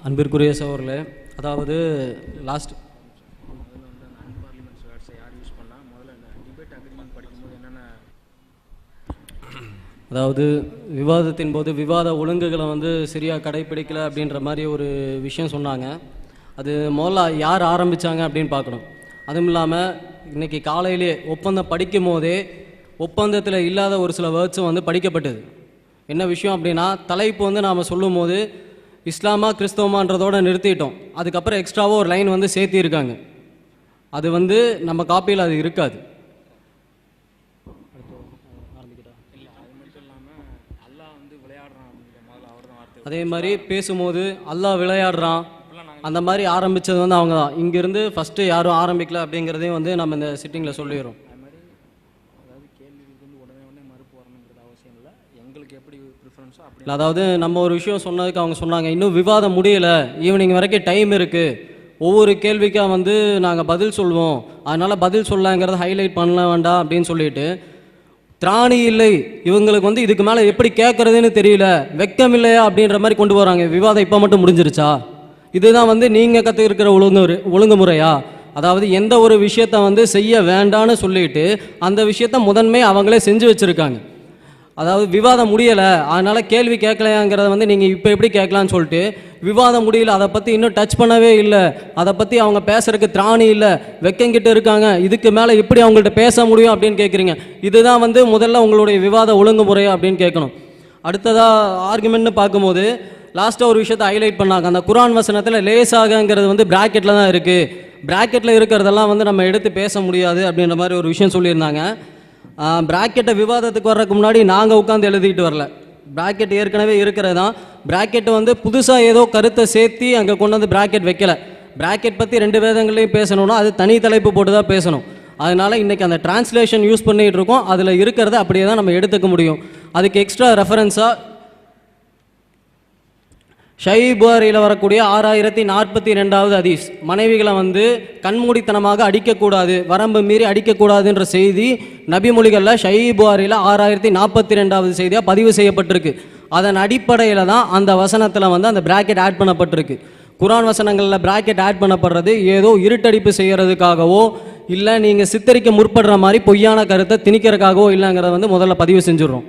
அன்பிற்குரிய சகோதரர்களே, அதாவது லாஸ்ட் அதாவது விவாதத்தின் போது விவாத ஒழுங்குகளை வந்து சரியாக கடைப்பிடிக்கலை அப்படின்ற மாதிரி ஒரு விஷயம் சொன்னாங்க. அது முதல்ல யார் ஆரம்பித்தாங்க அப்படின்னு பார்க்கணும். அதுவும் இல்லாமல் இன்றைக்கி காலையிலே ஒப்பந்தம் படிக்கும் போதே ஒப்பந்தத்தில் இல்லாத ஒரு சில வேர்ட்ஸும் வந்து படிக்கப்பட்டது. என்ன விஷயம் அப்படின்னா, தலைப்பு வந்து நாம் சொல்லும் போது இஸ்லாமா கிறிஸ்தவமான்றதோடு நிறுத்திட்டோம். அதுக்கப்புறம் எக்ஸ்ட்ராவாக ஒரு லைன் வந்து சேர்த்திருக்காங்க. அது வந்து நம்ம காப்பியில் அது இருக்காது. அதே மாதிரி பேசும்போது அல்லாஹ் விளையாடுறான் அந்த மாதிரி ஆரம்பித்தது வந்து அவங்க தான். இங்கேருந்து ஃபஸ்ட்டு யாரும் ஆரம்பிக்கல அப்படிங்கிறதையும் வந்து நம்ம இந்த சிட்டிங்கில் சொல்லிடுறோம். அதாவது நம்ம ஒரு விஷயம் சொன்னதுக்கு அவங்க சொன்னாங்க, இன்னும் விவாதம் முடியலை, ஈவினிங் வரைக்கும் டைம் இருக்குது, ஒவ்வொரு கேள்விக்காக வந்து நாங்கள் பதில் சொல்லுவோம், அதனால் பதில் சொல்லலாங்கிறத ஹைலைட் பண்ணல வேண்டாம் அப்படின்னு சொல்லிட்டு திராணி இல்லை இவங்களுக்கு வந்து இதுக்கு மேலே எப்படி கேட்குறதுன்னு தெரியல, வெக்கம் இல்லையா அப்படின்ற மாதிரி கொண்டு வராங்க. விவாதம் இப்போ மட்டும் முடிஞ்சிருச்சா? இதுதான் வந்து நீங்கள் கற்றுக்கிற ஒழுங்குமுறையா? அதாவது எந்த ஒரு விஷயத்தை வந்து செய்ய வேண்டான்னு சொல்லிட்டு அந்த விஷயத்த முதன்மை அவங்களே செஞ்சு வச்சுருக்காங்க. அதாவது விவாதம் முடியலை அதனால் கேள்வி கேட்கலையாங்கிறத வந்து நீங்கள் இப்போ எப்படி கேட்கலான்னு சொல்லிட்டு விவாதம் முடியல, அதை பற்றி இன்னும் டச் பண்ணவே இல்லை, அதை பற்றி அவங்க பேசுறதுக்கு திராணி இல்லை, வெக்கங்கிட்டு இருக்காங்க, இதுக்கு மேலே எப்படி அவங்கள்ட்ட பேச முடியும் அப்படின்னு கேட்குறீங்க. இதுதான் வந்து முதல்ல உங்களுடைய விவாத ஒழுங்குமுறையா அப்படின்னு கேட்கணும். அடுத்ததாக ஆர்குமெண்ட்னு பார்க்கும்போது லாஸ்ட்டாக ஒரு விஷயத்தை ஹைலைட் பண்ணாங்க. அந்த குர்ஆன் வசனத்தில் லேசாகங்கிறது வந்து பிராக்கெட்டில் தான் இருக்குது, பிராக்கெட்டில் இருக்கிறதெல்லாம் வந்து நம்ம எடுத்து பேச முடியாது அப்படின்ற மாதிரி ஒரு விஷயம் சொல்லியிருந்தாங்க. பிராக்கெட்டை விவாதத்துக்கு வர்றதுக்கு முன்னாடி நாங்கள் உட்காந்து எழுதிட்டு வரல, பிராக்கெட் ஏற்கனவே இருக்கிறது தான். பிராக்கெட் வந்து புதுசாக ஏதோ கருத்தை சேர்த்து அங்கே கொண்டு வந்து பிராக்கெட் வைக்கலை. பிராக்கெட் பற்றி 2 வேதங்களையும் பேசணும்னா அது தனி தலைப்பு போட்டு தான் பேசணும். அதனால் இன்றைக்கி அந்த டிரான்ஸ்லேஷன் யூஸ் பண்ணிகிட்டு இருக்கோம், அதில் இருக்கிறத அப்படியே தான் நம்ம எடுத்துக்க முடியும். அதுக்கு எக்ஸ்ட்ரா ரெஃபரன்ஸாக ஷைபுகாரியில் வரக்கூடிய 6042வது ஹதீஸ், மனைவிகளை வந்து கண்மூடித்தனமாக அடிக்கக்கூடாது, வரம்பு மீறி அடிக்கக்கூடாதுன்ற செய்தி நபிமொழிகளில் ஷைபுகாரியில் 6042வது செய்தியாக பதிவு செய்யப்பட்டிருக்கு. அதன் அடிப்படையில் தான் அந்த வசனத்தில் வந்து அந்த பிராக்கெட் ஆட் பண்ணப்பட்டிருக்கு. குர்ஆன் வசனங்களில் பிராக்கெட் ஆட் பண்ணப்படுறது ஏதோ இருட்டடிப்பு செய்கிறதுக்காகவோ இல்லை நீங்கள் சித்தரிக்க முற்படுற மாதிரி பொய்யான கருத்தை திணிக்கிறதுக்காகவோ இல்லைங்கிறத வந்து முதல்ல பதிவு செஞ்சுடுறோம்.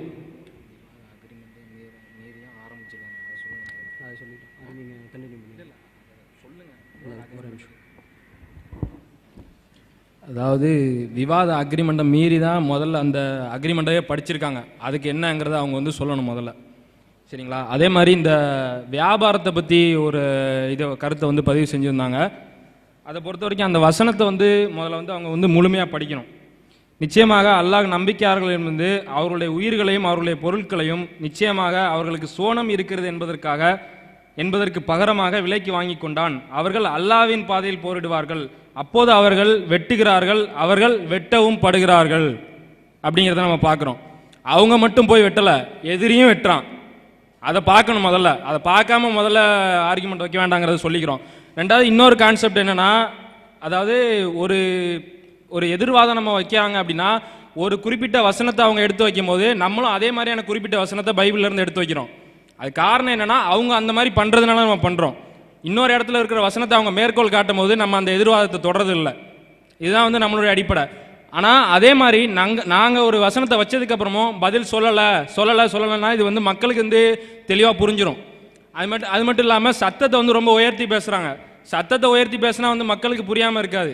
அதாவது விவாத அக்ரிமெண்ட்டை மீறி தான் முதல்ல அந்த அக்ரிமெண்ட்டவே படிச்சிருக்காங்க, அதுக்கு என்னங்கிறத அவங்க வந்து சொல்லணும் முதல்ல, சரிங்களா? அதே மாதிரி இந்த வியாபாரத்தை பற்றி ஒரு கருத்தை வந்து பதிவு செஞ்சுருந்தாங்க. அதை பொறுத்த வரைக்கும் அந்த வசனத்தை வந்து முதல்ல வந்து அவங்க வந்து முழுமையாக படிக்கணும். நிச்சயமாக அல்லாஹ் நம்பிக்கையாளர்கள் வந்து அவர்களுடைய உயிர்களையும் அவர்களுடைய பொருட்களையும் நிச்சயமாக அவர்களுக்கு சோனம் இருக்கிறது என்பதற்கு பகரமாக விலைக்கு வாங்கி கொண்டான். அவர்கள் அல்லாஹ்வின் பாதையில் போரிடுவார்கள், அப்போது அவர்கள் வெட்டுகிறார்கள், அவர்கள் வெட்டவும் படுகிறார்கள் அப்படிங்கிறத நம்ம பார்க்குறோம். அவங்க மட்டும் போய் வெட்டலை, எதிரியும் வெட்டுறான். அதை பார்க்கணும் முதல்ல. அதை பார்க்காம முதல்ல ஆர்குமெண்ட் வைக்க வேண்டாங்கிறத சொல்லிக்கிறோம். ரெண்டாவது இன்னொரு கான்செப்ட் என்னென்னா, அதாவது ஒரு எதிர்வாதம் நம்ம வைக்கிறாங்க அப்படின்னா ஒரு குறிப்பிட்ட வசனத்தை அவங்க எடுத்து வைக்கும் போது நம்மளும் அதே மாதிரியான குறிப்பிட்ட வசனத்தை பைபிள்லேருந்து எடுத்து வைக்கிறோம். அது காரணம் என்னென்னா, அவங்க அந்த மாதிரி பண்ணுறதுனால நம்ம பண்ணுறோம். இன்னொரு இடத்துல இருக்கிற வசனத்தை அவங்க மேற்கோள் காட்டும் போது நம்ம அந்த எதிர்வாதத்தை தொடர்றது இல்லை. இதுதான் வந்து நம்மளுடைய அடிப்படை. ஆனால் அதே மாதிரி நாங்கள் ஒரு வசனத்தை வச்சதுக்கப்புறமும் பதில் சொல்லலைன்னா இது வந்து மக்களுக்கு வந்து தெளிவாக புரிஞ்சிடும். அது மட்டும் இல்லாமல் சத்தத்தை வந்து ரொம்ப உயர்த்தி பேசுகிறாங்க. சத்தத்தை உயர்த்தி பேசினா வந்து மக்களுக்கு புரியாமல் இருக்காது.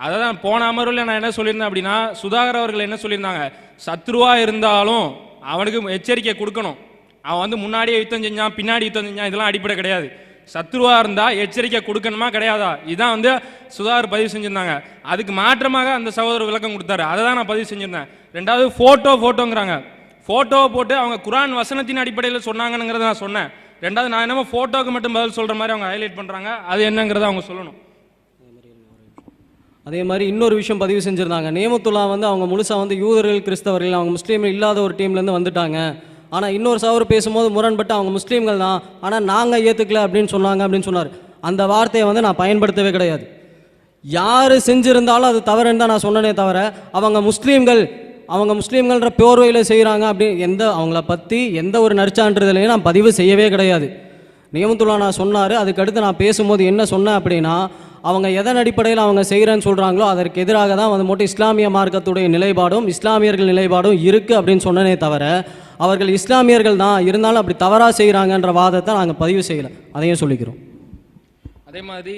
அதை தான் போன அமர்வில் நான் என்ன சொல்லியிருந்தேன் அப்படின்னா, சுதாகர் அவர்கள் என்ன சொல்லியிருந்தாங்க, சத்ருவாக இருந்தாலும் அவனுக்கு எச்சரிக்கை கொடுக்கணும். அவன் வந்து முன்னாடியே யுத்தம் செஞ்சான், பின்னாடி யுத்தம் செஞ்சான், இதெல்லாம் அடிப்படை கிடையாது. சத்ருவாக இருந்தால் எச்சரிக்கை கொடுக்கணுமா கிடையாதா, இதுதான் வந்து சுதாகர் பதிவு செஞ்சுருந்தாங்க. அதுக்கு மாற்றமாக அந்த சகோதரர் விளக்கம் கொடுத்தாரு, அதை தான் நான் பதிவு செஞ்சுருந்தேன். ரெண்டாவது ஃபோட்டோங்கிறாங்க. ஃபோட்டோவை போட்டு அவங்க குர்ஆன் வசனத்தின் அடிப்படையில் சொன்னாங்கங்கிறத நான் சொன்னேன். ரெண்டாவது நான் என்னமோ ஃபோட்டோவுக்கு மட்டும் பதில் சொல்கிற மாதிரி அவங்க ஹைலைட் பண்ணுறாங்க, அது என்னங்கிறத அவங்க சொல்லணும். அதே மாதிரி இன்னொரு விஷயம் பதிவு செஞ்சுருந்தாங்க. நேமத்துல்லா வந்து அவங்க முழுசாக வந்து யூதர்கள் கிறிஸ்தவர்கள் அவங்க முஸ்லீம்கள் இல்லாத ஒரு டீம்லேருந்து வந்துட்டாங்க, ஆனால் இன்னொரு சகோதரர் பேசும்போது முரண்பட்டு அவங்க முஸ்லீம்கள் தான் ஆனால் நாங்கள் ஏற்றுக்கல அப்படின்னு சொன்னாங்க அப்படின்னு சொன்னார். அந்த வார்த்தையை வந்து நான் பயன்படுத்தவே கிடையாது. யார் செஞ்சுருந்தாலும் அது தவறுன்னு தான் நான் சொன்னனே தவிர அவங்க முஸ்லீம்கள்ன்ற போர்வையில் செய்கிறாங்க அப்படி அவங்கள பற்றி எந்த ஒரு நற்சான்றிதழையும் நான் பதிவு செய்யவே கிடையாது. நியமத்துல்லானா சொன்னார். அதுக்கடுத்து நான் பேசும்போது என்ன சொன்னேன் அப்படின்னா, அவங்க எதன் அடிப்படையில் அவங்க செய்கிறேன்னு சொல்கிறாங்களோ அதற்கு எதிராக தான் வந்து மட்டும் இஸ்லாமிய மார்க்கத்துடைய நிலைப்பாடும் இஸ்லாமியர்கள் நிலைப்பாடும் இருக்குது அப்படின்னு சொன்னனே தவிர, அவர்கள் இஸ்லாமியர்கள் தான் இருந்தாலும் அப்படி தவறாக செய்கிறாங்கன்ற வாதத்தை நாங்கள் பதிவு செய்யலை. அதையும் சொல்லிக்கிறோம். அதே மாதிரி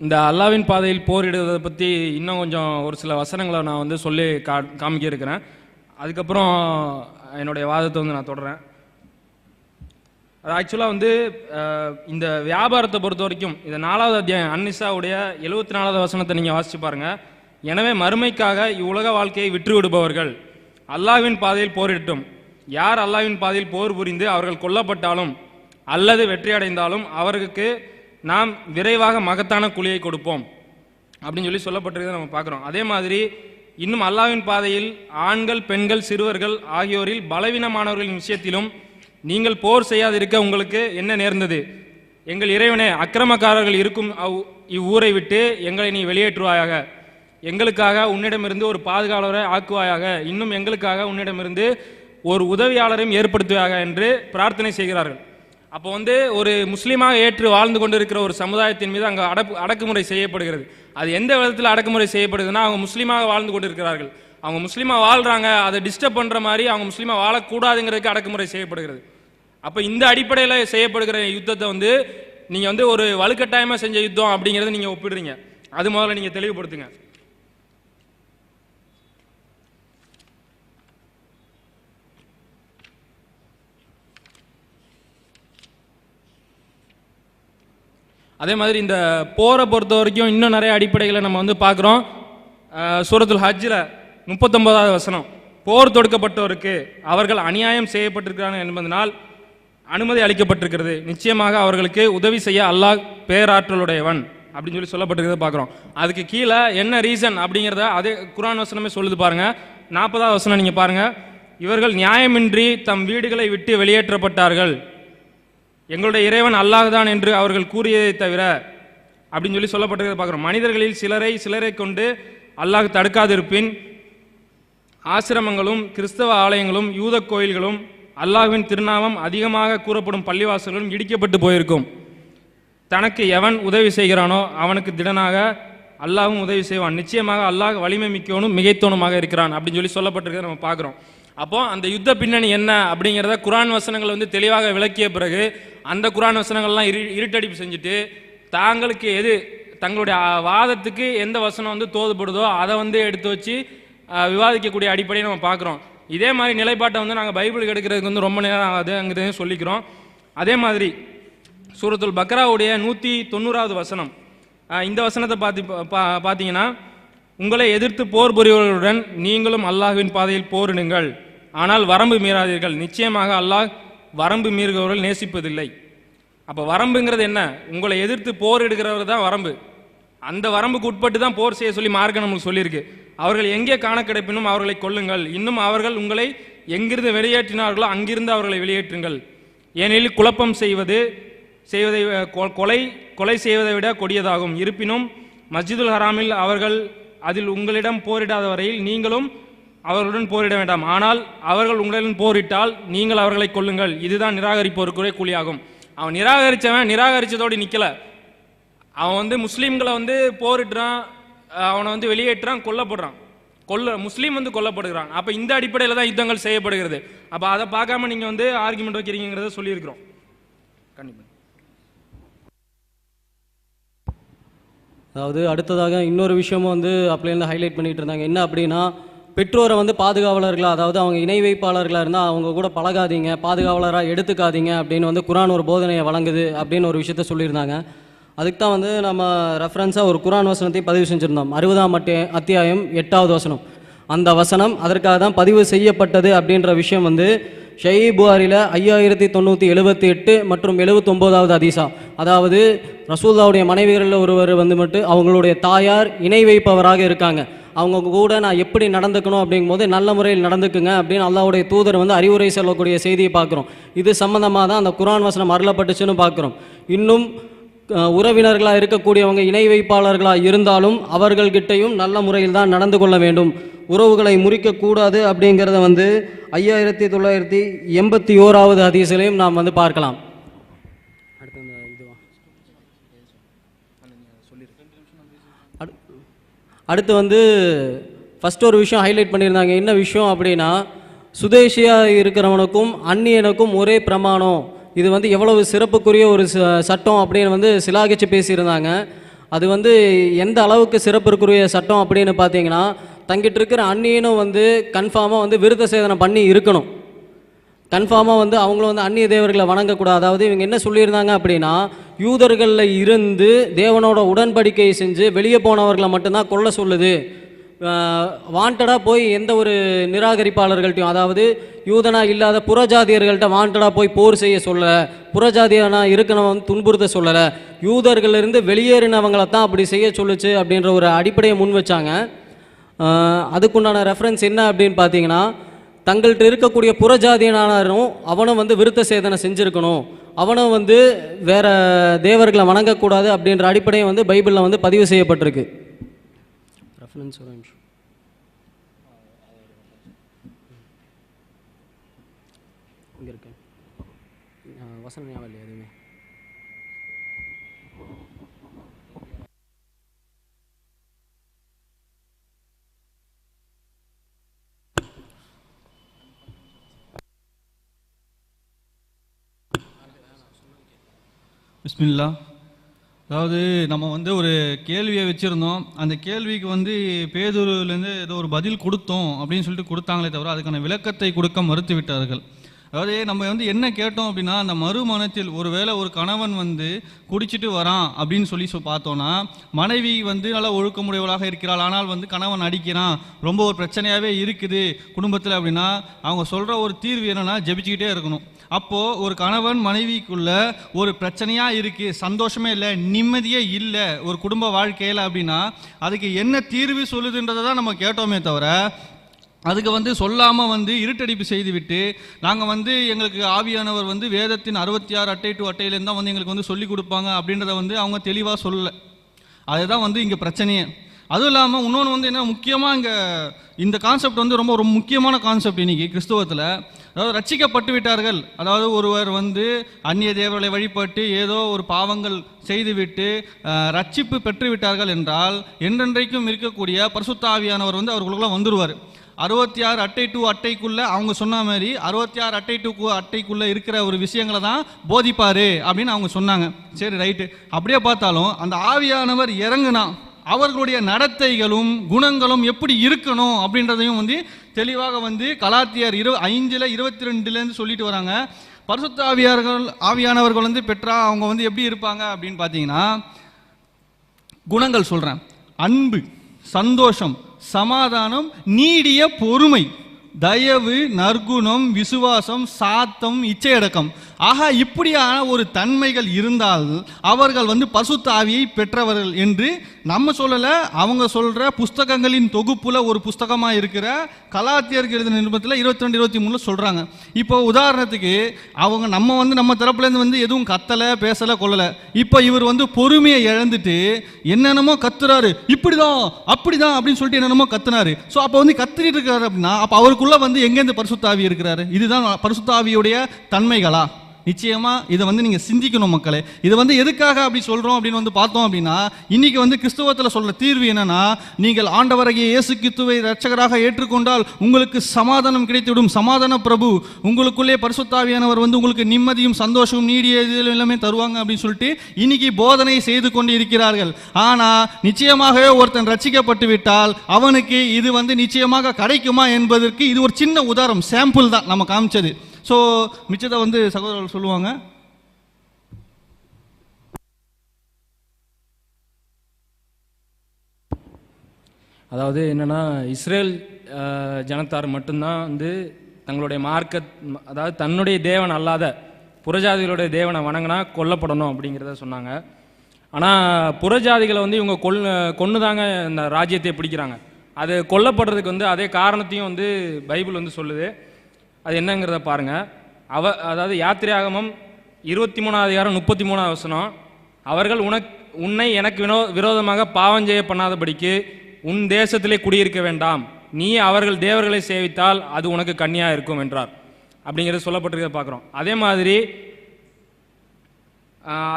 இந்த அல்லாவின் பாதையில் போரிடுவதை பற்றி இன்னும் கொஞ்சம் ஒரு சில வசனங்களை நான் வந்து சொல்லி காமிக்க இருக்கிறேன். அதுக்கப்புறம் என்னுடைய வாதத்தை வந்து நான் தொடர்றேன். அது ஆக்சுவலாக வந்து இந்த வியாபாரத்தை பொறுத்த வரைக்கும் இந்த 4வது அத்தியாயம் அன்னிசாவுடைய 74வது வசனத்தை நீங்கள் வாசித்து பாருங்கள். எனவே மறுமைக்காக இவ்வுலக வாழ்க்கையை விற்று விடுபவர்கள் அல்லாஹ்வின் பாதையில் போரிடட்டும். யார் அல்லாஹ்வின் பாதையில் போர் புரிந்து அவர்கள் கொல்லப்பட்டாலும் அல்லது வெற்றி அடைந்தாலும் அவர்களுக்கு நாம் விரைவாக மகத்தான கூலியை கொடுப்போம் அப்படின்னு சொல்லி சொல்லப்பட்டிருக்கிறத நம்ம பார்க்குறோம். அதே மாதிரி இன்னும் அல்லாஹ்வின் பாதையில் ஆண்கள், பெண்கள், சிறுவர்கள் ஆகியோரில் பலவீனமானவர்களின் விஷயத்திலும் நீங்கள் போர் செய்யாதிருக்க உங்களுக்கு என்ன நேர்ந்தது? எங்கள் இறைவனே, அக்கிரமக்காரர்கள் இருக்கும் இவ்வூரை விட்டு எங்களை நீ வெளியேற்றுவாயாக. எங்களுக்காக உன்னிடமிருந்து ஒரு பாதுகாவலரை ஆக்குவாயாக. இன்னும் எங்களுக்காக உன்னிடமிருந்து ஒரு உதவியாளரையும் ஏற்படுத்துவாயாக என்று பிரார்த்தனை செய்கிறார்கள். அப்போ வந்து ஒரு முஸ்லீமாக ஏற்று வாழ்ந்து கொண்டிருக்கிற ஒரு சமுதாயத்தின் மீது அங்கே அடக்குமுறை செய்யப்படுகிறது. அது எந்த விதத்தில் அடக்குமுறை செய்யப்படுதுன்னா, அவங்க முஸ்லீமாக வாழ்ந்து கொண்டிருக்கிறார்கள். அவங்க முஸ்லீமாக வாழ்கிறாங்க, அதை டிஸ்டர்ப் பண்ணுற மாதிரி அவங்க முஸ்லீமாக வாழக்கூடாதுங்கிறதுக்கு அடக்குமுறை செய்யப்படுகிறது. அப்போ இந்த அடிப்படையில் செய்யப்படுகிற யுத்தத்தை வந்து நீங்கள் வந்து ஒரு வலுக்கட்டாயமாக செஞ்ச யுத்தம் அப்படிங்கிறத நீங்கள் ஒப்பிடுறீங்க. அது முதல்ல நீங்கள் தெளிவுபடுத்துங்க. அதே மாதிரி இந்த போரை பொறுத்த வரைக்கும் இன்னும் நிறைய அடிப்படைகளை நம்ம வந்து பார்க்குறோம். சூரத்துல் ஹஜ்ஜில் 39வது வசனம், போர் தொடுக்கப்பட்டோருக்கு அவர்கள் அநியாயம் செய்யப்பட்டிருக்கிறார்கள் என்பதனால் அனுமதி அளிக்கப்பட்டிருக்கிறது. நிச்சயமாக அவர்களுக்கு உதவி செய்ய அல்லாஹ் பேராற்றலுடையவன் அப்படின்னு சொல்லி சொல்லப்பட்டிருக்கிறத பார்க்குறோம். அதுக்கு கீழே என்ன ரீசன் அப்படிங்கிறத அதே குர்ஆன் வசனமே சொல்லுது பாருங்க. 40வது வசனம் நீங்கள் பாருங்க. இவர்கள் நியாயமின்றி தம் வீடுகளை விட்டு வெளியேற்றப்பட்டார்கள். எங்களுடைய இறைவன் அல்லாஹ் தான் என்று அவர்கள் கூறியதை தவிர அப்படின்னு சொல்லி சொல்லப்பட்டிருக்கிறத பார்க்குறோம். மனிதர்களில் சிலரை கொண்டு அல்லாஹ் தடுக்காதிருப்பின் ஆசிரமங்களும் கிறிஸ்தவ ஆலயங்களும் யூத கோயில்களும் அல்லாஹ்வின் திருநாமம் அதிகமாக கூறப்படும் பள்ளிவாசல்களும் இடிக்கப்பட்டு போயிருக்கும். தனக்கு எவன் உதவி செய்கிறானோ அவனுக்கு திடனாக அல்லாஹ்வும் உதவி செய்வான். நிச்சயமாக அல்லாஹ் வலிமை மிக்கவனும் மிகைத்தவனுமாக இருக்கிறான் அப்படின்னு சொல்லி சொல்லப்பட்டிருக்கிறத நம்ம பார்க்குறோம். அப்போ அந்த யுத்த பின்னணி என்ன அப்படிங்கிறத குர்ஆன் வசனங்கள் வந்து தெளிவாக விளக்கிய பிறகு அந்த குர்ஆன் வசனங்கள்லாம் இருட்டடிப்பு செஞ்சுட்டு தாங்களுக்கு எது தங்களுடைய வாதத்துக்கு எந்த வசனம் வந்து தோதுபடுதோ அதை வந்து எடுத்து வச்சு விவாதிக்கக்கூடிய அடிப்படையை நம்ம பார்க்குறோம். இதே மாதிரி நிலைப்பாட்டை வந்து நாங்கள் பைபிளுக்கு எடுக்கிறதுக்கு வந்து ரொம்ப நேரம் ஆகுது அங்கிறத சொல்லிக்கிறோம். அதே மாதிரி சூரத்துல் பக்ராவுடைய 190வது வசனம், இந்த வசனத்தை பார்த்தீங்கன்னா, உங்களை எதிர்த்து போர் புரிவர்களுடன் நீங்களும் அல்லாஹ்வின் பாதையில் போரிடுங்கள், ஆனால் வரம்பு மீறாதீர்கள். நிச்சயமாக அல்லாஹ் வரம்பு மீறுகிறவர்கள் நேசிப்பதில்லை. அப்போ வரம்புங்கிறது என்ன? உங்களை எதிர்த்து போரிடுகிறவர் தான் வரம்பு. அந்த வரம்புக்கு உட்பட்டு தான் போர் செய்ய சொல்லி மார்க்கம் நமக்கு சொல்லியிருக்கு. அவர்கள் எங்கே காண கிடைப்பினும் அவர்களை கொல்லுங்கள். இன்னும் அவர்கள் உங்களை எங்கிருந்து வெளியேற்றினார்களோ அங்கிருந்து அவர்களை வெளியேற்றுங்கள். ஏனெனில் குழப்பம் செய்வதை கொலை செய்வதை விட கொடியதாகும். இருப்பினும் மஸ்ஜிதுல் ஹராமில் அவர்கள் அதில் உங்களிடம் போரிடாத வரையில் நீங்களும் அவர்களுடன் போரிட வேண்டாம். ஆனால் அவர்கள் உங்களிடம் போரிட்டால் நீங்கள் அவர்களை கொல்லுங்கள். இதுதான் நிராகரிப்போருக்குரிய கூலியாகும். அவன் நிராகரித்ததோடு நிற்கலை. அவன் வந்து முஸ்லீம்களை வந்து போரிடுறான், அவனை வந்து வெளியேற்றான், கொல்லப்படுறான். முஸ்லீம் வந்து கொல்லப்படுகிறான். அப்போ இந்த அடிப்படையில் தான் யுத்தங்கள் செய்யப்படுகிறது. அப்போ அதை பார்க்காம நீங்கள் வந்து ஆர்குமெண்ட் வைக்கிறீங்கிறத சொல்லியிருக்கிறோம். கண்டிப்பாக. அதாவது அடுத்ததாக இன்னொரு விஷயமும் வந்து அப்படிலேருந்து ஹைலைட் பண்ணிகிட்டு இருந்தாங்க. என்ன அப்படின்னா, பெற்றோரை வந்து பாதுகாவலர்களாக, அதாவது அவங்க இணை வைப்பாளர்களாக இருந்தால் அவங்க கூட பழகாதீங்க, பாதுகாவலராக எடுத்துக்காதீங்க அப்படின்னு வந்து குர்ஆன் ஒரு போதனையை வழங்குது அப்படின்னு ஒரு விஷயத்த சொல்லியிருந்தாங்க. அதுக்கு தான் வந்து நம்ம ரெஃபரன்ஸாக ஒரு குர்ஆன் வசனத்தை பதிவு செஞ்சுருந்தோம். 60ஆம் அத்தியாயம் 8வது வசனம். அந்த வசனம் அதற்காக தான் பதிவு செய்யப்பட்டது அப்படின்ற விஷயம் வந்து ஷஹீஹ் புகாரியில் 5978 மற்றும் 79வது ஹதீஸா. அதாவது ரசூலுல்லாஹ்வுடைய மனைவிகளில் ஒருவர் வந்து மட்டும் அவங்களுடைய தாயார் இணை வைப்பவராக இருக்காங்க. அவங்க கூட நான் எப்படி நடந்துக்கணும் அப்படிங்கும்போது நல்ல முறையில் நடந்துக்குங்க அப்படின்னு அல்லாஹ்வுடைய தூதர் வந்து அறிவுரை சொல்லக்கூடிய செய்தியை பார்க்குறோம். இது சம்மந்தமாக தான் அந்த குர்ஆன் வசனம் அருளப்பட்டுச்சுன்னு பார்க்குறோம். இன்னும் உறவினர்களாக இருக்கக்கூடியவங்க இணை வைப்பாளர்களாக இருந்தாலும் அவர்கள்கிட்டையும் நல்ல முறையில் தான் நடந்து கொள்ள வேண்டும், உறவுகளை முறிக்கக்கூடாது அப்படிங்கிறத வந்து 5981வது ஹதீஸிலையும் நாம் வந்து பார்க்கலாம். அடுத்து அடுத்து வந்து ஃபஸ்ட்டு ஒரு விஷயம் ஹைலைட் பண்ணியிருந்தாங்க. என்ன விஷயம் அப்படின்னா, சுதேசியாக இருக்கிறவனுக்கும் அந்நியனுக்கும் ஒரே பிரமாணம், இது வந்து எவ்வளவு சிறப்புக்குரிய ஒரு சட்டம் அப்படின்னு வந்து சிலாகிச்சு பேசியிருந்தாங்க. அது வந்து எந்த அளவுக்கு சிறப்புக்குரிய சட்டம் அப்படின்னு பார்த்தீங்கன்னா, தங்கிட்டு இருக்கிற அந்நியனும் வந்து கன்ஃபார்மாக வந்து விருத்த சேதனம் பண்ணி இருக்கணும். கன்ஃபார்மாக வந்து அவங்களும் வந்து அந்நிய தேவர்களை வணங்கக்கூடாது. அதாவது இவங்க என்ன சொல்லியிருந்தாங்க அப்படின்னா, யூதர்களில் இருந்து தேவனோட உடன்படிக்கை செஞ்சு வெளியே போனவர்களை மட்டும்தான் கொல்ல சொல்லுது. வாண்டடாக போய் எந்த ஒரு நிராகரிப்பாளர்கள்ட்டையும், அதாவது யூதனா இல்லாத புறஜாதியர்கள்ட்ட வாண்டடாக போய் போர் செய்ய சொல்லலை, புறஜாதியனா இருக்கிறவன் துன்புறுத்த சொல்லலை, யூதர்களிலிருந்து வெளியேறினவங்களை தான் அப்படி செய்ய சொல்லுச்சு அப்படின்ற ஒரு அடிப்படையை முன் வச்சாங்க. அதுக்குண்டான ரெஃபரன்ஸ் என்ன அப்படின்னு பார்த்தீங்கன்னா, தங்கள்கிட்ட இருக்கக்கூடிய புறஜாதியனாரும் அவனும் வந்து விருத்த சேதனை செஞ்சுருக்கணும், அவனும் வந்து வேற தேவர்களை வணங்கக்கூடாது அப்படின்ற அடிப்படையை வந்து பைபிளில் வந்து பதிவு செய்யப்பட்டிருக்கு. ரெஃபரன்ஸ் ஒரு நிமிஷம். இங்கே இருக்கு வசனம் ஞாபகம் இல்லையா எதுவுமே. பிஸ்மில்லா. அதாவது நம்ம வந்து ஒரு கேள்வியை வச்சுருந்தோம். அந்த கேள்விக்கு வந்து பேதுருலேருந்து ஏதோ ஒரு பதில் கொடுத்தோம் அப்படின்னு சொல்லிட்டு கொடுத்தாங்களே தவிர அதுக்கான விளக்கத்தை கொடுக்க மறுத்து விட்டார்கள். அதாவது நம்ம வந்து என்ன கேட்டோம் அப்படின்னா, அந்த மறுமணத்தில் ஒருவேளை ஒரு கணவன் வந்து குடிச்சிட்டு வரான் அப்படின்னு சொல்லி பார்த்தோன்னா, மனைவி வந்து நல்லா ஒழுக்கமுடையவளாக இருக்கிறாள், ஆனால் வந்து கணவன் அடிக்கிறான், ரொம்ப ஒரு பிரச்சனையாகவே இருக்குது குடும்பத்தில் அப்படின்னா, அவங்க சொல்கிற ஒரு தீர்வு என்னென்னா ஜெபிச்சுக்கிட்டே இருக்கணும். அப்போது ஒரு கணவன் மனைவிக்குள்ள ஒரு பிரச்சனையாக இருக்குது, சந்தோஷமே இல்லை, நிம்மதியே இல்லை ஒரு குடும்ப வாழ்க்கையில் அப்படின்னா, அதுக்கு என்ன தீர்வு சொல்லுதுன்றதை தான் நம்ம கேட்டோமே தவிர, அதுக்கு வந்து சொல்லாமல் வந்து இருட்டடிப்பு செய்துவிட்டு நாங்கள் வந்து எங்களுக்கு ஆவியானவர் வந்து வேதத்தின் 66 அட்டை டு அட்டையிலேருந்து தான் வந்து எங்களுக்கு வந்து சொல்லி கொடுப்பாங்க அப்படின்றத வந்து அவங்க தெளிவாக சொல்லலை. அதுதான் வந்து இங்கே பிரச்சனையே. அதுவும் இல்லாமல் இன்னொன்று வந்து என்ன முக்கியமாக இங்கே இந்த கான்செப்ட் வந்து ரொம்ப ரொம்ப முக்கியமான கான்செப்ட் இன்றைக்கி கிறிஸ்தவத்தில். அதாவது ரட்சிக்கப்பட்டு விட்டார்கள், அதாவது ஒருவர் வந்து அந்நிய தேவர்களை வழிபட்டு ஏதோ ஒரு பாவங்கள் செய்துவிட்டு ரட்சிப்பு பெற்று விட்டார்கள் என்றால் என்றென்றைக்கும் இருக்கக்கூடிய பரிசுத்த ஆவியானவர் வந்து அவர்களுக்குள்ள வந்துடுவார். 66 அட்டை டு அட்டைக்குள்ளே அவங்க சொன்ன மாதிரி 66 அட்டை டு அட்டைக்குள்ளே இருக்கிற ஒரு விஷயங்களை தான் போதிப்பார் அப்படின்னு அவங்க சொன்னாங்க. சரி, ரைட்டு. அப்படியே பார்த்தாலும் அந்த ஆவியானவர் இறங்குனா அவர்களுடைய நடத்தைகளும் குணங்களும் எப்படி இருக்கணும் அப்படின்றதையும் வந்து தெளிவாக வந்து கலாத்தியர் 5:22 சொல்லிட்டு வராங்க. பரிசுத்த ஆவியானவர்கள் வந்து பெற்றா அவங்க வந்து எப்படி இருப்பாங்க அப்படின்னு பார்த்தீங்கன்னா, குணங்கள் சொல்கிறேன்: அன்பு, சந்தோஷம், சமாதானம், நீடிய பொறுமை, தயவு, நற்குணம், விசுவாசம், சாத்தம், இச்சையடக்கம். ஆக இப்படியான ஒரு தன்மைகள் இருந்தால் அவர்கள் வந்து பரிசுத்த ஆவியை பெற்றவர்கள் என்று நம்ம சொல்லலை, அவங்க சொல்கிற புஸ்தகங்களின் தொகுப்புல ஒரு புஸ்தகமாக இருக்கிற கலாத்தியருக்கு எழுதின நிருபத்தில் 22-23 சொல்கிறாங்க. இப்போ உதாரணத்துக்கு அவங்க நம்ம தரப்புலேருந்து வந்து எதுவும் கத்தலை, பேசலை, கொள்ளலை. இப்போ இவர் வந்து பொறுமையை இழந்துட்டு என்னென்னமோ கத்துறாரு, இப்படிதான் அப்படிதான் அப்படின்னு சொல்லிட்டு என்னென்னமோ கத்துனாரு. ஸோ அப்போ வந்து கத்துட்டு இருக்காரு அப்படின்னா அப்போ அவருக்குள்ள வந்து எங்கேருந்து பரிசுத்த ஆவி இருக்கிறாரு? இதுதான் பரிசுத்த ஆவியுடைய தன்மைகளா? நிச்சயமா இதை வந்து நீங்க சிந்திக்கணும் மக்களே. இது வந்து எதுக்காக அப்படி சொல்றோம் அப்படின்னு வந்து பார்த்தோம் அப்படின்னா, இன்னைக்கு வந்து கிறிஸ்தவத்தில் சொல்ற தீர்வு என்னன்னா, நீங்கள் ஆண்டவராகிய இயேசு கிறிஸ்துவை இரட்சகராக ஏற்றுக்கொண்டால் உங்களுக்கு சமாதானம் கிடைத்துவிடும். சமாதான பிரபு உங்களுக்குள்ளே பரிசுத்த ஆவியானவர் வந்து உங்களுக்கு நிம்மதியும் சந்தோஷமும் நீடிய எல்லாமே தருவாங்க அப்படின்னு சொல்லிட்டு இன்னைக்கு போதனை செய்து கொண்டு இருக்கிறார்கள். ஆனா நிச்சயமாகவே ஒருத்தன் ரட்சிக்கப்பட்டு விட்டால் அவனுக்கு இது வந்து நிச்சயமாக கிடைக்குமா என்பதற்கு இது ஒரு சின்ன உதாரணம், சாம்பிள் தான் நம்ம காமிச்சது. ஸோ மிச்சத்தை வந்து சகோதரர்கள் சொல்லுவாங்க. அதாவது என்னென்னா, இஸ்ரேல் ஜனத்தார் மட்டும்தான் வந்து தங்களுடைய அதாவது தன்னுடைய தேவன் அல்லாத புறஜாதிகளுடைய தேவனை வணங்கினா கொல்லப்படணும் அப்படிங்கிறத சொன்னாங்க. ஆனால் புறஜாதிகளை வந்து இவங்க கொன்று தாங்க இந்த ராஜ்யத்தை பிடிக்கிறாங்க. அது கொல்லப்படுறதுக்கு வந்து அதே காரணத்தையும் வந்து பைபிள் வந்து சொல்லுது. அது என்னங்கிறத பாருங்கள். அதாவது யாத்திரையாகமம் 23:33 அவர்கள் உன்னை எனக்கு விரோதமாக பாவம் செய்ய பண்ணாதபடிக்கு உன் தேசத்திலே குடியிருக்க வேண்டாம், நீ அவர்கள் தேவர்களை சேவித்தால் அது உனக்கு கன்னியாக இருக்கும் என்றார் அப்படிங்கிறது சொல்லப்பட்டிருக்கிறத பார்க்குறோம். அதே மாதிரி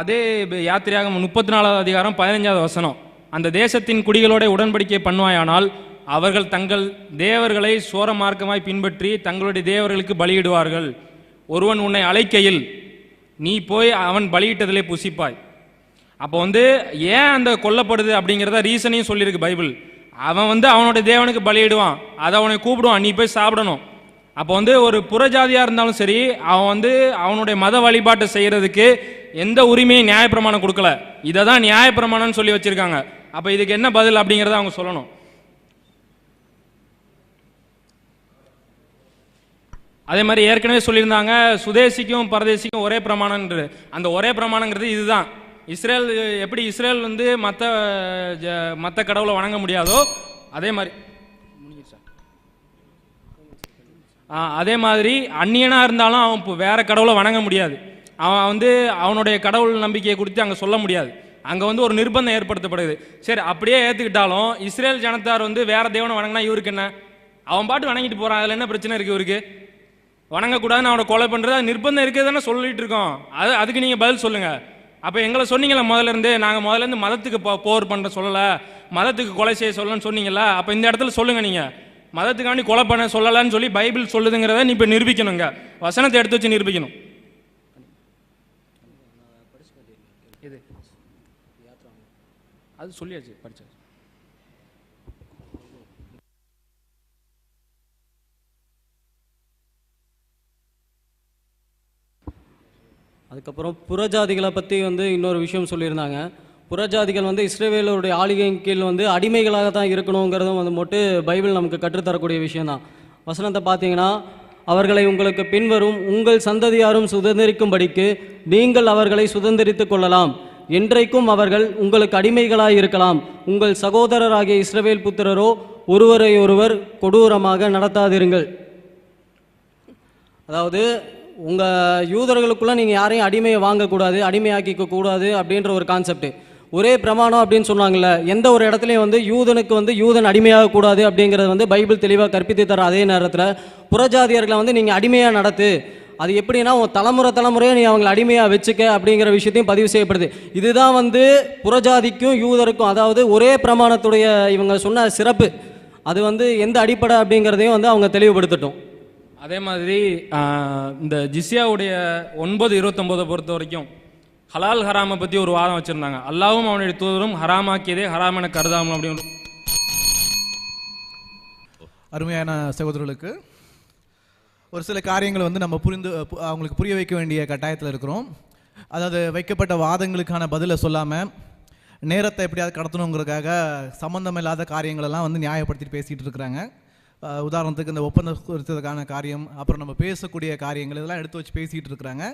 அதே யாத்திரையாகமம் 34 அதிகாரம் 15 அந்த தேசத்தின் குடிகளோட உடன்படிக்கை பண்ணுவாயானால் அவர்கள் தங்கள் தேவர்களை சோர மார்க்கமாய் பின்பற்றி தங்களுடைய தேவர்களுக்கு பலியிடுவார்கள். ஒருவன் உன்னை அழைக்கையில் நீ போய் அவன் பலியிட்டதிலே புசிப்பாய். அப்போ ஏன் அந்த கொல்லப்படுது அப்படிங்கிறத ரீசனையும் சொல்லியிருக்கு பைபிள். அவன் அவனுடைய தேவனுக்கு பலியிடுவான், அதை அவனை கூப்பிடுவான், நீ போய் சாப்பிடணும். அப்போ ஒரு புறஜாதியாக இருந்தாலும் சரி, அவன் அவனுடைய மத வழிபாட்டை செய்கிறதுக்கு எந்த உரிமையும் நியாயப்பிரமாணம் கொடுக்கல. இதை தான் நியாயப்பிரமாணம்னு சொல்லி வச்சுருக்காங்க. அப்போ இதுக்கு என்ன பதில் அப்படிங்கிறத அவங்க சொல்லணும். அதே மாதிரி ஏற்கனவே சொல்லியிருந்தாங்க சுதேசிக்கும் பரதேசிக்கும் ஒரே பிரமாணம்ன்றது. அந்த ஒரே பிரமாணங்கிறது இதுதான். இஸ்ரேல் எப்படி இஸ்ரேல் மற்ற கடவுளை வணங்க முடியாதோ அதே மாதிரி அந்நியனாக இருந்தாலும் அவன் வேற கடவுளை வணங்க முடியாது. அவன் அவனுடைய கடவுள் நம்பிக்கையை குறித்து அங்கே சொல்ல முடியாது. அங்கே ஒரு நிர்பந்தம் ஏற்படுத்தப்படுது. சரி, அப்படியே ஏற்றுக்கிட்டாலும் இஸ்ரேல் ஜனத்தார் வேற தேவனை வணங்கினா இவருக்கு என்ன? அவன் பாட்டு வணங்கிட்டு போகிறான், அதில் என்ன பிரச்சனை இருக்குது? இவருக்கு வணங்கக்கூடாதுன்னு அவனை கொலை பண்ணுறது நிர்பந்தம் இருக்குதுன்னு சொல்லிட்டு இருக்கோம். அதுக்கு நீங்கள் பதில் சொல்லுங்கள். அப்போ எங்களை சொன்னீங்களா முதல்ல இருந்து, நாங்கள் முதல்ல இருந்து மதத்துக்கு போர் பண்ணுற சொல்லலை, மதத்துக்கு கொலை செய்ய சொல்லலன்னு சொன்னீங்களா? அப்போ இந்த இடத்துல சொல்லுங்கள், நீங்கள் மதத்துக்காண்டி கொலை பண்ண சொல்லலான்னு சொல்லி பைபிள் சொல்லுதுங்கிறத நீ இப்போ நிரூபிக்கணுங்க. வசனத்தை எடுத்து வச்சு நிரூபிக்கணும். இது அது சொல்லியாச்சு, படிச்சாச்சு. அதுக்கப்புறம் புறஜாதிகளை பற்றி இன்னொரு விஷயம் சொல்லியிருந்தாங்க. புறஜாதிகள் இஸ்ரவேலருடைய ஆளுகையின் கீழ் அடிமைகளாக தான் இருக்கணுங்கிறதும் மட்டும் பைபிள் நமக்கு கற்றுத்தரக்கூடிய விஷயம்தான். வசனத்தை பார்த்தீங்கன்னா, அவர்களை உங்களுக்கு பின்வரும் உங்கள் சந்ததியாரும் சுதந்திரிக்கும்படிக்கு நீங்கள் அவர்களை சுதந்திரித்து கொள்ளலாம். என்றைக்கும் அவர்கள் உங்களுக்கு அடிமைகளாக இருக்கலாம். உங்கள் சகோதரராகிய இஸ்ரவேல் புத்திரரோ ஒருவரை ஒருவர் கொடூரமாக நடத்தாதிருங்கள். அதாவது உங்கள் யூதர்களுக்குள்ளே நீங்கள் யாரையும் அடிமையை வாங்கக்கூடாது, அடிமையாக்கிக்க கூடாது அப்படின்ற ஒரு கான்செப்ட். ஒரே பிரமாணம் அப்படின்னு சொன்னாங்கல்ல, எந்த ஒரு இடத்துலையும் யூதனுக்கு யூதன் அடிமையாக கூடாது அப்படிங்கிறது பைபிள் தெளிவாக கற்பித்து தர. அதே நேரத்தில் புறஜாதியர்களை நீங்கள் அடிமையாக நடத்து, அது எப்படின்னா உன் தலைமுறையாக நீ அவங்களை அடிமையாக வச்சுக்க அப்படிங்கிற விஷயத்தையும் பதிவு செய்யப்படுது. இதுதான் புறஜாதிக்கும் யூதருக்கும், அதாவது ஒரே பிரமாணத்துடைய இவங்க சொன்ன சிறப்பு. அது எந்த அடிப்படை அப்படிங்கிறதையும் அவங்க தெளிவுபடுத்தட்டும். அதே மாதிரி இந்த ஜிஸ்யாவுடைய 9:29 பொறுத்த வரைக்கும் ஹலால் ஹராமை பற்றி ஒரு வாதம் வச்சுருந்தாங்க. அல்லாவும் அவனுடைய தூதரும் ஹராமாக்கியதே ஹராம் என கருதாமல் அப்படின்னு. அருமையான சகோதரர்களுக்கு ஒரு சில காரியங்களை நம்ம அவங்களுக்கு புரிய வைக்க வேண்டிய கட்டாயத்தில் இருக்கிறோம். அதாவது வைக்கப்பட்ட வாதங்களுக்கான பதிலை சொல்லாமல் நேரத்தை எப்படியாவது கடத்தணுங்கிறதுக்காக சம்மந்தம் இல்லாத காரியங்களெல்லாம் நியாயப்படுத்திட்டு பேசிகிட்டு இருக்கிறாங்க. உதாரணத்துக்கு இந்த ஒப்பந்தம் குறித்ததுக்கான காரியம், அப்புறம் நம்ம பேசக்கூடிய காரியங்கள், இதெல்லாம் எடுத்து வச்சு பேசிகிட்டு இருக்கிறாங்க.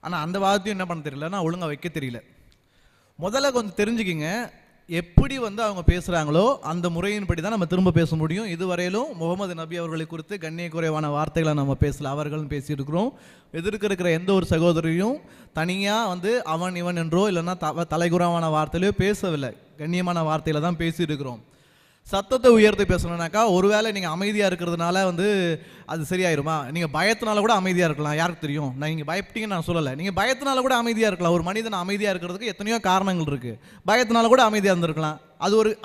ஆனால் அந்த வாதத்தையும் என்ன பண்ண தெரியலன்னா ஒழுங்காக வைக்க தெரியல. முதல்ல கொஞ்சம் தெரிஞ்சுக்கிங்க, எப்படி அவங்க பேசுகிறாங்களோ அந்த முறையின்படி தான் நம்ம திரும்ப பேச முடியும். இதுவரையிலும் முகமது நபி அவர்களை குறித்து கண்ணிய குறைவான வார்த்தைகளை நம்ம பேசல, அவர்களும் பேசியிருக்கிறோம். எதிர்க்க இருக்கிற எந்த ஒரு சகோதரியும் தனியாக அவன் இவன் என்றோ இல்லைன்னா தலைகுறவான வார்த்தையிலையோ பேசவில்லை, கண்ணியமான வார்த்தையில் தான் பேசியிருக்கிறோம். சத்தத்தை உயர்த்தி பேசணுன்னாக்கா ஒருவேளை நீங்கள் அமைதியாக இருக்கிறதுனால அது சரியாயிருமா? நீங்கள் பயத்தினால கூட அமைதியாக இருக்கலாம், யாருக்கு தெரியும்? நீங்கள் பயப்பட்டீங்கன்னு நான் சொல்லலை, நீங்கள் பயத்தினால கூட அமைதியாக இருக்கலாம். ஒரு மனிதன் அமைதியாக இருக்கிறதுக்கு எத்தனையோ காரணங்கள் இருக்குது. பயத்தினால கூட அமைதியாக இருந்திருக்கலாம்.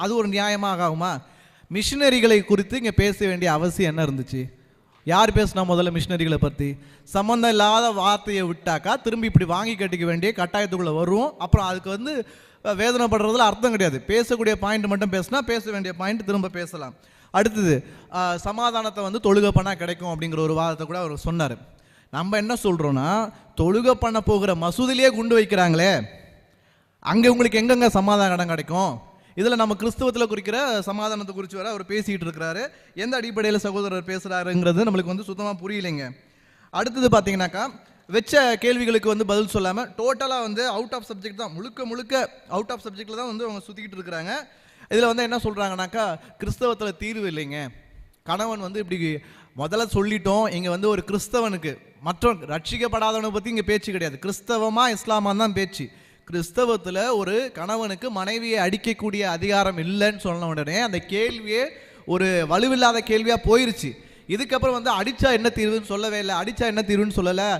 அது ஒரு நியாயமாக ஆகுமா? மிஷினரிகளை குறித்து இங்கே பேச வேண்டிய அவசியம் என்ன இருந்துச்சு? யார் பேசினா முதல்ல மிஷினரிகளை பற்றி? சம்மந்தம் இல்லாத வார்த்தையை விட்டாக்கா திரும்பி இப்படி வாங்கி கட்டிக்க வேண்டிய கட்டாயத்துக்குள்ளே வருவோம். அப்புறம் அதுக்கு வேதனைப்படுறதுல அர்த்தம் கிடையாது. பேசக்கூடிய பாயிண்ட் மட்டும் பேசினா பேச வேண்டிய பாயிண்ட் திரும்ப பேசலாம். அடுத்தது சமாதானத்தை தொழுகை பண்ணால் கிடைக்கும் அப்படிங்கிற ஒரு வாதத்தை கூட அவர் சொன்னார். நம்ம என்ன சொல்கிறோன்னா, தொழுகை பண்ண போகிற மசூதிலேயே குண்டு வைக்கிறாங்களே, அங்கே உங்களுக்கு எங்கெங்க சமாதானம் கிடைக்கும்? இதில் நம்ம கிறிஸ்தவத்தில் குறிக்கிற சமாதானத்தை குறித்து வர அவர் பேசிகிட்டு இருக்கிறாரு. எந்த அடிப்படையில் சகோதரர் பேசுகிறாருங்கிறது நம்மளுக்கு சுத்தமாக புரியலைங்க. அடுத்தது பார்த்தீங்கன்னாக்கா, வச்ச கேள்விகளுக்கு பதில் சொல்லாமல் டோட்டலாக அவுட் ஆஃப் சப்ஜெக்ட் தான், முழுக்க அவுட் ஆஃப் சப்ஜெக்டில் தான் அவங்க சுற்றிக்கிட்டு இருக்கிறாங்க. இதில் என்ன சொல்கிறாங்கனாக்கா, கிறிஸ்தவத்தில் தீர்வு இல்லைங்க. கணவன் இப்படி முதல்ல சொல்லிட்டோம், இங்கே ஒரு கிறிஸ்தவனுக்கு மற்ற ரட்சிக்கப்படாதவனை பற்றி இங்கே பேச்சு கிடையாது. கிறிஸ்தவமா இஸ்லாமா தான் பேச்சு. கிறிஸ்தவத்தில் ஒரு கணவனுக்கு மனைவியை அடிக்கக்கூடிய அதிகாரம் இல்லைன்னு சொன்ன உடனே அந்த கேள்வியே ஒரு வலுவில்லாத கேள்வியாக போயிருச்சு. இதுக்கப்புறம் அடித்தா என்ன தீர்வுன்னு சொல்லவே இல்லை, அடித்தா என்ன தீர்வுன்னு சொல்லலை.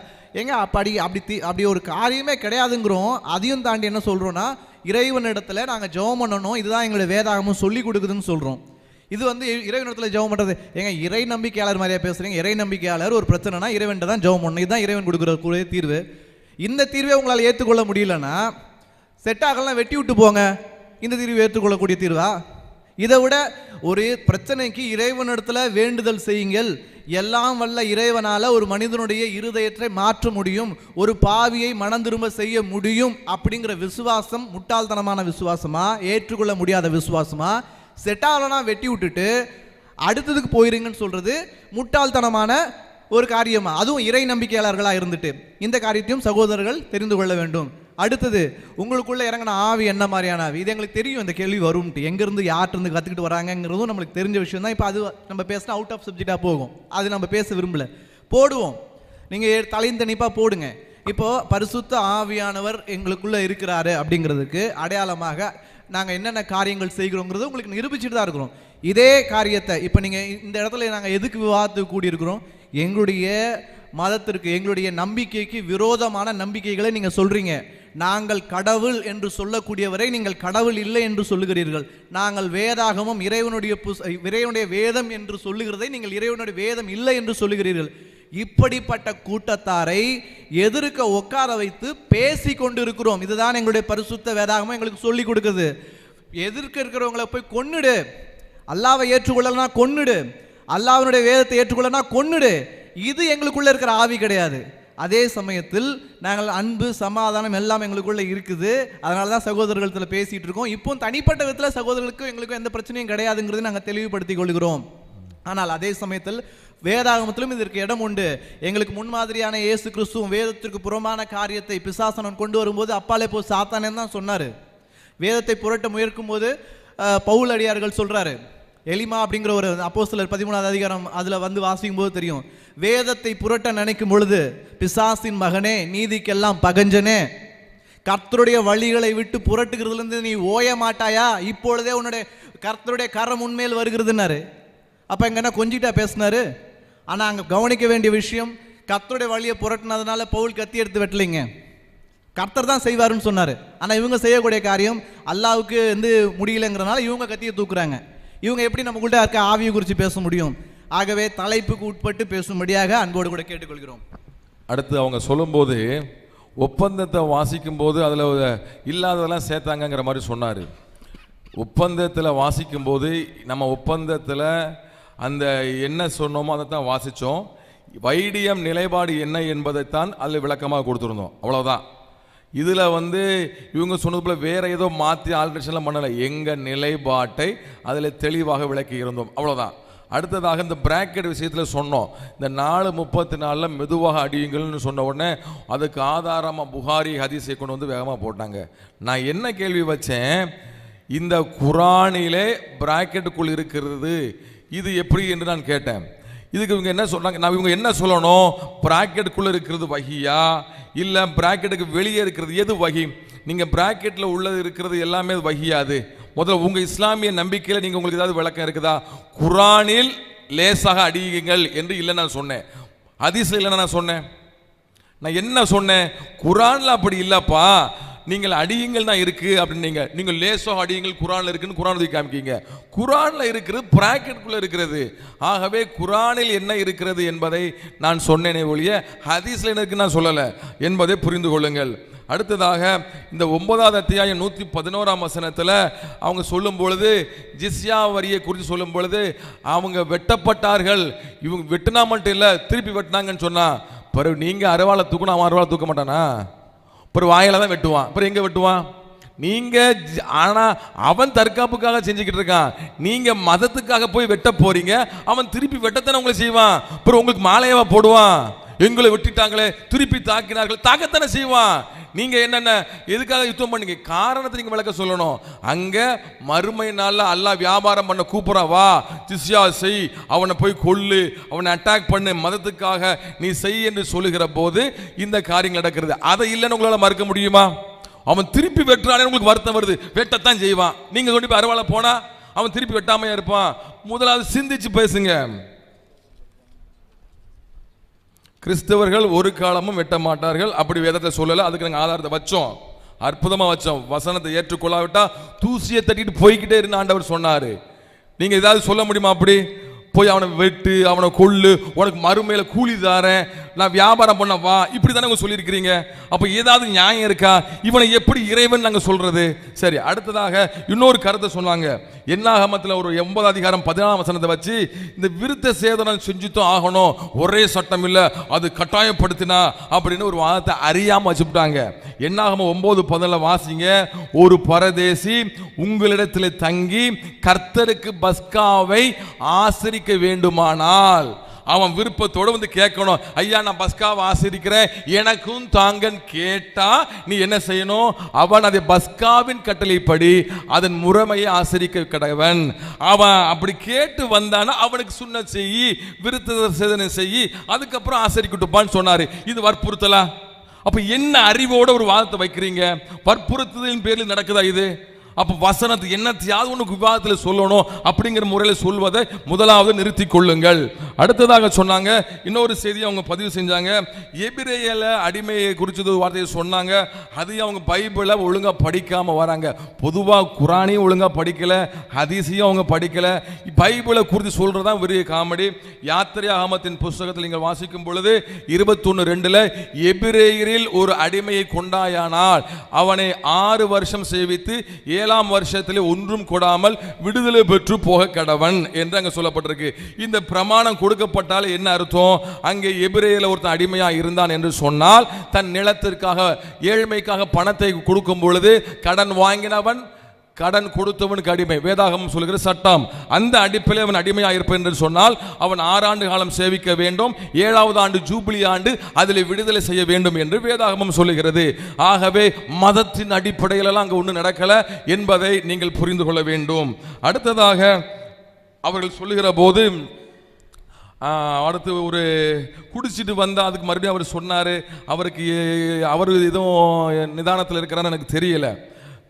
ஏங்க அப்படி ஒரு காரியமே கிடையாதுங்கிறோம். அதையும் தாண்டி என்ன சொல்கிறோன்னா, இறைவனிடத்துல நாங்கள் ஜெபம் பண்ணணும், இதுதான் எங்களுடைய வேதாகமும் சொல்லி கொடுக்குதுன்னு சொல்கிறோம். இது வந்து இறைவனிடத்தில் ஜெபம் பண்ணுறது. ஏங்க இறை நம்பிக்கையாளர் மாதிரியா பேசுகிறீங்க? இறை நம்பிக்கையாளர் ஒரு பிரச்சனைனா இறைவன்கிட்ட தான் ஜெபம் பண்ணணும், இதுதான் இறைவன் கொடுக்குற தீர்வு. இந்த தீர்வை உங்களால் ஏற்றுக்கொள்ள முடியலன்னா செட் ஆகலாம், வெட்டி விட்டு போங்க. இந்த தீர்வு ஏற்றுக்கொள்ளக்கூடிய தீர்வா? இதை விட ஒரு பிரச்சனைக்கு இறைவனிடத்தில் வேண்டுதல் செய்யுங்கள், எல்லாம் வல்ல இறைவனால் ஒரு மனிதனுடைய இருதயத்தை மாற்ற முடியும், ஒரு பாவியை மனம் திரும்ப செய்ய முடியும் அப்படிங்கிற விசுவாசம் முட்டாள்தனமான விசுவாசமா, ஏற்றுக்கொள்ள முடியாத விசுவாசமா? செட் ஆகலனா வெட்டி விட்டுட்டு அடுத்ததுக்கு போயிருங்கன்னு சொல்றது முட்டாள்தனமான ஒரு காரியமா? அதுவும் இறை நம்பிக்கையாளர்களாக இருந்துட்டு இந்த காரியத்தையும் சகோதரர்கள் தெரிந்து கொள்ள வேண்டும். அடுத்தது, உங்களுக்குள்ள இறங்கின ஆவி என்ன மாதிரியான ஆவி? இது எங்களுக்கு தெரியும், இந்த கேள்வி வரும்ட்டு. எங்கேருந்து யார்கிட்ட கற்றுக்கிட்டு வராங்கிறதும் நம்மளுக்கு தெரிஞ்ச விஷயம் தான். இப்போ அது நம்ம பேசினா அவுட் ஆஃப் சப்ஜெக்டாக போகும், அது நம்ம பேச விரும்பல. போடுவோம், நீங்கள் தலையும் தனிப்பாக போடுங்க. இப்போது பரிசுத்த ஆவியானவர் எங்களுக்குள்ளே இருக்கிறாரு அப்படிங்கிறதுக்கு அடையாளமாக நாங்கள் என்னென்ன காரியங்கள் செய்கிறோங்கிறது உங்களுக்கு நிரூபிச்சுட்டு தான் இருக்கிறோம். இதே காரியத்தை இப்போ நீங்கள் இந்த இடத்துல நாங்கள் எதுக்கு விவாதத்துக்கு கூடியிருக்கிறோம்? எங்களுடைய மதத்திற்கு, எங்களுடைய நம்பிக்கைக்கு விரோதமான நம்பிக்கைகளை நீங்கள் சொல்கிறீங்க. நாங்கள் கடவுள் என்று சொல்லக்கூடியவரை நீங்கள் கடவுள் இல்லை என்று சொல்லுகிறீர்கள். நாங்கள் வேதாகமும் இறைவனுடைய வேதம் என்று சொல்லுகிறதை நீங்கள் இறைவனுடைய வேதம் இல்லை என்று சொல்லுகிறீர்கள். இப்படிப்பட்ட கூட்டத்தாரை எதிர்க்க உட்கார வைத்து பேசி கொண்டு இருக்கிறோம். இதுதான் எங்களுடைய பரிசுத்த வேதாகமும் எங்களுக்கு சொல்லி கொடுக்குது. எதிர்க்க இருக்கிறவங்களை போய் கொன்னுடு, அல்லாவை ஏற்றுக்கொள்ளனா கொன்னுடு, அல்லாஹ்வுடைய வேதத்தை ஏற்றுக்கொள்ளனா கொன்னுடு. இது எங்களுக்குள்ள இருக்கிற ஆவி கிடையாது. அதே சமயத்தில் நாங்கள் அன்பு சமாதானம் எல்லாம் எங்களுக்குள்ள இருக்குது. அதனால தான் சகோதரர்களத்தில் பேசிட்டு இருக்கோம். இப்போ தனிப்பட்ட விதத்தில் சகோதரர்களுக்கும் எங்களுக்கும் எந்த பிரச்சனையும் கிடையாதுங்கிறது நாங்கள் தெளிவுபடுத்திக் கொள்கிறோம். ஆனால் அதே சமயத்தில் வேதாகமத்திலும் இதற்கு இடம் உண்டு. எங்களுக்கு முன்மாதிரியான இயேசு கிறிஸ்துவும் வேதத்திற்கு புறமான காரியத்தை பிசாசனன் கொண்டு வரும்போது அப்பாலே போ சாத்தானே தான் சொன்னார். வேதத்தை புரட்ட முயற்கும் போது பவுல் அடியார்கள் சொல்றாரு, எலிமா அப்படிங்கிற ஒரு அப்போஸ்தலர் 13வது அதிகாரம் அதில் வந்து வாசிக்கும் போது தெரியும், வேதத்தை புரட்ட நினைக்கும் பொழுது பிசாசின் மகனே, நீதிக்கெல்லாம் பகஞ்சனே, கர்த்தருடைய வழிகளை விட்டு புரட்டுகிறதுலேருந்து நீ ஓய மாட்டாயா? இப்பொழுதே உன்னுடைய கர்த்தருடைய கரம் உண்மையில் வருகிறதுன்னாரு. அப்போ எங்க என்ன கொஞ்சிட்டா பேசினாரு? ஆனால் அங்கே கவனிக்க வேண்டிய விஷயம், கர்த்தருடைய வழியை புரட்டினதுனால பவுல் கத்தி எடுத்து வெட்டலைங்க, கர்த்தர் தான் செய்வாருன்னு சொன்னார். ஆனால் இவங்க செய்யக்கூடிய காரியம் அல்லாவுக்கு வந்து முடியலைங்கிறனால இவங்க கத்தியை தூக்குறாங்க. இவங்க எப்படி நமக்குள்ள இருக்க ஆவியை குறித்து பேச முடியும்? ஆகவே தலைப்புக்கு உட்பட்டு பேசும்படியாக அன்போடு கூட கேட்டுக்கொள்கிறோம். அடுத்து அவங்க சொல்லும்போது ஒப்பந்தத்தை வாசிக்கும் போது அதில் இல்லாததெல்லாம் சேர்த்தாங்கங்கிற மாதிரி சொன்னார். ஒப்பந்தத்தில் வாசிக்கும்போது நம்ம ஒப்பந்தத்தில் அந்த என்ன சொன்னோமோ அதை தான் வாசித்தோம். வைடியம் நிலைப்பாடு என்ன என்பதைத்தான் அதில் விளக்கமாக கொடுத்துருந்தோம், அவ்வளோதான். இதில் இவங்க சொன்னது போல் வேறு ஏதோ மாற்றி ஆல்ட்ரேஷன்லாம் பண்ணலை, எங்கள் நிலைப்பாட்டை அதில் தெளிவாக விளக்கி இருந்தோம், அவ்வளோதான். அடுத்ததாக இந்த பிராக்கெட் விஷயத்தில் சொன்னோம், இந்த 4:34 மெதுவாக அடியுங்கள்னு சொன்ன உடனே அதுக்கு ஆதாரமாக புகாரி ஹதீஸை கொண்டு வேகமாக போட்டாங்க. நான் என்ன கேள்வி வச்சேன், இந்த குரானிலே பிராக்கெட்டுக்குள் இருக்கிறது இது எப்படி என்று நான் கேட்டேன். இதுக்கு இவங்க என்ன சொன்னாங்க, நான் இவங்க என்ன சொல்லணும், பிராக்கெட்டுக்குள்ளே இருக்கிறது வகியா இல்லை பிராக்கெட்டுக்கு வெளியே இருக்கிறது எது வகி? நீங்கள் பிராக்கெட்டில் உள்ளது இருக்கிறது எல்லாமே வகியாது. முதல்ல உங்கள் இஸ்லாமிய நம்பிக்கையில் நீங்கள் உங்களுக்கு ஏதாவது விளக்கம் இருக்குதா? குரானில் லேசாக அடியுங்கள் என்று இல்லை நான் சொன்னேன், ஹதீஸில் இல்லைன்னா நான் சொன்னேன். நான் என்ன சொன்னேன், குரானில் அப்படி இல்லைப்பா, நீங்கள் அடியுங்கள் தான் இருக்கு அப்படின்னு நீங்கள் லேசாக அடியுங்கள் குரானில் இருக்குன்னு குரான் காமிக்கீங்க. குரானில் இருக்கிறது பிராக்கெட்டுக்குள்ளே இருக்கிறது. ஆகவே குரானில் என்ன இருக்கிறது என்பதை நான் சொன்னேனே ஒழிய ஹதீஸில் என்ன இருக்குன்னு நான் சொல்லலை என்பதை புரிந்து கொள்ளுங்கள். அடுத்ததாக இந்த 9வது அத்தியாயம் 111ஆம் வசனத்தில் அவங்க சொல்லும் பொழுது ஜிஸ்யா வரியை குறித்து சொல்லும் பொழுது அவங்க வெட்டப்பட்டார்கள், இவங்க வெட்டினா மட்டும் இல்லை திருப்பி வெட்டினாங்கன்னு சொன்னா, பிறகு நீங்கள் அறுவாலை தூக்கணும், அவன் அறுவாலை தூக்க மாட்டானா? பிறகு வாயில தான் வெட்டுவான், பிறகு எங்கே வெட்டுவான்? நீங்கள் ஆனால் அவன் தற்காப்புக்காக செஞ்சுக்கிட்டு இருக்கான், நீங்கள் மதத்துக்காக போய் வெட்ட போறீங்க, அவன் திருப்பி வெட்டத்தானே உங்களை செய்வான். பிறகு உங்களுக்கு மாலையவா போடுவான், எங்களை வெட்டிட்டாங்களே திருப்பி தாக்கினார்கள், தாக்கத்தானே செய்வான். நீங்க என்னென்ன எதுக்காக யுத்தம் பண்ணீங்க, காரணத்தை நீங்க விளக்க சொல்லணும். அங்க மறுமை நாள்ல அல்லாஹ் வியாபாரம் பண்ண கூப்பிடா, வா ஜிஸ்யா செய், அவனை போய் கொல்லு, அவனை அட்டாக் பண்ணு, மதத்துக்காக நீ செய் என்று சொல்லுகிற போது இந்த காரியங்கள் நடக்கிறது. அதை இல்லைன்னு உங்களால மறுக்க முடியுமா? அவன் திருப்பி வெட்டுறானே உங்களுக்கு வருத்தம் வருது, வெட்டத்தான் செய்வான். நீங்க கொண்டு போய் அறுவாலை போனா அவன் திருப்பி வெட்டாமையா இருப்பான். முதலாவது சிந்திச்சு பேசுங்க. கிறிஸ்தவர்கள் ஒரு காலமும் வெட்ட மாட்டார்கள், அப்படி வேதத்தை சொல்லலை, அதுக்கு நாங்கள் ஆதாரத்தை வச்சோம். அற்புதமா வச்சோம். வசனத்தை ஏற்றுக்கொள்ளாவிட்டா தூசியை தட்டிட்டு போய்கிட்டே இருந்து ஆண்டவர் சொன்னாரு. நீங்க ஏதாவது சொல்ல முடியுமா? அப்படி போய் அவனை வெட்டு, அவனை கொள்ளு, உனக்கு மறுமையில கூலி தாரேன், நான் வியாபாரம் பண்ண வா, இப்படி தானே சொல்லியிருக்கிறீங்க. அப்ப ஏதாவது நியாயம் இருக்கா? இவனை எப்படி இறைவன் நாங்க சொல்றது? சரி, அடுத்ததாக இன்னொரு கருத்தை சொன்னாங்க. என்னாகமத்தில் ஒரு 9 அதிகாரம் 14 வசனத்தை வச்சு இந்த விருத்த சேதனம் செஞ்சுதான் ஆகணும், ஒரே சட்டம் இல்ல, அது கட்டாயப்படுத்தினா அப்படின்னு ஒரு வாதத்தை அறியாம வச்சுட்டாங்க. என்னாகமம் 9:14 வாசிங்க. ஒரு பரதேசி உங்களிடத்தில் தங்கி கர்த்தருக்கு பஸ்காவை ஆசரிக்க வேண்டுமானால் அவன் விருப்பத்தோடு வந்து கேட்கணும், ஐயா நான் பஸ்காவை ஆசரிக்கிறேன், எனக்கும் தாங்கன்னு கேட்டா நீ என்ன செய்யணும்? அவன் அதை பஸ்காவின் கட்டளைப்படி அதன் முறைமையை ஆசரிக்க கடவன். அவன் அப்படி கேட்டு வந்தானா அவனுக்கு சுன்னத் செய்யி, விருத்த சேதனம் செய்யி, அதுக்கப்புறம் ஆசரிக்கட்டுப்பான்னு சொன்னாரு. இது வற்புறுத்தலா? அப்ப என்ன அறிவோட ஒரு வாதத்தை வைக்கிறீங்க? வற்புறுத்தலின் பேரில் நடக்குதா இது? அப்ப வசனத்தை என்னத்தையாவது உனக்கு விவாதத்தில் சொல்லணும் அப்படிங்கிற முறையில் சொல்வதை முதலாவது நிறுத்தி கொள்ளுங்கள். அடுத்ததாக சொன்னாங்க, இன்னொரு செய்தியை அவங்க பதிவு செஞ்சாங்க. எபிரேயல அடிமையை குறித்து வார்த்தையை சொன்னாங்க. அதையும் அவங்க பைபிளை ஒழுங்கா படிக்காம வராங்க. பொதுவாக குரானையும் ஒழுங்கா படிக்கல, ஹதீஸையும் அவங்க படிக்கல, பைபிளை குறித்து சொல்றதுதான் பெரிய காமெடி. யாத்திரையாகமத்தின் புஸ்தகத்தில் நீங்கள் வாசிக்கும் பொழுது 21:2 எபிரேயரில் ஒரு அடிமையை கொண்டாயானால் அவனை 6 வருஷம் சேவித்து 7ஆம் வருஷத்திலே ஒன்றும் கொடாமல் விடுதலை பெற்று போக கடவன் என்று அங்க சொல்லப்பட்டிருக்கு. இந்த பிரமாணம் கொடுக்கப்பட்டால் என்ன அர்த்தம்? அங்கே எபிரேயர்ல ஒருத்தன் அடிமையா இருந்தான் என்று சொன்னால் தன் நிலத்திற்காக ஏழ்மைக்காக பணத்தை கொடுக்கும் பொழுது கடன் வாங்கினவன் கடன் கொடுத்தவனுக்கு அடிமை. வேதாகமம் சொல்கிற சட்டம். அந்த அடிப்படையில் அவன் அடிமையாக இருப்பான் என்று சொன்னால் அவன் 6 ஆண்டு காலம் சேவிக்க வேண்டும், 7வது ஆண்டு ஜூபிலி ஆண்டு அதில் விடுதலை செய்ய வேண்டும் என்று வேதாகமம் சொல்லுகிறது. ஆகவே மதத்தின் அடிப்படையில் அங்கே ஒன்றும் நடக்கல என்பதை நீங்கள் புரிந்து கொள்ள வேண்டும். அடுத்ததாக அவர்கள் சொல்லுகிற போது அடுத்து ஒரு குடிச்சிட்டு வந்தால் அதுக்கு மறுபடியும் அவர் சொன்னார், அவர் எதுவும் நிதானத்தில் இருக்கிறான்னு எனக்கு தெரியல.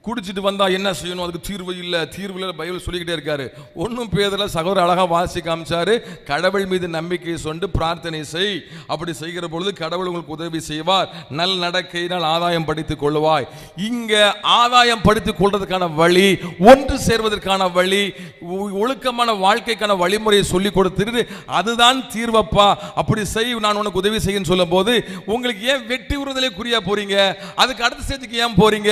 குடிச்சிட்டு வந்தா என்ன செய்யணும், அதுக்கு தீர்வு இல்லை, தீர்வு இல்லை, பைபிள் சொல்லிக்கிட்டே இருக்காரு. ஒன்றும் பேதல சகோதரர் அழகா வாசி காமிச்சாரு. கடவுள் மீது நம்பிக்கை சொண்டு பிரார்த்தனை செய், அப்படி செய்கிற பொழுது கடவுள் உங்களுக்கு உதவி செய்வார், நல் நடக்கையினால் ஆதாயம் படித்துக் கொள்வாய். இங்க ஆதாயம் படித்துக் கொள்றதுக்கான வழி, ஒன்று சேர்வதற்கான வழி, ஒழுக்கமான வாழ்க்கைக்கான வழிமுறையை சொல்லிக் கொடுத்துட்டு அதுதான் தீர்வப்பா, அப்படி செய், நான் உனக்கு உதவி செய்யன்னு சொல்லும் போது உங்களுக்கு ஏன் வெட்டி உறுதலை குறியா போறீங்க? அதுக்கு அடுத்த ஸ்டேஜுக்கு ஏன் போறீங்க?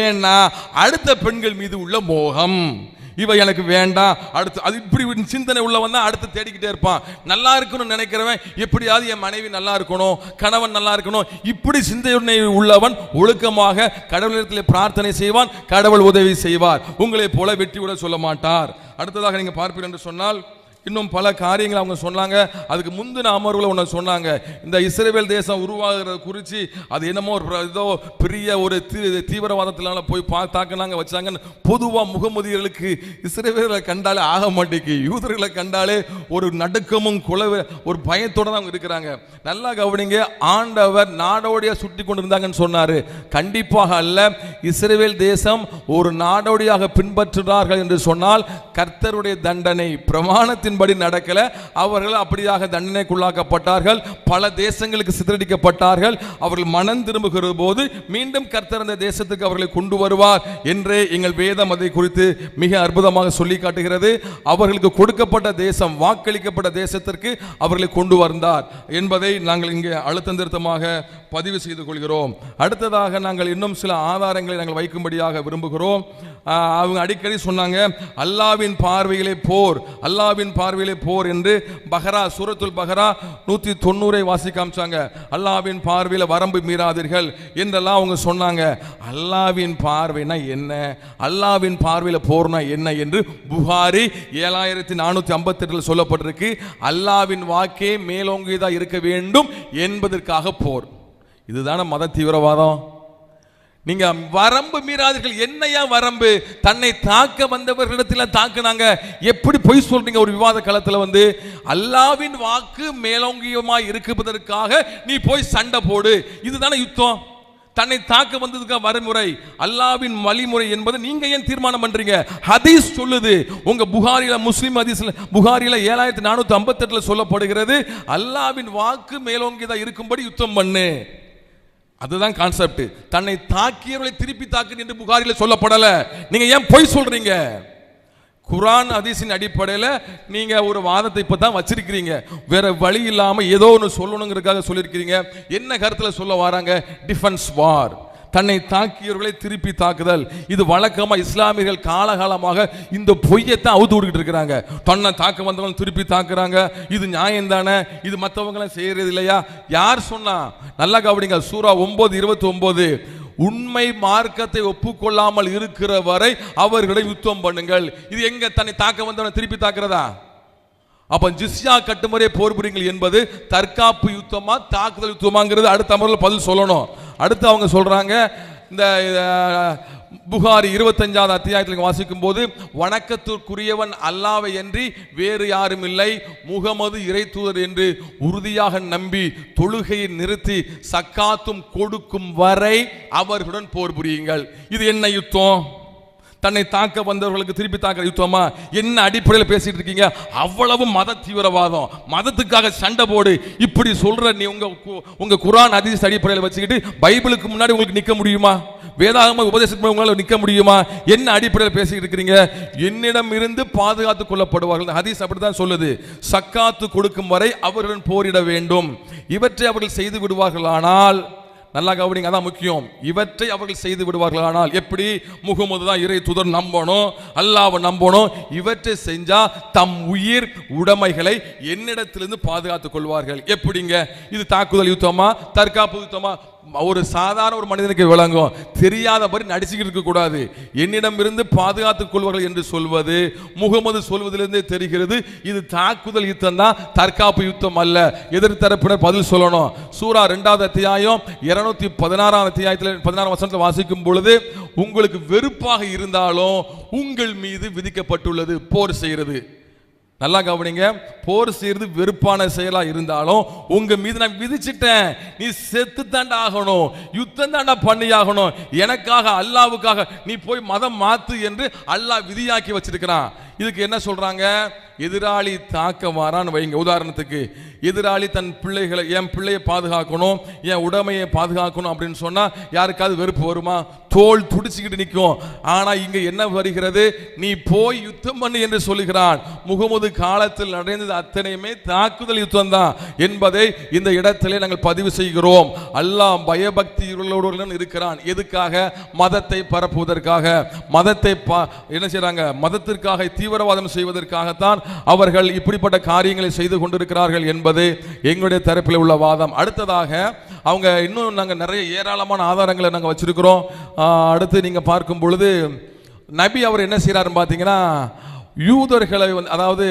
ஏன்னா அடுத்த பெண்கள் மீது உள்ள மோகம், இவ எனக்கு வேண்டாம், அடுத்து அது இப்படி சிந்தனை உள்ளவன் தான் அடுத்து தேடிக்கிட்டே இருப்பான். நல்லா இருக்கணும்னு நினைக்கிறவன் எப்படியாவது என் மனைவி நல்லா இருக்கணும், கணவன் நல்லா இருக்கணும், இப்படி சிந்தனை உள்ளவன் ஒழுக்கமாக கடவுளிடத்தில் பிரார்த்தனை செய்வான், கடவுள் உதவி செய்வார், உங்களை போல வெட்டி விட சொல்ல மாட்டார். அடுத்ததாக நீங்க பார்ப்பீர்கள் என்று சொன்னால் இன்னும் பல காரியங்கள் அவங்க சொன்னாங்க. அதுக்கு முந்தின அமர்வுல ஒன்று சொன்னாங்க, இந்த இஸ்ரேல் தேசம் உருவாகிறத குறித்து அது என்னமோ ஏதோ பெரிய ஒரு தீவிரவாதத்தினால போய் தாக்குனாங்க வச்சாங்கன்னு. பொதுவாக முகமதியர்களுக்கு இஸ்ரேலை கண்டாலே ஆக மாட்டேங்குது, யூதர்களை கண்டாலே ஒரு நடுக்கமும் ஒரு பயத்தோட தான் அவங்க இருக்கிறாங்க. நல்லா கவனிங்க, ஆண்டவர் நாடோடியா சுட்டி கொண்டு இருந்தாங்கன்னு சொன்னாரு. கண்டிப்பாக அல்ல. இஸ்ரேல் தேசம் ஒரு நாடோடியாக பின்பற்றுகிறார்கள் என்று சொன்னால் கர்த்தருடைய தண்டனை பிரமாணத்தின் படி நடக்கல, அவர்கள் அப்படியாக தண்டனைக்குள்ளாக்கப்பட்டார்கள், பல தேசங்களுக்கு சிதறடிக்கப்பட்டார்கள். அவர்கள் மனம் திரும்புகிற போது மீண்டும் கர்த்தர் அந்த தேசத்துக்கு அவர்களை கொண்டு வருவார் என்றே எங்கள் வேதம் அதை குறித்து மிக அற்புதமாக சொல்லி காட்டுகிறது. அவர்களுக்கு கொடுக்கப்பட்ட தேசம், வாக்களிக்கப்பட்ட தேசத்திற்கு அவர்களை கொண்டு வந்தார் என்பதை நாங்கள் இங்கே அழுத்தம் திருத்தமாக பதிவு செய்து கொள்கிறோம். அடுத்ததாக நாங்கள் இன்னும் சில ஆதாரங்களை நாங்கள் வைக்கும்படியாக விரும்புகிறோம். அவங்க அடிக்கடி சொன்னாங்க, அல்லாவின் பார்வையிலே போர், அல்லாவின் பார்வையிலே போர் என்று பஹரா, சூரத்துல் பஹரா 190 வாசி காமிச்சாங்க. அல்லாவின் பார்வையில் வரம்பு மீறாதீர்கள் என்றெல்லாம் அவங்க சொன்னாங்க. அல்லாவின் பார்வைனா என்ன, அல்லாவின் பார்வையில் போர்னா என்ன என்று புகாரி 7458 சொல்லப்பட்டிருக்கு. அல்லாவின் வாக்கே மேலோங்கியதா இருக்க வேண்டும் என்பதற்காக போர். இதுதான மத தீவிரவாதம். நீங்க வரம்பு மீறாதீர்கள். என்னையா வரம்பு? தன்னை தாக்க வந்தவர்களிடத்தில் தாக்குனாங்க. எப்படி பொய் சொல்றீங்க? ஒரு விவாத களத்தில் வந்து அல்லாவின் வாக்கு மேலோங்கியமாய் இருக்குவதற்காக நீ போய் சண்டை போடு, இதுதானே யுத்தம்? தன்னை தாக்க வந்ததுக்கு வரைமுறை, அல்லாவின் வழிமுறை என்பது நீங்க ஏன் தீர்மானம் பண்றீங்க? ஹதீஸ் சொல்லுது. உங்க புகாரில, முஸ்லிம் ஹதீஸ்ல புகாரில 7458 சொல்லப்படுகிறது, அல்லாவின் வாக்கு மேலோங்கியதா இருக்கும்படி யுத்தம் பண்ணு. அதுதான் கான்செப்ட். தன்னை தாக்கியவர்களை திருப்பி தாக்கு என்று புகாரில் சொல்லப்படல. நீங்க ஏன் பொய் சொல்றீங்க? குர்ஆன் ஹதீஸின் அடிப்படையில் நீங்க ஒரு வாதத்தை இப்போ தான் வச்சிருக்கிறீங்க. வேற வழி இல்லாம ஏதோ ஒன்று சொல்லணுங்கிறதுக்காக சொல்லியிருக்கிறீங்க. என்ன கருத்துல சொல்ல வராங்க? டிஃபென்ஸ் வார், தன்னை தாக்கியவர்களை திருப்பி தாக்குதல். இது வழக்கமா இஸ்லாமியர்கள் காலகாலமாக இந்த பொய்யத்தான் அவுத்து விட்டுக்கிட்டு இருக்கிறாங்க. தன்னை தாக்க வந்தவங்க திருப்பி தாக்குறாங்க, இது நியாயம் தானே, இது மற்றவங்களாம் செய்யறது இல்லையா? யார் சொன்னா? நல்லா கவனிங்க, சூரா 9:29, உண்மை மார்க்கத்தை ஒப்புக்கொள்ளாமல் இருக்கிற வரை அவர்களை யுத்தம் பண்ணுங்கள். இது எங்க தன்னை தாக்க வந்தவனை திருப்பி தாக்குறதா? அப்ப ஜிஸ்யா கட்டுமுறை போர் புரியுங்கள் என்பது தற்காப்பு யுத்தமா தாக்குதல் யுத்தமாங்கிறது அடுத்த அமர்வில் பதில் சொல்லணும். அடுத்து அவங்க சொல்றாங்க, இந்த புகாரி 25வது அத்தியாயத்தில் வாசிக்கும் போது, வணக்கத்திற்குரியவன் அல்லாஹ்வை அன்றி வேறு யாரும் இல்லை, முகமது இறை தூதர் என்று உறுதியாக நம்பி தொழுகையை நிறுத்தி சக்காத்தும் கொடுக்கும் வரை அவர்களுடன் போர் புரியுங்கள். இது என்ன யுத்தம்? தன்னை தாக்க வந்தவர்களுக்கு திருப்பி தாக்குற யுத்தமா? என்ன அடிப்படையில் பேசிட்டு இருக்கீங்க? அவ்வளவு மத தீவிரவாதம், மதத்துக்காக சண்டை போடு இப்படி சொல்ற நீ உங்க குர்ஆன் ஹதீஸ் அடிப்படையில் வச்சுக்கிட்டு பைபிளுக்கு முன்னாடி உங்களுக்கு நிக்க முடியுமா? வேதாகம உபதேசத்துக்கு உங்களால் நிக்க முடியுமா? என்ன அடிப்படையில் பேசிட்டு இருக்கிறீங்க? என்னிடம் இருந்து பாதுகாத்துக் கொள்ளப்படுவார்கள். ஹதீஸ் அப்படித்தான் சொல்லுது. சக்காத்து கொடுக்கும் வரை அவர்களுடன் போரிட வேண்டும். இவற்றை அவர்கள் செய்து விடுவார்களானால், நல்லா கவனிங்க, அதான் முக்கியம், இவற்றை அவர்கள் செய்து விடுவார்களானால், எப்படி? முகமது தான் இறை தூதர் நம்பணும், அல்லாஹ்வை நம்பணும். இவற்றை செஞ்சா தம் உயிர் உடைமைகளை என்னிடத்திலிருந்து பாதுகாத்துக் கொள்வார்கள். எப்படிங்க? இது தாக்குதல் யுத்தமா தற்காப்பு யுத்தமா? ஒரு சாதாரண ஒரு மனிதனுக்கு விளங்கும், தெரியாதபடி நடிச்சுக்கிட்டு இருக்க கூடாது. என்னிடம் இருந்து பாதுகாத்துக் கொள்வார்கள் என்று சொல்வது முகமது சொல்வதிலிருந்தே தெரிகிறது இது தாக்குதல் யுத்தம் தான், தற்காப்பு யுத்தம் அல்ல. எதிர்த்தரப்பினர் பதில் சொல்லணும். சூரா 2வது அத்தியாயம் 216வது அத்தியாயத்தில் 16 வசனத்தில் வாசிக்கும் பொழுது, உங்களுக்கு வெறுப்பாக இருந்தாலும் உங்கள் மீது விதிக்கப்பட்டுள்ளது போர் செய்கிறது. நல்லா கவனிங்க, போர் செய்யறது வெறுப்பான செயலா இருந்தாலும் உங்க மீது நான் விதிச்சிட்டேன், நீ செத்து தாண்டா ஆகணும், யுத்தம் தாண்டா பண்ணி ஆகணும், எனக்காக அல்லாவுக்காக நீ போய் மதம் மாத்து என்று அல்லாஹ் விதியாக்கி வச்சிருக்கிறான். இதுக்கு என்ன சொல்றாங்க? எதிராளி தாக்க வாரான்னு வைங்க. உதாரணத்துக்கு, எதிராளி தன் பிள்ளைகளை, என் பிள்ளையை பாதுகாக்கணும், என் உடைமையை பாதுகாக்கணும் அப்படின்னு சொன்னா யாருக்காவது வெறுப்பு வருமா? தோல் துடிச்சுக்கிட்டு நிற்கும். ஆனா இங்க என்ன வருகிறது? நீ போய் யுத்தம் பண்ணு என்று சொல்லுகிறான். முகமது காலத்தில் நடந்தது அத்தனையுமே தாக்குதல் யுத்தம் தான் என்பதை இந்த இடத்திலே நாங்கள் பதிவு செய்கிறோம். அல்லாஹ் பயபக்தியுள்ளவர்களுடன் இருக்கிறான். எதுக்காக? மதத்தை பரப்புவதற்காக, மதத்தை என்ன செய்றாங்க? மதத்திற்காக தீவிரவாதம் செய்வதற்காகத்தான் அவர்கள் இப்படிப்பட்ட காரியங்களை செய்து கொண்டிருக்கிறார்கள் என்பது எங்களுடைய தரப்பில் உள்ள வாதம். அடுத்ததாக அவங்க இன்னும் நாங்கள் நிறைய ஏராளமான ஆதாரங்களை நாங்கள் வச்சிருக்கிறோம். அடுத்து நீங்க பார்க்கும் பொழுது, நபி அவர் என்ன செய்யறாருன்னு பார்த்தீங்கன்னா, யூதர்களை அதாவது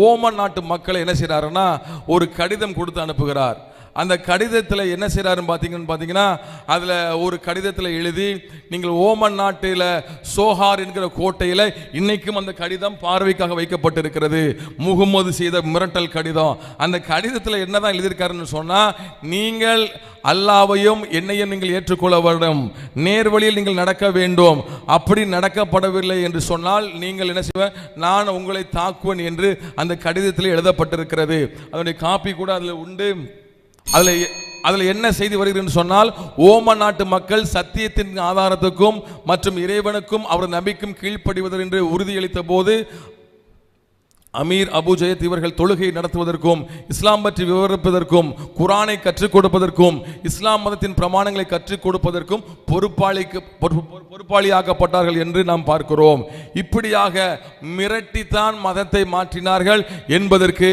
ஓமன் நாட்டு மக்களை என்ன செய்யறாருன்னா ஒரு கடிதம் கொடுத்து அனுப்புகிறார். அந்த கடிதத்தில் என்ன செய்யறாருன்னு பார்த்தீங்கன்னா, அதில் ஒரு கடிதத்தில் எழுதி, நீங்கள் ஓமன் நாட்டில் சோஹார் என்கிற கோட்டையில் இன்னைக்கும் அந்த கடிதம் பார்வைக்காக வைக்கப்பட்டிருக்கிறது. முகமது செய்த மிரட்டல் கடிதம். அந்த கடிதத்தில் என்னதான் எழுதியிருக்காருன்னு சொன்னால், நீங்கள் அல்லாவையும் என்னையும் நீங்கள் ஏற்றுக்கொள்ள வேண்டும், நேர்வழியில் நீங்கள் நடக்க வேண்டும். அப்படி நடக்கப்படவில்லை என்று சொன்னால் நீங்கள் என்ன செய்வேன்? நான் உங்களை தாக்குவேன் என்று அந்த கடிதத்தில் எழுதப்பட்டிருக்கிறது. அதனுடைய காப்பி கூட அதில் உண்டு. அதில் என்ன செய்தி வருகிறது சொன்னால், ஓமன் நாட்டு மக்கள் சத்தியத்தின் ஆதாரத்துக்கும் மற்றும் இறைவனுக்கும் அவர் நபிக்கும் கீழ்ப்படிவதற்கு என்று உறுதியளித்த போது, அமீர் அபு ஜயத் இவர்கள் தொழுகை நடத்துவதற்கும் இஸ்லாம் பற்றி விவரிப்பதற்கும் குரானை கற்றுக் கொடுப்பதற்கும் இஸ்லாம் மதத்தின் பிரமாணங்களை கற்றுக் கொடுப்பதற்கும் பொறுப்பாளியாக்கப்பட்டார்கள் என்று நாம் பார்க்கிறோம். இப்படியாக மிரட்டித்தான் மதத்தை மாற்றினார்கள் என்பதற்கு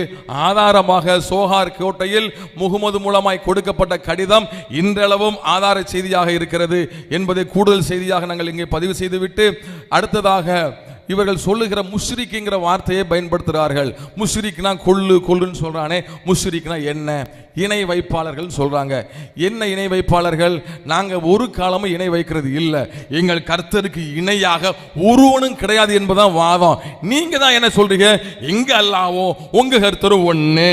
ஆதாரமாக சோஹார் கோட்டையில் முகமது மூலமாய் கொடுக்கப்பட்ட கடிதம் இன்றளவும் ஆதார செய்தியாக இருக்கிறது என்பதை கூடுதல் செய்தியாக நாங்கள் இங்கே பதிவு செய்துவிட்டு, அடுத்ததாக இவர்கள் சொல்லுகிற முஷ்ரிக்ங்கிற வார்த்தையை பயன்படுத்துகிறார்கள். முஷ்ரிக்னா கொல்லுன்னு சொல்றானே, முஷ்ரிக்னா என்ன? இணை வைப்பாளர்கள் சொல்றாங்க. என்ன இணை வைப்பாளர்கள்? நாங்க ஒரு காலமும் இணை வைக்கிறது இல்லை, எங்கள் கர்த்தருக்கு இணையாக ஒருவனும் கிடையாது என்பதான் வாதம். நீங்க தான் என்ன சொல்றீங்க? எங்க அல்லாஹ்வோ உங்க கர்த்தரும் ஒண்ணு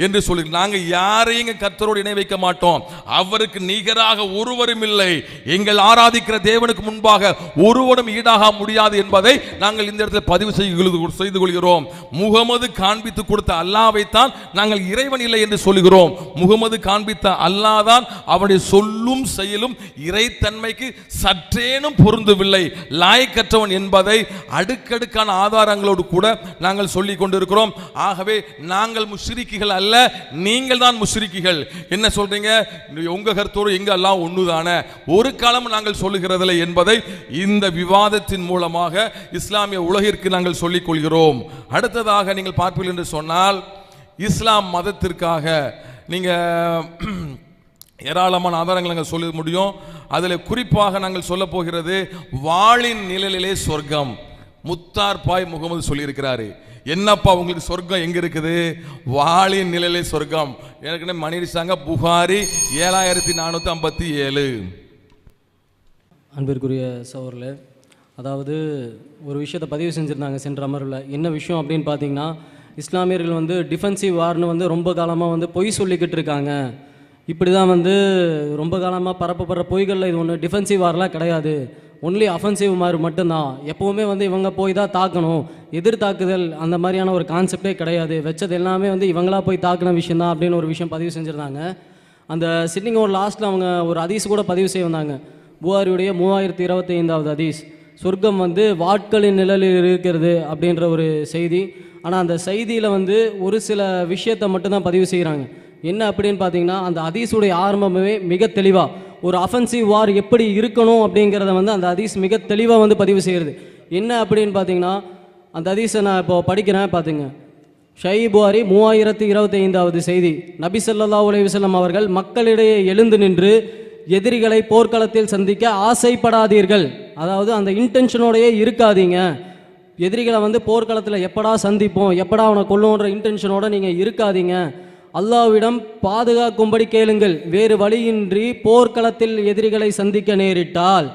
என்று சொல்லி, நாங்க யாரையும் கர்த்தரோடு இணை வைக்க மாட்டோம். அவருக்கு நிகராக ஒருவரும் இல்லை. எங்கள் ஆராதிக்கிற தேவனுக்கு முன்பாக ஒருவரும் ஈடாக முடியாது என்பதை நாங்கள் நாங்கள் இந்த இடத்துல பதிவு செய்து கொள்கிறோம். முகமது காண்பித்து கொடுத்த அல்லாஹ்வைத்தான் நாங்கள் இறைவன் இல்லை என்று சொல்கிறோம். முகமது காண்பித்த அல்லாஹ் தான் அவருடைய சொல்லும் செயலும் இறைத்தன்மைக்கு சற்றேனும் பொருந்தவில்லை, லாயக்கற்றவன் என்பதை அடுக்கடுக்கான ஆதாரங்களோடு கூட நாங்கள் சொல்லிக் கொண்டிருக்கிறோம். ஆகவே நாங்கள் முஷ்ரிக்குகள் அல்ல, நீங்கள் தான் முஷ்ரிக்குகள். என்ன சொல்றீங்க, உங்க கருத்தோடு எங்க எல்லாம் ஒண்ணுதானே, ஒரு காலம் நாங்கள் சொல்லுகிறதில்லை என்பதை இந்த விவாதத்தின் மூலமாக இஸ்லாமிய உலகிற்கு நாங்கள் சொல்லிக் கொள்கிறோம். அடுத்ததாக நீங்கள் பார்ப்பீர்கள் என்று சொன்னால், இஸ்லாம் மதத்திற்காக நீங்க ஏராளமான ஆதாரங்கள் நாங்கள் சொல்ல முடியும். அதில் குறிப்பாக நாங்கள் சொல்ல போகிறது வாளின் நிழலிலே சொர்க்கம். முத்தார் பாய் முகமது சொல்லியிருக்கிறாரு. என்னப்பா உங்களுக்கு சொர்க்கம் எங்க இருக்குது? வாளின் நிழலிலே சொர்க்கம். ஏற்கனவே மணிடிச்சாங்க, புகாரி 7457. அன்பிற்குரிய சகோதரர்களே, அதாவது ஒரு விஷயத்தை பதிவு செஞ்சுருந்தாங்க சென்ற அமர்வில். என்ன விஷயம் அப்படின்னு பார்த்தீங்கன்னா, இஸ்லாமியர்கள் வந்து டிஃபென்சிவ் வார்னு வந்து ரொம்ப காலமாக வந்து பொய் சொல்லிக்கிட்டு இருக்காங்க. இப்படி தான் வந்து ரொம்ப காலமாக பரப்பப்படுற பொய்களில் இது ஒன்று டிஃபென்சிவ் வார்லாம் கிடையாது, ஒன்லி அஃபென்சிவ் மாதிரி மட்டும்தான். எப்போவுமே வந்து இவங்க போய் தான் தாக்கணும், எதிர்த்தாக்குதல் அந்த மாதிரியான ஒரு கான்செப்டே கிடையாது, வச்சது எல்லாமே வந்து இவங்களா போய் தாக்கின விஷயம் தான் அப்படின்னு ஒரு விஷயம் பதிவு செஞ்சுருந்தாங்க. அந்த சிட்டிங் ஒரு லாஸ்ட்டில் அவங்க ஒரு ஹதீஸ் கூட பதிவு செய்ய வந்தாங்க. புகாரியுடைய 3025வது ஹதீஸ், சொர்க்கம் வந்து வாட்களின் நிழலில் இருக்கிறது அப்படின்ற ஒரு செய்தி. ஆனால் அந்த செய்தியில் வந்து ஒரு சில விஷயத்தை மட்டும்தான் பதிவு செய்கிறாங்க. என்ன அப்படின்னு பார்த்தீங்கன்னா, அந்த ஹதீஸுடைய ஆரம்பமே மிக தெளிவாக ஒரு அஃபென்சிவ் வார் எப்படி இருக்கணும் அப்படிங்கிறத வந்து அந்த ஹதீஸ் மிக தெளிவாக வந்து பதிவு செய்கிறது. என்ன அப்படின்னு பார்த்தீங்கன்னா, அந்த ஹதீஸை நான் இப்போ படிக்கிறேன் பார்த்துங்க. ஷஹீஹ் புகாரி 3025வது செய்தி, நபி ஸல்லல்லாஹு அலைஹி வஸல்லம் அவர்கள் மக்களிடையே எழுந்து நின்று எதிரிகளை போர்க்களத்தில் சந்திக்க ஆசைப்படாதீர்கள். அதாவது அந்த இன்டென்ஷனோடையே இருக்காதீங்க. எதிரிகளை வந்து போர்க்களத்தில் எப்படா சந்திப்போம், எப்படா அவனை கொல்லுன்ற இன்டென்ஷனோட நீங்கள் இருக்காதீங்க. அல்லாஹ்விடம் பாதுகாக்கும்படி கேளுங்கள். வேறு வழியின்றி போர்க்களத்தில் எதிரிகளை சந்திக்க நேரிட்டால்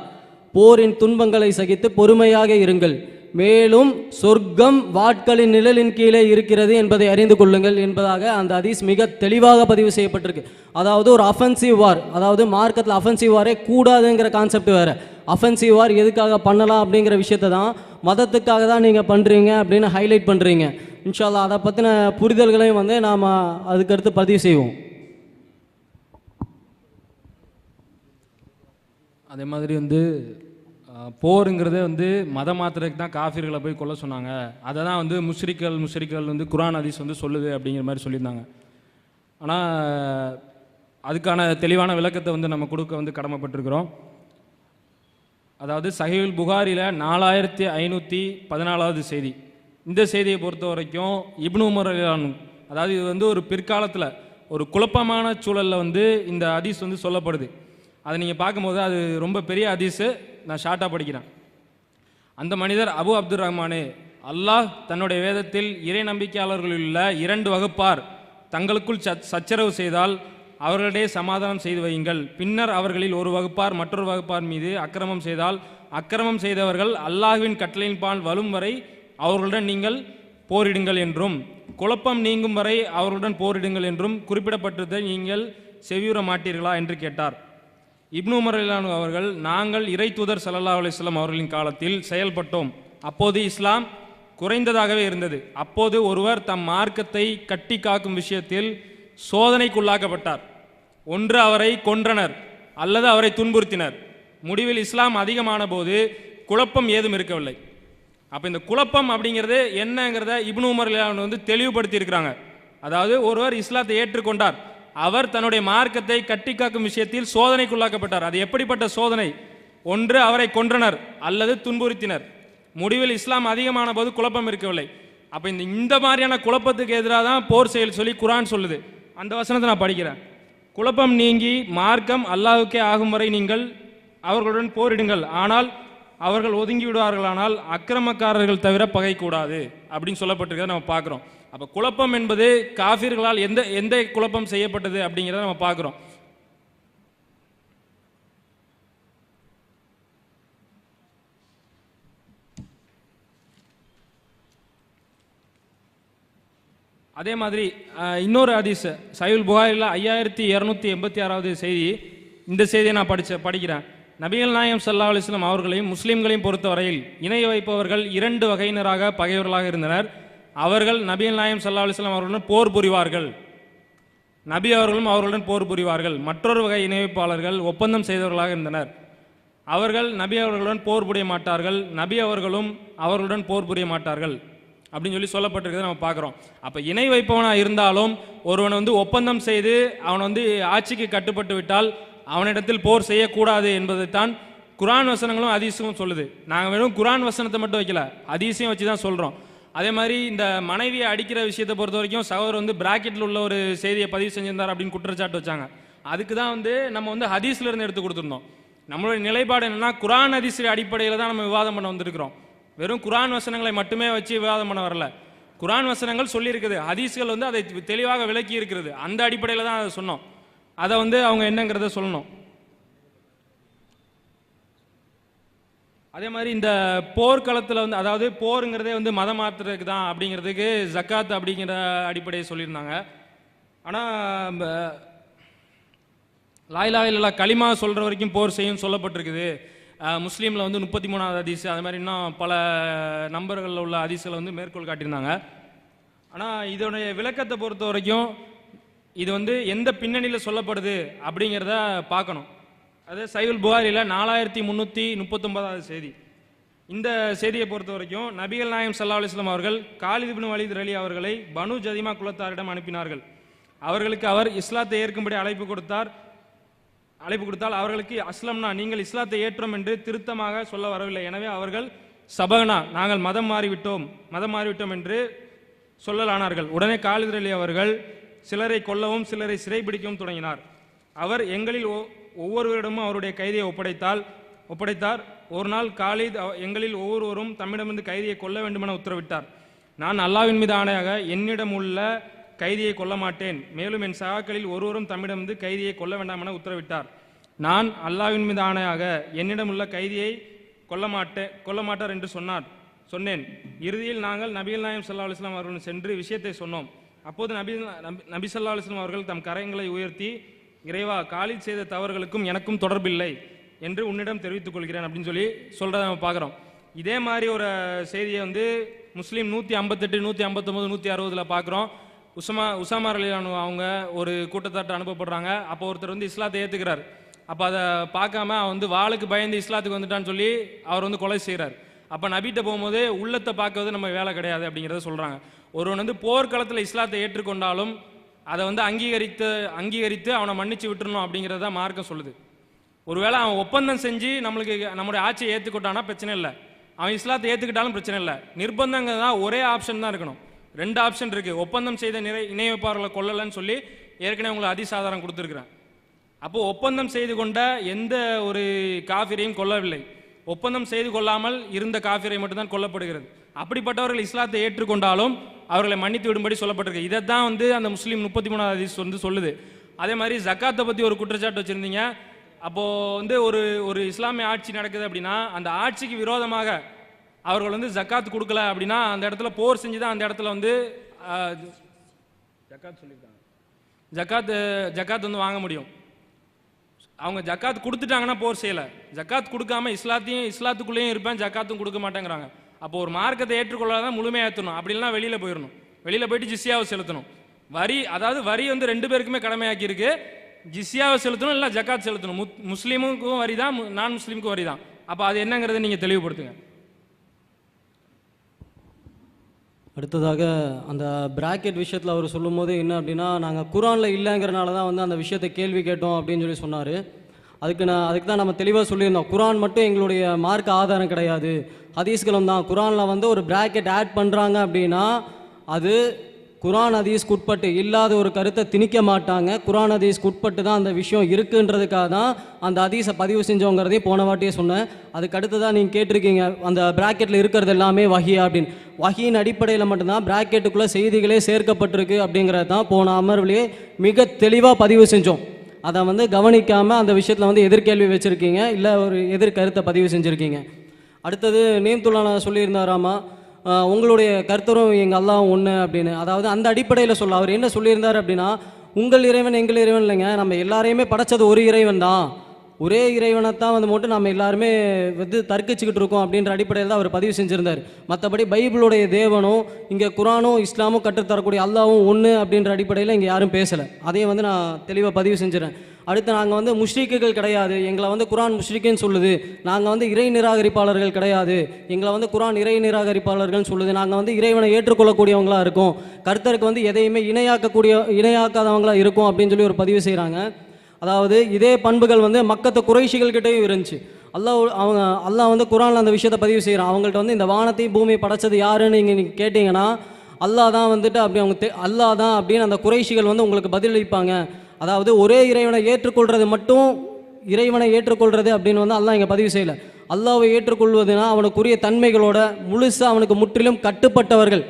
போரின் துன்பங்களை சகித்து பொறுமையாக இருங்கள். மேலும் சொர்க்கம் வாட்களின் நிழலின் கீழே இருக்கிறது என்பதை அறிந்து கொள்ளுங்கள் என்பதாக அந்த ஹதீஸ் மிக தெளிவாக பதிவு செய்யப்பட்டிருக்கு. அதாவது ஒரு அஃபென்சிவ் வார், அதாவது மார்க்கத்தில் அஃபென்சிவ் வாரே கூடாதுங்கிற கான்செப்ட் வேறு. அஃபென்சிவ் வார் எதுக்காக பண்ணலாம் அப்படிங்கிற விஷயத்தை தான், மதத்துக்காக தான் நீங்கள் பண்ணுறீங்க அப்படின்னு ஹைலைட் பண்ணுறீங்க. இன்ஷா அல்லாஹ் அதை பற்றின புரிதல்களையும் வந்து நாம் அதுக்கடுத்து பதிவு செய்வோம். அதே மாதிரி வந்து போருங்கிறதே வந்து மத மாத்திரக்கு தான் காஃபிர்களை போய் கொல்ல சொன்னாங்க. அதை தான் வந்து முஷ்ரிக்கள் வந்து குர்ஆன் ஹதீஸ் வந்து சொல்லுது அப்படிங்கிற மாதிரி சொல்லியிருந்தாங்க. ஆனால் அதுக்கான தெளிவான விளக்கத்தை வந்து நம்ம கொடுக்க வந்து கடமைப்பட்டிருக்கிறோம். அதாவது சஹீஹுல் புகாரியில் 4514வது செய்தி. இந்த செய்தியை பொறுத்த வரைக்கும் இப்னு உமர் அதாவது இது வந்து ஒரு பிற்காலத்தில் ஒரு குழப்பமான சூழலில் வந்து இந்த ஹதீஸ் வந்து சொல்லப்படுது. அதை நீங்கள் பார்க்கும்போது அது ரொம்ப பெரிய ஹதீஸு. நான் ஷார்ட்டாக படிக்கிறேன். அந்த மனிதர் அபு அப்துர் ரஹ்மானே, அல்லாஹ் தன்னுடைய வேதத்தில் இறை நம்பிக்கையாளர்களில் உள்ள 2 வகுப்பார் தங்களுக்குள் சச்சரவு செய்தால் அவர்களிடையே சமாதானம் செய்து வையுங்கள். பின்னர் அவர்களில் ஒரு வகுப்பார் மற்றொரு வகுப்பார் மீது அக்கிரமம் செய்தால் அக்கிரமம் செய்தவர்கள் அல்லாஹ்வின் கட்டளையின் பால் வரும் வரை அவர்களுடன் நீங்கள் போரிடுங்கள் என்றும், குழப்பம் நீங்கும் வரை அவர்களுடன் போரிடுங்கள் என்றும் குறிப்பிடப்பட்டதை நீங்கள் செவியுற மாட்டீர்களா என்று கேட்டார். இப்னு உமர் அவர்கள், நாங்கள் இறை தூதர் ஸல்லல்லாஹு அலைஹி வஸல்லம் அவர்களின் காலத்தில் செயல்பட்டோம். அப்போது இஸ்லாம் குறைந்ததாகவே இருந்தது. அப்போது ஒருவர் தம் மார்க்கத்தை கட்டி காக்கும் விஷயத்தில் சோதனைக்குள்ளாக்கப்பட்டார். ஒன்று அவரை கொன்றனர் அல்லது அவரை துன்புறுத்தினர். முடிவில் இஸ்லாம் அதிகமான போது குழப்பம் ஏதும் இருக்கவில்லை. அப்போ இந்த குழப்பம் அப்படிங்கிறது என்னங்கிறத இப்னு உமர் வந்து தெளிவுபடுத்தி இருக்கிறாங்க. அதாவது ஒருவர் இஸ்லாத்தை ஏற்றுக்கொண்டார், அவர் தன்னுடைய மார்க்கத்தை கட்டி காக்கும் விஷயத்தில் சோதனைக்குள்ளாக்கப்பட்டார். அது எப்படிப்பட்ட சோதனை? ஒன்று அவரை கொன்றனர் அல்லது துன்புறுத்தினர். முடிவில் இஸ்லாம் அதிகமான போது குழப்பம் இருக்கவில்லை. அப்போ இந்த மாதிரியான குழப்பத்துக்கு எதிராக தான் போர் செயல் சொல்லி குர்ஆன் சொல்லுது. அந்த வசனத்தை நான் படிக்கிறேன். குழப்பம் நீங்கி மார்க்கம் அல்லாஹ்வுக்கே ஆகும் வரை நீங்கள் அவர்களுடன் போரிடுங்கள். ஆனால் அவர்கள் ஒதுங்கி விடுவார்களானால் அக்கிரமக்காரர்கள் தவிர பகை கூடாது அப்படின்னு சொல்லப்பட்டிருக்கிறத நம்ம பார்க்குறோம். அப்போ குழப்பம் என்பது காஃபிர்களால் எந்த குழப்பம் செய்யப்பட்டது அப்படிங்கிறத நம்ம பார்க்குறோம். அதே மாதிரி இன்னொரு ஹதீஸ் சஹீஹுல் புகாரியில் 5286வது செய்தி. இந்த செய்தியை நான் படிக்கிறேன். நபிகள் நாயகம் ஸல்லல்லாஹு அலைஹி வஸல்லம் அவர்களையும் முஸ்லீம்களையும் பொறுத்தவரையில் இணை வைப்பவர்கள் 2 வகையினராக பகைவர்களாக இருந்தனர். அவர்கள் நபிகள் நாயகம் ஸல்லல்லாஹு அலைஹி வஸல்லம் அவர்களுடன் போர் புரிவார்கள், நபி அவர்களும் அவர்களுடன் போர் புரிவார்கள். மற்றொரு வகை இணை வைப்பாளர்கள் ஒப்பந்தம் செய்தவர்களாக இருந்தனர். அவர்கள் நபி அவர்களுடன் போர் புரிய மாட்டார்கள், நபி அவர்களும் அவர்களுடன் போர் புரிய மாட்டார்கள் அப்படின்னு சொல்லி சொல்லப்பட்டிருக்கிறத நம்ம பார்க்குறோம். அப்போ இணை வைப்பவனாக இருந்தாலும் ஒருவன் வந்து ஒப்பந்தம் செய்து அவன் வந்து ஆட்சிக்கு கட்டுப்பட்டு விட்டால் அவனிடத்தில் போர் செய்யக்கூடாது என்பதைத்தான் குர்ஆன் வசனங்களும் ஹதீஸும் சொல்லுது. நாங்கள் வெறும் குர்ஆன் வசனத்தை மட்டும் வைக்கல, ஹதீஸையும் வச்சு தான் சொல்கிறோம். அதே மாதிரி இந்த மனைவியை அடிக்கிற விஷயத்தை பொறுத்த வரைக்கும் சகோதரர் வந்து பிராக்கெட்டில் உள்ள ஒரு செய்தியை பதிவு செஞ்சிருந்தார் அப்படின்னு குற்றச்சாட்டு வச்சாங்க. அதுக்கு தான் வந்து நம்ம வந்து ஹதீஸ்ல இருந்து எடுத்து கொடுத்துருந்தோம். நம்மளுடைய நிலைப்பாடு என்னன்னா குர்ஆன் ஹதீஸ் அடிப்படையில் தான் நம்ம விவாதம் பண்ண வந்திருக்கிறோம். வெறும் குர்ஆன் வசனங்களை மட்டுமே வச்சு விவாதம் பண்ண வரல. குர்ஆன் வசனங்கள் சொல்லியிருக்குது, ஹதீஸ்கள் வந்து அதை தெளிவாக விளக்கி இருக்கிறது. அந்த அடிப்படையில் தான் அதை சொன்னோம். அதை வந்து அவங்க என்னங்கிறத சொல்லணும். அதே மாதிரி இந்த போர்க்களத்தில் வந்து அதாவது போருங்கிறதே வந்து மதம் மாற்றுறதுக்கு தான் அப்படிங்கிறதுக்கு ஜக்காத் அப்படிங்கிற அடிப்படையை சொல்லியிருந்தாங்க. ஆனால் லா இலாஹா இல்லல்லாஹ் கலிமா சொல்கிற வரைக்கும் போர் செய்யும் சொல்லப்பட்டிருக்குது. முஸ்லீமில் வந்து 33வது ஹதீஸ், அது மாதிரி இன்னும் பல நம்பர்களில் உள்ள ஹதீஸ்களை வந்து மேற்கோள் காட்டியிருந்தாங்க. ஆனால் இதோடைய விளக்கத்தை பொறுத்த வரைக்கும் இது வந்து எந்த பின்னணியில் சொல்லப்படுது அப்படிங்கிறத பார்க்கணும். அது சஹீஹுல் புகாரியில் 4339வது செய்தி. இந்த செய்தியை பொறுத்த வரைக்கும் நபிகள் நாயகம் ஸல்லல்லாஹு அலைஹி வஸல்லம் அவர்கள் காலித் இப்னு வலீத் ரலி அவர்களை பனு ஜதிமா குலத்தாரிடம் அனுப்பினார்கள். அவர்களுக்கு அவர் இஸ்லாத்தை ஏற்கும்படி அழைப்பு கொடுத்தால் அவர்களுக்கு அஸ்லம்னா நீங்கள் இஸ்லாத்தை ஏற்றோம் என்று திருத்தமாக சொல்ல வரவில்லை. எனவே அவர்கள் சபகனா நாங்கள் மதம் மாறிவிட்டோம் என்று சொல்லலானார்கள். உடனே காலித் ரலி அவர்கள் சிலரை கொல்லவும் சிலரை சிறைபிடிக்கவும் தொடங்கினார். அவர் எங்களில் ஒவ்வொருவரிடமும் அவருடைய கைதியை ஒப்படைத்தார். ஒரு நாள் காலித் எங்களில் ஒவ்வொருவரும் தம்மிடமிருந்து கைதியை கொல்ல வேண்டுமென உத்தரவிட்டார். நான் அல்லாஹ்வின் மீது ஆணையாக என்னிடம் உள்ள கைதியை கொல்ல மாட்டேன், மேலும் என் சகாக்களில் ஒருவரும் தம்மிடமிருந்து கைதியை கொல்ல வேண்டாம் என உத்தரவிட்டார். நான் அல்லாஹ்வின் மீது ஆணையாக என்னிடம் உள்ள கைதியை கொல்ல மாட்டார் என்று சொன்னேன். இறுதியில் நாங்கள் நபிகள் நாயகம் ஸல்லல்லாஹு அலைஹி வஸல்லம் அவர்களுடன் சென்று விஷயத்தை சொன்னோம். அப்போது நபி ஸல்லல்லாஹு அலைஹி வஸல்லம் அவர்கள் தம் கரங்களை உயர்த்தி, இறைவா, காலித் செய்த தவறுகளுக்கும் எனக்கும் தொடர்பில்லை என்று உன்னிடம் தெரிவித்துக் கொள்கிறேன் அப்படின்னு சொல்லி சொல்கிறத நம்ம பார்க்குறோம். இதே மாதிரி ஒரு செய்தியை வந்து முஸ்லீம் 158, 159, 160 பார்க்குறோம். உசாமா ரலியல்லாஹு அவங்க ஒரு கூட்டத்தாட்ட அனுப்பப்படுறாங்க. அப்போ ஒருத்தர் வந்து இஸ்லாத்தை ஏற்றுக்கிறார். அப்போ அதை பார்க்காம அவன் வந்து வாளுக்கு பயந்து இஸ்லாத்துக்கு வந்துட்டான்னு சொல்லி அவர் வந்து கொலை செய்கிறார். அப்போ நபிகிட்ட போகும்போது உள்ளத்தை பார்க்கறது நம்ம வேலை கிடையாது அப்படிங்கிறத சொல்கிறாங்க. ஒருவன் வந்து போர்க்களத்தில் இஸ்லாத்தை ஏற்றுக்கொண்டாலும் அதை வந்து அங்கீகரித்து அவனை மன்னிச்சு விட்டுறணும் அப்படிங்கிறத மார்க்கம் சொல்லுது. ஒருவேளை அவன் ஒப்பந்தம் செஞ்சு நம்மளுடைய ஆட்சியை ஏற்றுக்கிட்டானா பிரச்சனை இல்லை, அவன் இஸ்லாத்தை ஏற்றுக்கிட்டாலும் பிரச்சனை இல்லை. நிர்பந்தங்கிறது தான் ஒரே ஆப்ஷன் தான் இருக்கணும். 2 ஆப்ஷன் இருக்குது. ஒப்பந்தம் செய்த இணை வைப்பாளர்களை கொல்லலைன்னு சொல்லி ஏற்கனவே உங்களுக்கு அதிசாதாரம் கொடுத்துருக்குறேன். அப்போது ஒப்பந்தம் செய்து கொண்ட எந்த ஒரு காஃபிரையும் கொல்லவில்லை, ஒப்பந்தம் செய்து கொள்ளாமல் இருந்த காஃபிரை மட்டும்தான் கொல்லப்படுகிறது. அப்படிப்பட்டவர்கள் இஸ்லாத்தை ஏற்றுக்கொண்டாலும் அவர்களை மன்னித்து விடும்படி சொல்லப்பட்டிருக்கு. இதை தான் வந்து அந்த முஸ்லீம் 33வது ஹதீஸ் வந்து சொல்லுது. அதே மாதிரி ஜக்காத்தை பற்றி ஒரு குற்றச்சாட்டு வச்சுருந்தீங்க. அப்போது வந்து ஒரு இஸ்லாமிய ஆட்சி நடக்குது அப்படின்னா அந்த ஆட்சிக்கு விரோதமாக அவர்கள் வந்து ஜக்காத் கொடுக்கல அப்படின்னா அந்த இடத்துல போர் செஞ்சு தான் அந்த இடத்துல வந்து ஜக்காத் சொல்லியிருக்காங்க, ஜக்காத் வந்து வாங்க முடியும். அவங்க ஜக்காத் கொடுத்துட்டாங்கன்னா போர் செய்யலை. ஜக்காத் கொடுக்காம இஸ்லாத்துக்குள்ளேயும் இருப்பேன், ஜக்காத்தும் கொடுக்க மாட்டேங்கிறாங்க. அப்போ ஒரு மார்க்கத்தை ஏற்றுக்கொள்ளாதான் முழுமையாக ஏற்றணும். அப்படி இல்லைனா வெளியில் போயிடணும், வெளியில் போயிட்டு ஜிஸ்யாவை செலுத்தணும். வரி வந்து 2 பேருக்குமே கடமையாக்கி இருக்கு. ஜிஸ்யாவை செலுத்தணும், இல்லை ஜக்காத் செலுத்தணும். முஸ்லீமுக்கும் வரி தான், நான் முஸ்லீமுக்கும் வரி தான். அப்போ அது என்னங்கிறத நீங்கள் தெளிவுபடுத்துங்க. அடுத்ததாக அந்த பிராக்கெட் விஷயத்தில் அவர் சொல்லும் போது என்ன அப்படின்னா, நாங்கள் குரானில் இல்லைங்கிறனால தான் வந்து அந்த விஷயத்தை கேள்வி கேட்டோம் அப்படின்னு சொல்லி சொன்னார். அதுக்கு தான் நம்ம தெளிவாக சொல்லியிருந்தோம். குரான் மட்டும் எங்களுடைய மார்க்க ஆதாரம் கிடையாது, ஹதீஸ்களும் தான். குரானில் வந்து ஒரு பிராக்கெட் ஆட் பண்ணுறாங்க அப்படின்னா அது குரான் ஹதீஸ்க்கு உட்பட்டு இல்லாத ஒரு கருத்தை திணிக்க மாட்டாங்க. குரான் ஹதீஸ்க்கு உட்பட்டு தான் அந்த விஷயம் இருக்குன்றதுக்காக தான் அந்த ஹதீஸை பதிவு செஞ்சவங்கிறதே போன வாட்டியே சொன்னேன். அதுக்கு அடுத்து தான் நீங்கள் கேட்டிருக்கீங்க அந்த பிராக்கெட்டில் இருக்கிறது எல்லாமே வஹியா அப்படின்னு. வஹியின் அடிப்படையில் மட்டும்தான் பிராக்கெட்டுக்குள்ளே செய்திகளே சேர்க்கப்பட்டிருக்கு அப்படிங்கிறது தான் போன அமர்விலேயே மிக தெளிவாக பதிவு செஞ்சோம். அதை வந்து கவனிக்காமல் அந்த விஷயத்தில் வந்து எதிர்கேள்வி வச்சுருக்கீங்க, இல்லை ஒரு எதிர்கருத்தை பதிவு செஞ்சுருக்கீங்க. அடுத்தது நீம்துல்லான சொல்லியிருந்தாராமா, உங்களுடைய கர்த்தரும் எங்கள் அல்லாஹ்வும் ஒன்று அப்படின்னு. அதாவது அந்த அடிப்படையில் அவர் என்ன சொல்லியிருந்தார் அப்படின்னா, உங்கள் இறைவன் எங்கள் இறைவன் இல்லைங்க, நம்ம எல்லாரையுமே படைச்சது ஒரு இறைவன் தான். ஒரே இறைவனைத்தான் வந்து மட்டும் நம்ம எல்லாருமே வந்து தர்க்கிச்சுக்கிட்டு இருக்கோம் அப்படின்ற அடிப்படையில் தான் அவர் பதிவு செஞ்சுருந்தார். மற்றபடி பைபிளுடைய தேவனும் இங்கே குரானும் இஸ்லாமும் கற்றுத்தரக்கூடிய அல்லாவும் ஒன்று அப்படின்ற அடிப்படையில் இங்கே யாரும் பேசலை. அதையும் வந்து நான் தெளிவாக பதிவு செஞ்சுறேன். அடுத்து நாங்கள் வந்து முஷ்ரிக்குகள் கிடையாது, எங்களை வந்து குரான் முஷ்ரிக்குன்னு சொல்லுது. நாங்கள் வந்து இறை நிராகரிப்பாளர்கள் கிடையாது, எங்களை வந்து குரான் இறை நிராகரிப்பாளர்கள்னு சொல்லுது. நாங்கள் வந்து இறைவனை ஏற்றுக்கொள்ளக்கூடியவங்களாக இருக்கோம், கர்த்தருக்கு வந்து எதையுமே இணையாக்காதவங்களாக இருக்கும் அப்படின்னு சொல்லி ஒரு பதிவு செய்கிறாங்க. அதாவது இதே பண்புகள் வந்து மக்கத்து குறைஷிகள்கிட்டையும் இருந்துச்சு. அல்லாஹ் வந்து குரானில் அந்த விஷயத்தை பதிவு செய்கிறான். அவங்கள்ட்ட வந்து இந்த வானத்தையும் பூமியை படைச்சது யாருன்னு நீங்கள் கேட்டிங்கன்னா அல்லாஹ் தான் வந்துட்டு அப்படி அவங்க அல்லாஹ் தான் அப்படின்னு அந்த குறைஷிகள் வந்து உங்களுக்கு பதிலளிப்பாங்க. அதாவது ஒரே இறைவனை ஏற்றுக்கொள்வது மட்டும் இறைவனை ஏற்றுக்கொள்வது அப்படின்னு வந்து அல்லாஹ் இங்கே பதிவு செய்யலை. அல்லாஹ்வை ஏற்றுக்கொள்வதுனா அவனுக்குரிய தன்மைகளோட முழுசாக அவனுக்கு முற்றிலும் கட்டுப்பட்டவர்கள்.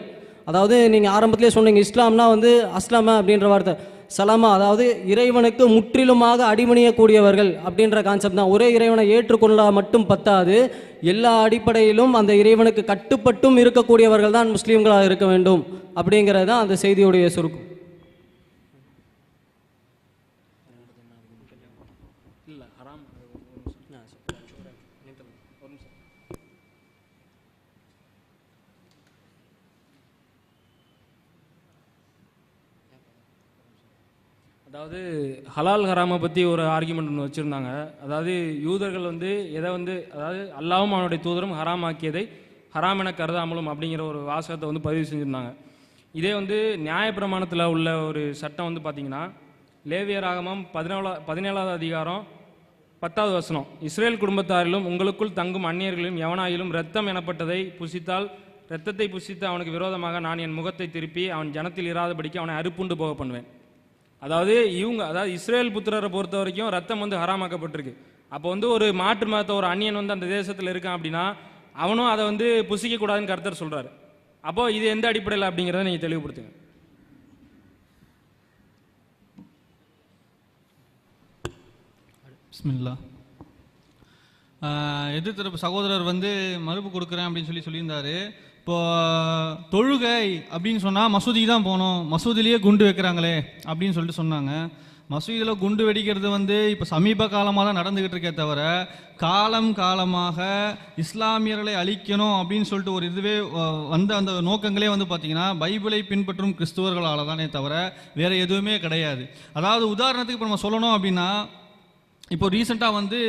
அதாவது நீங்கள் ஆரம்பத்திலே சொன்னீங்க இஸ்லாம்னா வந்து அஸ்லாமா அப்படின்ற வார்த்தை, சலாமா, அதாவது இறைவனுக்கு முற்றிலுமாக அடிமணியக்கூடியவர்கள் அப்படின்ற கான்செப்ட் தான். ஒரே இறைவனை ஏற்றுக்கொள்ள மட்டும் பத்தாது, எல்லா அடிப்படையிலும் அந்த இறைவனுக்கு கட்டுப்பட்டும் இருக்கக்கூடியவர்கள் தான் முஸ்லீம்களாக இருக்க வேண்டும் அப்படிங்கிறது தான் அந்த செய்தியுடைய சுருக்கம். அதாவது ஹலால் ஹராமை பற்றி ஒரு ஆர்கியூமெண்ட் ஒன்று வச்சுருந்தாங்க. அதாவது யூதர்கள் வந்து எதை வந்து அதாவது அல்லாவும் அவனுடைய தூதரும் ஹராம் ஆக்கியதை ஹராம் என கருதாமலும் அப்படிங்கிற ஒரு வாசகத்தை வந்து பதிவு செஞ்சுருந்தாங்க. இதே வந்து நியாயப்பிரமாணத்தில் உள்ள ஒரு சட்டம் வந்து பார்த்திங்கன்னா லேவியராகமம் 17வது அதிகாரம் 10வது வசனம், இஸ்ரேல் குடும்பத்தாரிலும் உங்களுக்குள் தங்கும் அந்நியர்களிலும் எவனாயிலும் இரத்தம் எனப்பட்டதை புசித்தால் இரத்தத்தை புசித்து அவனுக்கு விரோதமாக நான் என் முகத்தை திருப்பி அவன் ஜனத்தில் இராதபடிக்கு அவனை அறுப்புண்டு போக பண்ணுவேன். அதாவது அதாவது இஸ்ரேல் புத்திரரை பொறுத்த வரைக்கும் ரத்தம் வந்து ஹராமாக்கப்பட்டிருக்கு. அப்போ வந்து ஒரு மாற்று மதத்தை ஒரு அந்நியன் வந்து அந்த தேசத்தில் இருக்கான் அப்படின்னா அவனும் அதை வந்து புசிக்கக்கூடாதுன்னு கர்த்தர் சொல்கிறாரு. அப்போது இது எந்த அடிப்படையில் அப்படிங்கிறத நீங்கள் தெளிவுபடுத்துங்க. பிஸ்மில்லா. எதிர்த்தரப்பு சகோதரர் வந்து மறுப்பு கொடுக்குறேன் அப்படின்னு சொல்லியிருந்தாரு. இப்போ தொழுகை அப்படின்னு சொன்னால் மசூதிக்கு தான் போகணும், மசூதிலேயே குண்டு வைக்கிறாங்களே அப்படின்னு சொல்லிட்டு சொன்னாங்க. மசூதியில் குண்டு வெடிக்கிறது வந்து இப்போ சமீப காலமாக தான் நடந்துக்கிட்டு இருக்கே தவிர காலமாக இஸ்லாமியர்களை அழிக்கணும் அப்படின்னு சொல்லிட்டு ஒரு இதுவே வந்த அந்த நோக்கங்களே வந்து பார்த்திங்கன்னா பைபிளை பின்பற்றும் கிறிஸ்துவர்களால் தானே தவிர வேறு எதுவுமே கிடையாது. அதாவது உதாரணத்துக்கு இப்போ நம்ம சொல்லணும் அப்படின்னா, இப்போ ரீசெண்டாக வந்து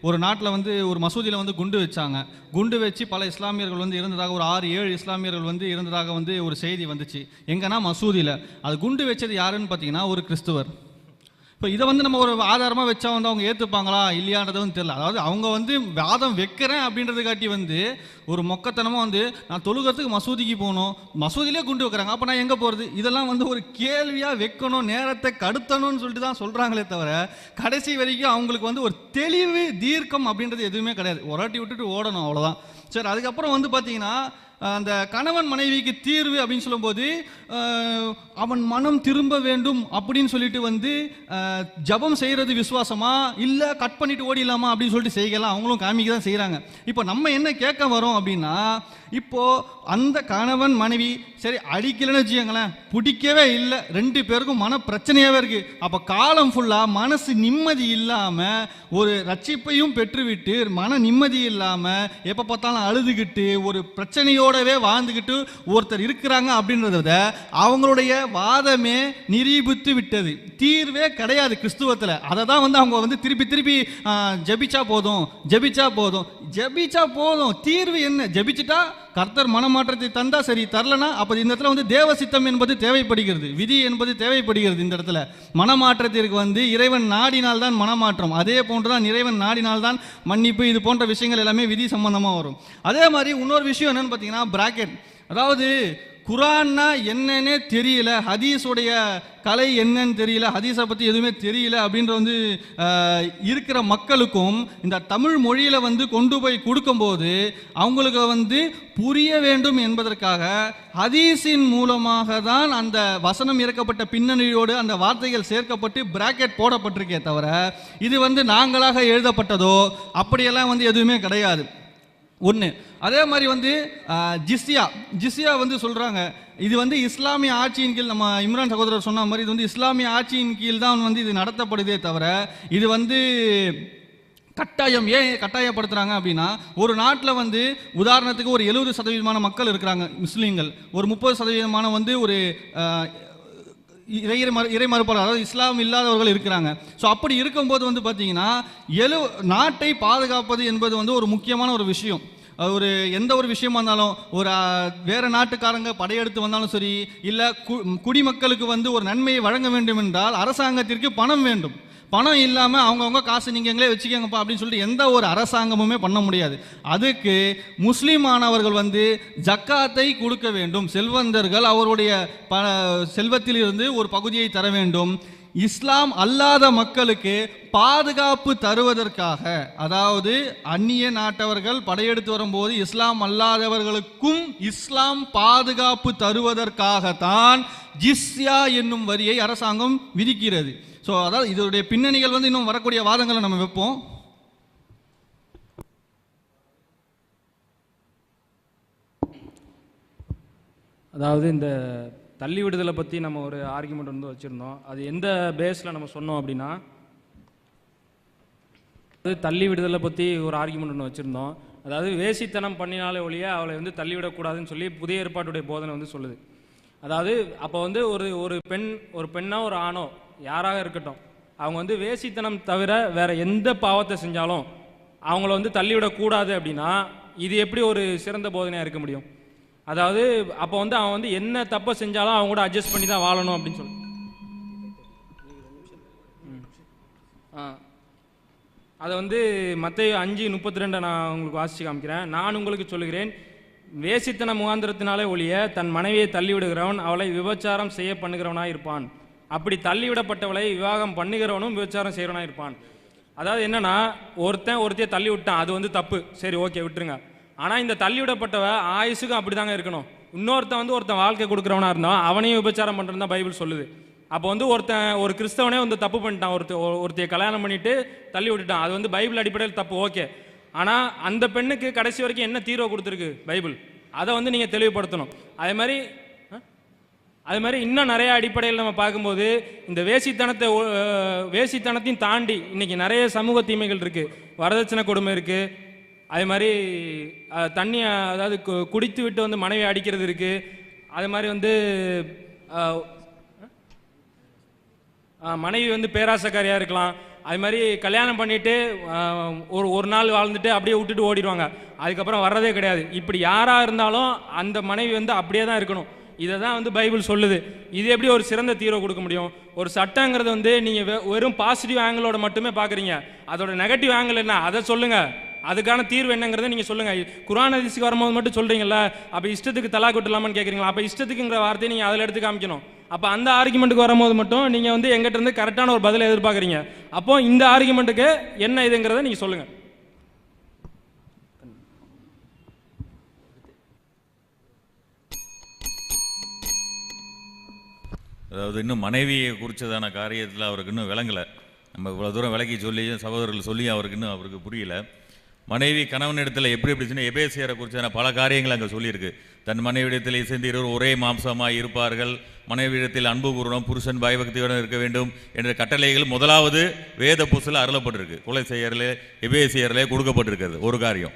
ஒரு நாட்டில் வந்து ஒரு மசூதியில் வந்து குண்டு வச்சாங்க. குண்டு வச்சு பல இஸ்லாமியர்கள் வந்து இருந்ததாக, ஒரு 6-7 இஸ்லாமியர்கள் வந்து இருந்ததாக வந்து ஒரு செய்தி வந்துச்சு. எங்கன்னா மசூதியில். அது குண்டு வச்சது யாருன்னு பார்த்தீங்கன்னா ஒரு கிறிஸ்துவர். இப்போ இதை வந்து நம்ம ஒரு ஆதாரமாக வச்சா வந்து அவங்க ஏற்றுப்பாங்களா இல்லையான்றது வந்து தெரியல. அதாவது அவங்க வந்து வாதம் வைக்கிறேன் அப்படின்றது காட்டி வந்து ஒரு மொக்கத்தனமாக வந்து நான் தொழுகிறதுக்கு மசூதிக்கு போகணும், மசூதியிலே குண்டு வைக்கிறாங்க, அப்போ நான் எங்கே போகிறது, இதெல்லாம் வந்து ஒரு கேள்வியாக வைக்கணும், நேரத்தை கடத்தணும்னு சொல்லிட்டு தான் சொல்கிறாங்களே தவிர கடைசி வரைக்கும் அவங்களுக்கு வந்து ஒரு தெளிவு தீர்க்கம் அப்படின்றது எதுவுமே கிடையாது. ஒராட்டி விட்டுட்டு ஓடணும், அவ்வளோதான். சரி, அதுக்கப்புறம் வந்து பார்த்தீங்கன்னா அந்த கணவன் மனைவிக்கு தீர்வு அப்படின்னு சொல்லும்போது அவன் மனம் திரும்ப வேண்டும் அப்படின்னு சொல்லிட்டு வந்து ஜபம் செய்கிறது விசுவாசமா இல்லை கட் பண்ணிட்டு ஓடிடலாமா அப்படின்னு சொல்லிட்டு செய்யலாம், அவங்களும் காமிக்க தான் செய்கிறாங்க. இப்போ நம்ம என்ன கேட்க வரோம் அப்படின்னா, இப்போ அந்த கணவன் மனைவி சரி அடிக்கலன்னு வச்சுக்கோங்களேன், பிடிக்கவே இல்லை, 2 பேருக்கும் மன பிரச்சனையாகவே இருக்குது. அப்போ காலம் ஃபுல்லாக மனசு நிம்மதி இல்லாமல் ஒரு ரட்சிப்பையும் பெற்றுவிட்டு மன நிம்மதி இல்லாமல் எப்போ பார்த்தாலும் அழுதுகிட்டு ஒரு பிரச்சனையோடவே வாழ்ந்துக்கிட்டு ஒருத்தர் இருக்கிறாங்க அப்படின்றத அவங்களுடைய வாதமே நிரூபித்து விட்டது. தீர்வே கிடையாது கிறிஸ்துவத்தில். அதை தான் வந்து அவங்க வந்து திருப்பி ஜபிச்சா போதும், தீர்வு என்ன? ஜபிச்சுட்டா கர்த்தர் மனமாற்றத்தை தந்தா சரி, தரலனா அப்போ இந்த இடத்துல வந்து தேவ சித்தம் என்பது தேவைப்படுகிறது, விதி என்பது தேவைப்படுகிறது. இந்த இடத்துல மனமாற்றத்திற்கு வந்து இறைவன் நாடினால் தான் மனமாற்றம், அதே போன்றுதான் இறைவன் நாடினால் தான் மன்னிப்பு, இது போன்ற விஷயங்கள் எல்லாமே விதி சம்பந்தமாக வரும். அதே மாதிரி இன்னொரு விஷயம் என்னன்னு பார்த்தீங்கன்னா பிராக்கெட். அதாவது குரான்னா என்னன்னே தெரியல, ஹதீஸுடைய கலை என்னன்னு தெரியல, ஹதீஸை பற்றி எதுவுமே தெரியல அப்படின்ற வந்து இருக்கிற மக்களுக்கும் இந்த தமிழ் மொழியில் வந்து கொண்டு போய் கொடுக்கும்போது அவங்களுக்கு வந்து புரிய வேண்டும் என்பதற்காக ஹதீஸின் மூலமாக தான் அந்த வசனம் இறக்கப்பட்ட பின்னணியோடு அந்த வார்த்தைகள் சேர்க்கப்பட்டு பிராக்கெட் போடப்பட்டிருக்கே தவிர இது வந்து நாங்களாக எழுதப்பட்டதோ அப்படியெல்லாம் வந்து எதுவுமே கிடையாது. ஒன்று. அதே மாதிரி வந்து ஜிஸ்யா வந்து சொல்கிறாங்க, இது வந்து இஸ்லாமிய ஆட்சியின் கீழ், நம்ம இம்ரான் சகோதரர் சொன்ன மாதிரி இது வந்து இஸ்லாமிய ஆட்சியின் கீழ் தான் வந்து இது நடத்தப்படுதே தவிர இது வந்து கட்டாயம் ஏன் கட்டாயப்படுத்துகிறாங்க அப்படின்னா, ஒரு நாட்டில் வந்து உதாரணத்துக்கு ஒரு 70% மக்கள் இருக்கிறாங்க முஸ்லீம்கள், ஒரு 30% வந்து ஒரு இறை மறுப்பாளர், அதாவது இஸ்லாம் இல்லாதவர்கள் இருக்கிறாங்க. ஸோ அப்படி இருக்கும்போது வந்து பார்த்தீங்கன்னா நாட்டை பாதுகாப்பது என்பது வந்து ஒரு முக்கியமான ஒரு விஷயம். ஒரு எந்த ஒரு விஷயமா இருந்தாலும், ஒரு வேறு நாட்டுக்காரங்க படையெடுத்து வந்தாலும் சரி, இல்லை குடிமக்களுக்கு வந்து ஒரு நன்மையை வழங்க வேண்டும் என்றால் அரசாங்கத்திற்கு பணம் வேண்டும். பணம் இல்லாமல் அவங்கவுங்க காசு நீங்கள் எங்களே வச்சுக்கோங்கப்பா அப்படின்னு சொல்லிட்டு எந்த ஒரு அரசாங்கமுமே பண்ண முடியாது. அதுக்கு முஸ்லீமானவர்கள் வந்து ஜக்காத்தை கொடுக்க வேண்டும். செல்வந்தர்கள் அவருடைய செல்வத்திலிருந்து ஒரு பகுதியை தர வேண்டும். இஸ்லாம் அல்லாத மக்களுக்கு பாதுகாப்பு தருவதற்காக, அதாவது அந்நிய நாட்டவர்கள் படையெடுத்து வரும்போது இஸ்லாம் அல்லாதவர்களுக்கும் இஸ்லாம் பாதுகாப்பு தருவதற்காகத்தான் ஜிஸ்யா என்னும் வரியை அரசாங்கம் விதிக்கிறது. ஸோ அதாவது இதனுடைய பின்னணிகள் வந்து இன்னும் வரக்கூடிய வாதங்களை நம்ம வைப்போம். அதாவது இந்த தள்ளி விடுதலை பற்றி நம்ம ஒரு ஆர்குமெண்ட் வந்து வச்சுருந்தோம். அது எந்த பேஸில் நம்ம சொன்னோம் அப்படின்னா, அது தள்ளி விடுதலை பற்றி ஒரு ஆர்குமெண்ட் ஒன்று வச்சுருந்தோம். அதாவது வேசித்தனம் பண்ணினாலே ஒழிய அவளை வந்து தள்ளிவிடக்கூடாதுன்னு சொல்லி புதிய ஏற்பாட்டுடைய போதனை வந்து சொல்லுது. அதாவது அப்போ வந்து ஒரு பெண்ணோ ஒரு ஆணோ யாராக இருக்கட்டும், அவங்க வந்து வேசித்தனம் தவிர வேற எந்த பாவத்தை செஞ்சாலும் அவங்கள வந்து தள்ளிவிடக்கூடாது அப்படின்னா இது எப்படி ஒரு சிறந்த போதனையாக இருக்க முடியும்? அதாவது அப்போ வந்து அவன் வந்து என்ன தப்பை செஞ்சாலும் அவங்க கூட அட்ஜஸ்ட் பண்ணி தான் வாழணும் அப்படின்னு சொல்லி அதை வந்து மத்தேயு 5:32 நான் உங்களுக்கு வாசித்து காமிக்கிறேன். நான் உங்களுக்கு சொல்லுகிறேன், வேசித்தன முகாந்திரத்தினாலே ஒழிய தன் மனைவியை தள்ளிவிடுகிறவன் அவளை விபச்சாரம் செய்ய பண்ணுகிறவனாக இருப்பான். அப்படி தள்ளிவிடப்பட்டவளை விவாகம் பண்ணுகிறவனும் விபச்சாரம் செய்கிறவனாக இருப்பான். அதாவது என்னன்னா, ஒருத்தையை தள்ளி விட்டான், அது வந்து தப்பு, சரி ஓகே விட்டுருங்க. ஆனால் இந்த தள்ளிவிடப்பட்டவ ஆயுசுக்கும் அப்படி தாங்க இருக்கணும். ஒருத்தன் வாழ்க்கை கொடுக்குறவனா இருந்தான் அவனையும் விபச்சாரம் பண்ணுறது தான் பைபிள் சொல்லுது. அப்போ வந்து ஒரு கிறிஸ்தவனே வந்து தப்பு பண்ணிட்டான், ஒருத்தையை கல்யாணம் பண்ணிட்டு தள்ளி விட்டுட்டான், அது வந்து பைபிள் அடிப்படையில் தப்பு, ஓகே. ஆனால் அந்த பெண்ணுக்கு கடைசி வரைக்கும் என்ன தீர்வை கொடுத்துருக்கு பைபிள், அதை வந்து நீங்கள் தெளிவுபடுத்தணும். அதே மாதிரி இன்னும் நிறைய அடிப்படையில் நம்ம பார்க்கும்போது இந்த வேசித்தனத்தையும் தாண்டி இன்னைக்கு நிறைய சமூக தீமைகள் இருக்கு. வரதட்சணை கொடுமை இருக்கு, அதே மாதிரி தண்ணி அதாவது குடித்து விட்டு வந்து மனைவி அடிக்கிறது இருக்கு. அதே மாதிரி வந்து மனைவி வந்து பேராசக்காரியாக இருக்கலாம். அது மாதிரி கல்யாணம் பண்ணிட்டு ஒரு நாள் வாழ்ந்துட்டு அப்படியே விட்டுட்டு ஓடிடுவாங்க, அதுக்கப்புறம் வர்றதே கிடையாது. இப்படி யாராக இருந்தாலும் அந்த மனைவி வந்து அப்படியே தான் இருக்கணும். இதை தான் வந்து பைபிள் சொல்லுது. இது எப்படி ஒரு சிறந்த தீர்வை கொடுக்க முடியும்? ஒரு சட்டங்கிறது வந்து நீங்கள் வெறும் பாசிட்டிவ் ஆங்கிளோட மட்டுமே பார்க்குறீங்க, அதோட நெகட்டிவ் ஆங்கிள் என்ன அதை சொல்லுங்கள், அதுக்கான தீர்வு என்னங்கிறத நீங்கள் சொல்லுங்கள். குர்ஆன் ஹதீஸ்க்கு வரும்போது மட்டும் சொல்கிறீங்களா, அப்போ இஷ்டத்துக்கு தலாக் விட்டுலாமான்னு கேட்குறீங்களா? அப்போ இஷ்டத்துக்குங்கிற வார்த்தையை நீங்கள் அதில் எடுத்து காமிக்கணும். அப்போ அந்த ஆர்குமெண்ட்டுக்கு வரும்போது மட்டும் நீங்கள் வந்து எங்கிட்ட இருந்து கரெக்டான ஒரு பதிலை எதிர்பார்க்குறீங்க. அப்போ இந்த ஆர்குமெண்ட்டுக்கு என்ன இதுங்கிறத நீங்கள் சொல்லுங்கள். அதாவது இன்னும் மனைவியை குறித்ததான காரியத்தில் அவருக்கு இன்னும் விளங்கலை. நம்ம இவ்வளோ தூரம் விளக்கி சொல்லி சகோதரர்கள் சொல்லி அவருக்கு புரியல. மனைவி கணவனிடத்தில் எப்படி சொன்னால் எபேசியரை குறித்தான பல காரியங்கள் அங்கே சொல்லியிருக்கு. தன் மனைவிடத்தில் இசைந்து இருவர் ஒரே மாம்சமாக இருப்பார்கள், மனைவியிடத்தில் அன்பு கூறணும், புருஷன் பயபக்தியுடன் இருக்க வேண்டும் என்ற கட்டளைகள் முதலாவது வேத புஸ்தகத்தில் அருளப்பட்டிருக்கு. கொலை செய்யறதுல எபேசியரிலே கொடுக்கப்பட்டிருக்கிறது ஒரு காரியம்.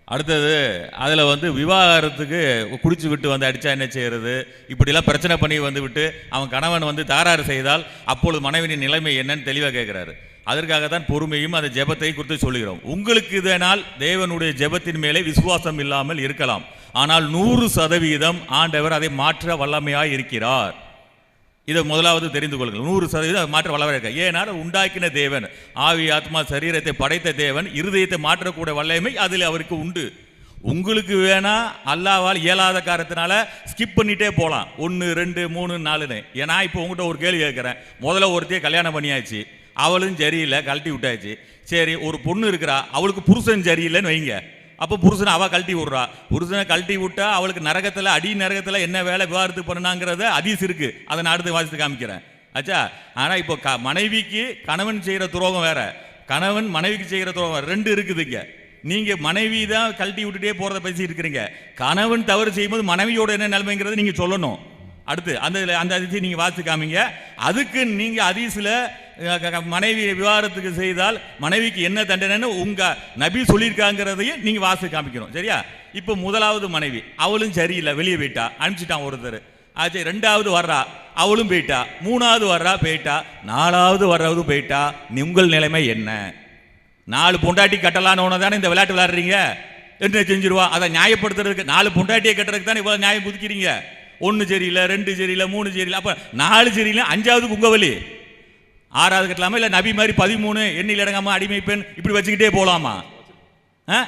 அடுத்தது அதில் வந்து விவாகரத்துக்கு குடிச்சு விட்டு வந்து அடித்தா என்ன செய்கிறது, இப்படிலாம் பிரச்சனை பண்ணி வந்து விட்டு அவன் கணவன் வந்து தகராறு செய்தால் அப்பொழுது மனைவியின் நிலைமை என்னன்னு தெளிவாக கேட்குறாரு. அதற்காக தான் பொறுமையும் அந்த ஜெபத்தை குறித்து சொல்லுகிறோம். உங்களுக்கு இதனால் தேவனுடைய ஜெபத்தின் மேலே விசுவாசம் இல்லாமல் இருக்கலாம், ஆனால் 100% ஆண்டவர் அதை மாற்ற வல்லமையாக இருக்கிறார். இதை முதலாவது தெரிந்து கொள்ளுங்கள். 100% மாற்ற வல்லமையாக இருக்க. ஏனால் உண்டாக்கின தேவன், ஆவி ஆத்மா சரீரத்தை படைத்த தேவன், இருதயத்தை மாற்றக்கூடிய வல்லமை அதில் அவருக்கு உண்டு. உங்களுக்கு வேணா அல்லாவால் இயலாத காரணத்தினால ஸ்கிப் பண்ணிட்டே போகலாம், 1 2 3 4ன்னு. ஏன்னா இப்போ உங்கள்கிட்ட ஒரு கேள்வி கேட்குறேன். முதல்ல ஒருத்தையே கல்யாணம் பண்ணியாச்சு, அவளும் சரியில்லை, கழட்டி விட்டாச்சு. சரி, ஒரு பொண்ணு இருக்கிறா, அவளுக்கு புருஷன் சரியில்லைன்னு வைங்க. அப்போ புருஷனை அவள் கழட்டி விட்றா. புருஷனை கழட்டி விட்டா அவளுக்கு நரகத்தில் அடி நரகத்தில் என்ன வேலை விவாகரத்து பண்ணாங்கிறத ஹதீஸ் இருக்கு, அதை நான் அடுத்து வாசித்து காமிக்கிறேன். ஆச்சா. ஆனால் இப்போ மனைவிக்கு கணவன் செய்கிற துரோகம் வேற, கணவன் மனைவிக்கு செய்கிற துரோகம் 2 இருக்குதுங்க. நீங்கள் மனைவி தான் கழட்டி விட்டுட்டே போகிறத பேசி இருக்கிறீங்க. கணவன் தவறு செய்யும்போது மனைவியோட என்ன நிலைமைங்கிறத நீங்கள் சொல்லணும். அடுத்து அந்த அதிசயம் நீங்கள் வாசித்து காமிங்க. அதுக்கு நீங்கள் ஹதீஸில் மனைவி விவாகரத்துக்கு செய்தால் மனைவிக்கு என்ன தண்டனைன்னு உங்க நபி சொல்லியிருக்காங்கிறதையும் நீங்க வாசி காமிக்கணும். சரியா? இப்போ முதலாவது மனைவி, அவளும் சரியில்லை, வெளியே போயிட்டா, அனுப்பிச்சிட்டான் ஒருத்தர். ஆச்சு, ரெண்டாவது வர்றா, அவளும் போயிட்டா, மூணாவது வர்றா போயிட்டா, நாலாவது வர்றது போயிட்டா, உங்கள் நிலைமை என்ன? 4 பொண்டாட்டி கட்டலான்னு தானே இந்த விளையாட்டு விளையாடுறீங்க. என்ன செஞ்சிருவா? அதை நியாயப்படுத்துறதுக்கு 4 பொண்டாட்டியை கட்டுறதுக்கு தானே இவ்வளோ நியாயம் குதிக்கிறீங்க. 1 சரியில்லை, 2 சரியில்லை, 3 சரியில்லை, அப்போ 4 சரியில்லை, 5வது உங்கவலி. 6வது கட்டலாமா? இல்லை நபி மாதிரி 13 எண்ணில் இடங்காம அடிமை பெண் இப்படி வச்சுக்கிட்டே போகலாமா?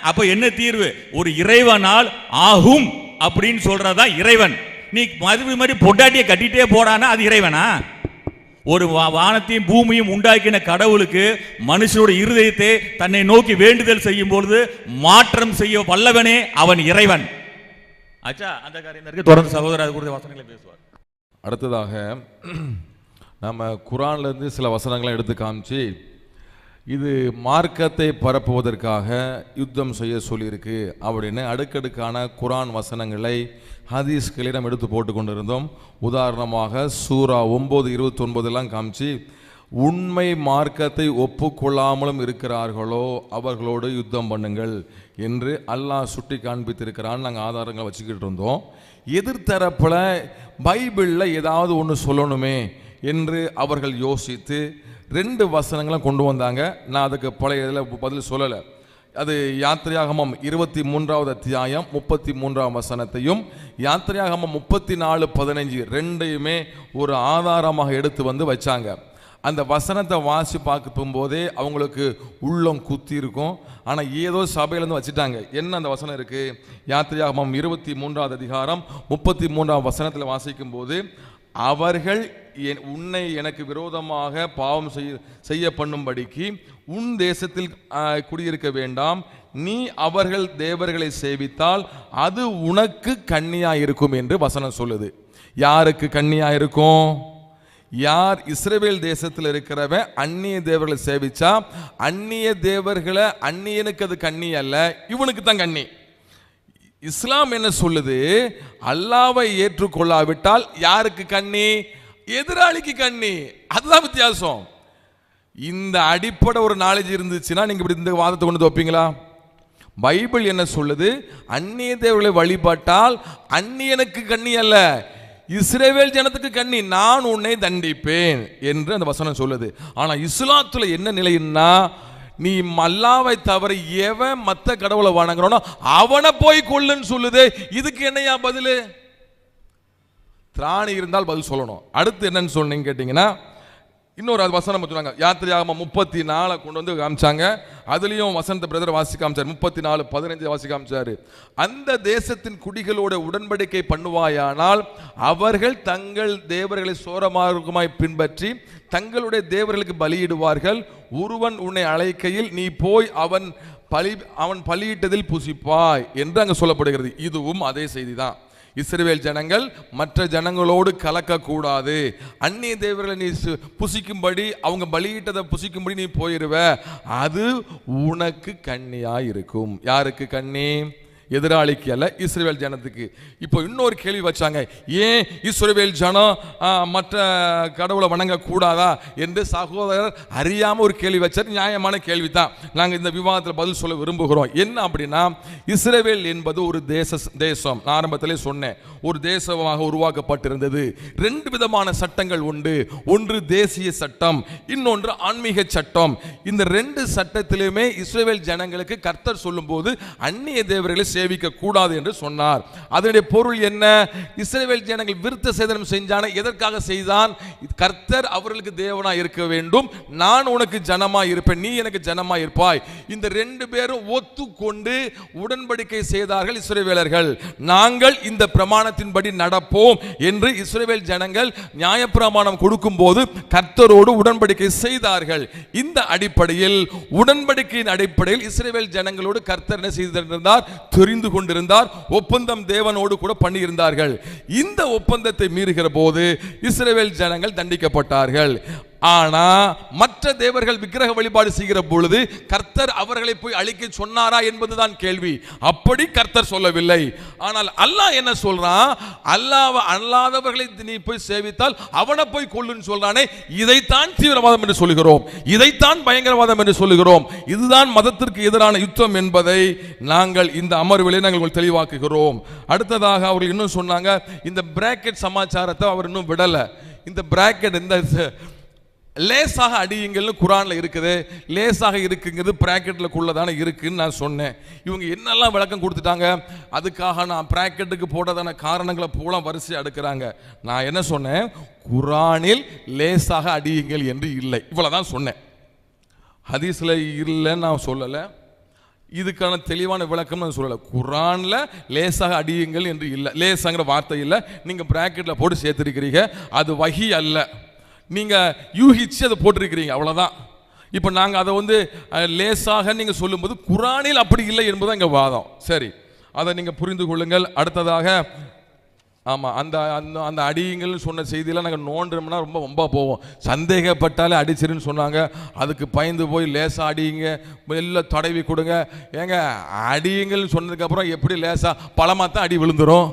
அப்போ என்ன தீர்வு? ஒரு இறைவனால் ஆகும் அப்படின்னு சொல்றதா இறைவன். நீ மதுரை மாதிரி பொண்டாட்டியை கட்டிட்டே போறானா அது இறைவனா? ஒரு வானத்தையும் பூமியும் உண்டாக்கின கடவுளுக்கு மனுஷனோட இருதயத்தை தன்னை நோக்கி வேண்டுதல் செய்யும் பொழுது மாற்றம் செய்ய வல்லவனே அவன் இறைவன். ஆச்சா, அந்த காரியம் தொடர்ந்து சகோதரர் குறித்த வசனங்களை பேசுவார். அடுத்ததாக நம்ம குரான்ல இருந்து சில வசனங்களை எடுத்து காமிச்சு, இது மார்க்கத்தை பரப்புவதற்காக யுத்தம் செய்ய சொல்லியிருக்கு அப்படின்னு அடுக்கடுக்கான குரான் வசனங்களை ஹதீஸ்களிடம் எடுத்து போட்டு கொண்டிருந்தோம். உதாரணமாக சூரா 9:29 காமிச்சு, உண்மை மார்க்கத்தை ஒப்புக்கொள்ளாமலும் இருக்கிறார்களோ அவர்களோடு யுத்தம் பண்ணுங்கள் என்று அல்லாஹ் சுட்டி காண்பித்திருக்கிறான்னு நாங்கள் ஆதாரங்களை வச்சுக்கிட்டு இருந்தோம். எதிர்த்தரப்பில் பைபிளில் ஏதாவது ஒன்று சொல்லணுமே என்று அவர்கள் யோசித்து 2 வசனங்களும் கொண்டு வந்தாங்க. நான் அதுக்கு பழைய இதில் பதில் சொல்லலை. அது யாத்திரையாகமம் 23வது அத்தியாயம் 33ஆம் வசனத்தையும் யாத்திரையாகமம் 34:15 ரெண்டையுமே ஒரு ஆதாரமாக எடுத்து வந்து வச்சாங்க. அந்த வசனத்தை வாசி பார்க்கும் போதே அவங்களுக்கு உள்ளம் குத்தி இருக்கும். ஆனால் ஏதோ சபையிலேருந்து வச்சுட்டாங்க. என்ன அந்த வசனம் இருக்கு? யாத்திரையாகமம் 23வது அதிகாரம் 33ஆம் வசனத்தில் வாசிக்கும் போது, அவர்கள் உன்னை எனக்கு விரோதமாக பாவம் செய்ய பண்ணும்படிக்கு உன் தேசத்தில் குடியிருக்க வேண்டாம், நீ அவர்கள் தேவர்களை சேவித்தால் அது உனக்கு கண்ணியா இருக்கும் என்று வசனம் சொல்லுது. யாருக்கு கண்ணியா இருக்கும்? யார் இஸ்ரவேல் தேசத்தில் இருக்கிறவன் அந்நிய தேவர்களை சேவிச்சா, அந்நிய தேவர்களை அந்நியனுக்கு அது கண்ணி அல்ல, இவனுக்கு தான் கண்ணி. இஸ்லாம் என்ன சொல்லுது? அல்லாவை ஏற்றுக்கொள்ளாவிட்டால் யாருக்கு கண்ணி? எதிராளிக்கு கண்ணி. அதுதான் வித்தியாசம். இந்த அடிப்படை ஒரு நாலேஜ் இருந்துச்சுன்னா நீங்க இப்படி இந்த வாதத்தை கொண்டு வைப்பீங்களா? பைபிள் என்ன சொல்லுது? அந்நிய தேவர்களை வழிபட்டால் அந்நியனுக்கு கண்ணி அல்ல, இஸ்ரவேல் ஜனத்துக்கு கண்ணி, நான் உன்னை தண்டிப்பேன் என்று அந்த வசனம் சொல்லுது. ஆனா இஸ்லாத்துல என்ன நிலைன்னா, நீ அல்லாஹ்வை தவிர எவன் மற்ற கடவுளை வணங்குறானோ அவனை போய் கொல்லுன்னு சொல்லுது. இதுக்கு என்னையா பதில்? திராணி இருந்தால் பதில் சொல்லணும். அடுத்து என்னன்னு சொன்னீங்க கேட்டீங்கன்னா, இன்னொரு வசனம் சொன்னாங்க. யாத்திரையாகமம் 34 கொண்டு வந்து காமிச்சாங்க. அதுலயும் வசந்த பிரதர் வாசி காமிச்சார். 34:15 வாசி காமிச்சாரு. அந்த தேசத்தின் குடிகளோட உடன்படிக்கை பண்ணுவாயானால் அவர்கள் தங்கள் தேவர்களை சோரமார்க்கமாய் பின்பற்றி தங்களுடைய தேவர்களுக்கு பலியிடுவார்கள். ஒருவன் உன்னை அழைக்கையில் நீ போய் அவன் பலியிட்டதில் புசிப்பாய் என்று அங்கு சொல்லப்படுகிறது. இதுவும் அதே செய்தி தான். இஸ்ரவேல் ஜனங்கள் மற்ற ஜனங்களோடு கலக்கக்கூடாது, அந்நிய தேவர்களை நீ புசிக்கும்படி, அவங்க பலியிட்டதை புசிக்கும்படி நீ போயிருவ, அது உனக்கு கண்ணியா இருக்கும். யாருக்கு கண்ணி? எதிராளிக்கு அல்ல, இஸ்ரவேல் ஜனத்துக்கு. இப்போ இன்னொரு கேள்வி வச்சாங்க, ஏன் இஸ்ரவேல் ஜனம் மற்ற கடவுளை வணங்க கூடாதா என்று சகோதரர் அறியாம ஒரு கேள்வி வச்சார். நியாயமான கேள்வி தான். நாங்கள் இந்த விவாதத்தில் பதில் சொல்ல விரும்புகிறோம். என்ன அப்படின்னா, இஸ்ரவேல் என்பது ஒரு தேசம். நான் ஆரம்பத்திலே சொன்னேன், ஒரு தேசமாக உருவாக்கப்பட்டிருந்தது. 2 விதமான சட்டங்கள் உண்டு. ஒன்று தேசிய சட்டம், இன்னொன்று ஆன்மீக சட்டம். இந்த 2 சட்டத்திலுமே இஸ்ரவேல் ஜனங்களுக்கு கர்த்தர் சொல்லும் போது அந்நிய தேவர்களை சேவிக்க கூடாது என்று சொன்னார். அதனுடைய பொருள் என்ன? இஸ்ரவேல் ஜனங்கள் விருத்த சேதனம் செஞ்சான எதற்காக செய்தான்? கர்த்தர் அவர்களுக்கு தேவனா இருக்க வேண்டும், நான் உனக்கு ஜனமா இருப்பேன், நீ எனக்கு ஜனமா இருப்பாய். இந்த 2 பேரும் ஒத்துக்கொண்டு உடன்படிக்கை செய்தார்கள் இஸ்ரவேலர்கள். நாங்கள் இந்த பிரமாணத்தின்படி நடப்போம் என்று இஸ்ரவேல் ஜனங்கள் நியாயப்பிரமாணம் கொடுக்கும் போது கர்த்தரோடு உடன்படிக்கை செய்தார்கள். இந்த அடிப்படையில், உடன்படிக்கையின் அடிப்படையில் இஸ்ரவேல் ஜனங்களோடு கர்த்தர் என்ன செய்திருந்தார்? தெரிந்து கொண்டிருந்தார். ஒப்பந்தம் தேவனோடு கூட பண்ணியிருந்தார்கள். இந்த ஒப்பந்தத்தை மீறுகிற போது இஸ்ரவேல் ஜனங்கள் தண்டிக்கப்பட்டார்கள். ஆனா மற்ற தேவர்கள் விக்கிரக வழிபாடு செய்கிற பொழுது கர்த்தர் அவர்களை போய் அழிக்க சொன்னாரா என்பதுதான் கேள்வி. அப்படி கர்த்தர் சொல்லவில்லை. ஆனால் அல்லாஹ் என்ன சொல்றான்? அல்லாஹ் அல்லாதவர்களை நீ போய் சேவித்தால் அவனை போய் கொல்லுன்னு சொல்றானே, இதைத்தான் தீவிரவாதம் என்று சொல்லுகிறோம், இதைத்தான் பயங்கரவாதம் என்று சொல்லுகிறோம். இதுதான் மதத்திற்கு எதிரான யுத்தம் என்பதை நாங்கள் இந்த அமர்விலே நாங்கள் தெளிவாக்குகிறோம். அடுத்ததாக அவர்கள் இன்னும் சொன்னாங்க, இந்த பிராக்கெட் சமாச்சாரத்தை அவர் இன்னும் விடல. இந்த பிராக்கெட் இந்த லேசாக அடியுங்கள்னு குரான்ல இருக்குது, லேசாக இருக்குங்கிறது பிராக்கெட்லக்குள்ளதான இருக்குன்னு நான் சொன்னேன். இவங்க என்னெல்லாம் விளக்கம் கொடுத்துட்டாங்க, அதுக்காக நான் பிராக்கெட்டுக்கு போட்டதான காரணங்களை பூரா வரிசை அடுக்கிறாங்க. நான் என்ன சொன்னேன்? குரானில் லேசாக அடியுங்கள் என்று இல்லை, இவ்வளவுதான் சொன்னேன். ஹதீஸ்ல இல்லைன்னு நான் சொல்லலை, இதுக்கான தெளிவான விளக்கம் நான் சொல்லலை. குரான்ல லேசாக அடியுங்கள் என்று இல்லை, லேசாங்கிற வார்த்தை இல்லை, நீங்க பிராக்கெட்ல போட்டு சேர்த்திருக்கிறீங்க, அது வஹி அல்ல, நீங்க யூகிச்சு அதை போட்டிருக்கிறீங்க, அவ்வளவுதான். இப்போ நாங்க அதை லேசாக நீங்க சொல்லும்போது குரானில் அப்படி இல்லை என்பதுதான் எங்க வாதம். சரி, அதை நீங்க புரிந்து கொள்ளுங்கள். அடுத்ததாக ஆமாம், அந்த அந்த அந்த அடியுங்கள்னு சொன்ன செய்தியெல்லாம் நாங்கள் நோண்டுறோம்னா ரொம்ப போவோம். சந்தேகப்பட்டாலே அடிச்சிருன்னு சொன்னாங்க, அதுக்கு பயந்து போய் லேசாக அடியுங்க, எல்லாம் தடவி கொடுங்க. ஏங்க அடியுங்கள்னு சொன்னதுக்கப்புறம் எப்படி லேசாக பழமாக தான் அடி விழுந்துடும்?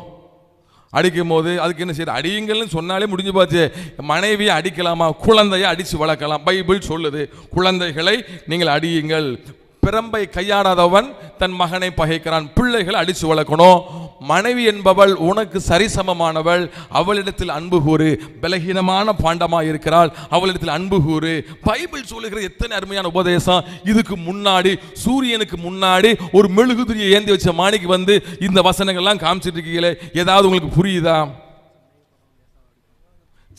அடிக்கும் போது அதுக்கு என்ன செய்யுது? அடியுங்கள்னு சொன்னாலே முடிஞ்சு போச்சு. மனைவியை அடிக்கலாமா? குழந்தையை அடித்து வளர்க்கலாம். பைபிள் சொல்லுது, குழந்தைகளை நீங்கள் அடியுங்கள். பிரம்பை கையாடாதவன் தன் மகனை பகைக்கிறான். பிள்ளைகளை அடித்து வளர்க்கணும். மனைவி என்பவள் உனக்கு சரிசமமானவள், அவளிடத்தில் அன்பு கூறு. பலகீனமான பாண்டமாக இருக்கிறாள், அவளிடத்தில் அன்பு கூறு. பைபிள் சொல்லுகிற எத்தனை அருமையான உபதேசம். இதுக்கு முன்னாடி சூரியனுக்கு முன்னாடி ஒரு மெழுகுதிரியை ஏந்தி வச்ச மாணிக்கு இந்த வசனங்கள்லாம் காமிச்சிட்டு இருக்கீங்களே, ஏதாவது உங்களுக்கு புரியுதா?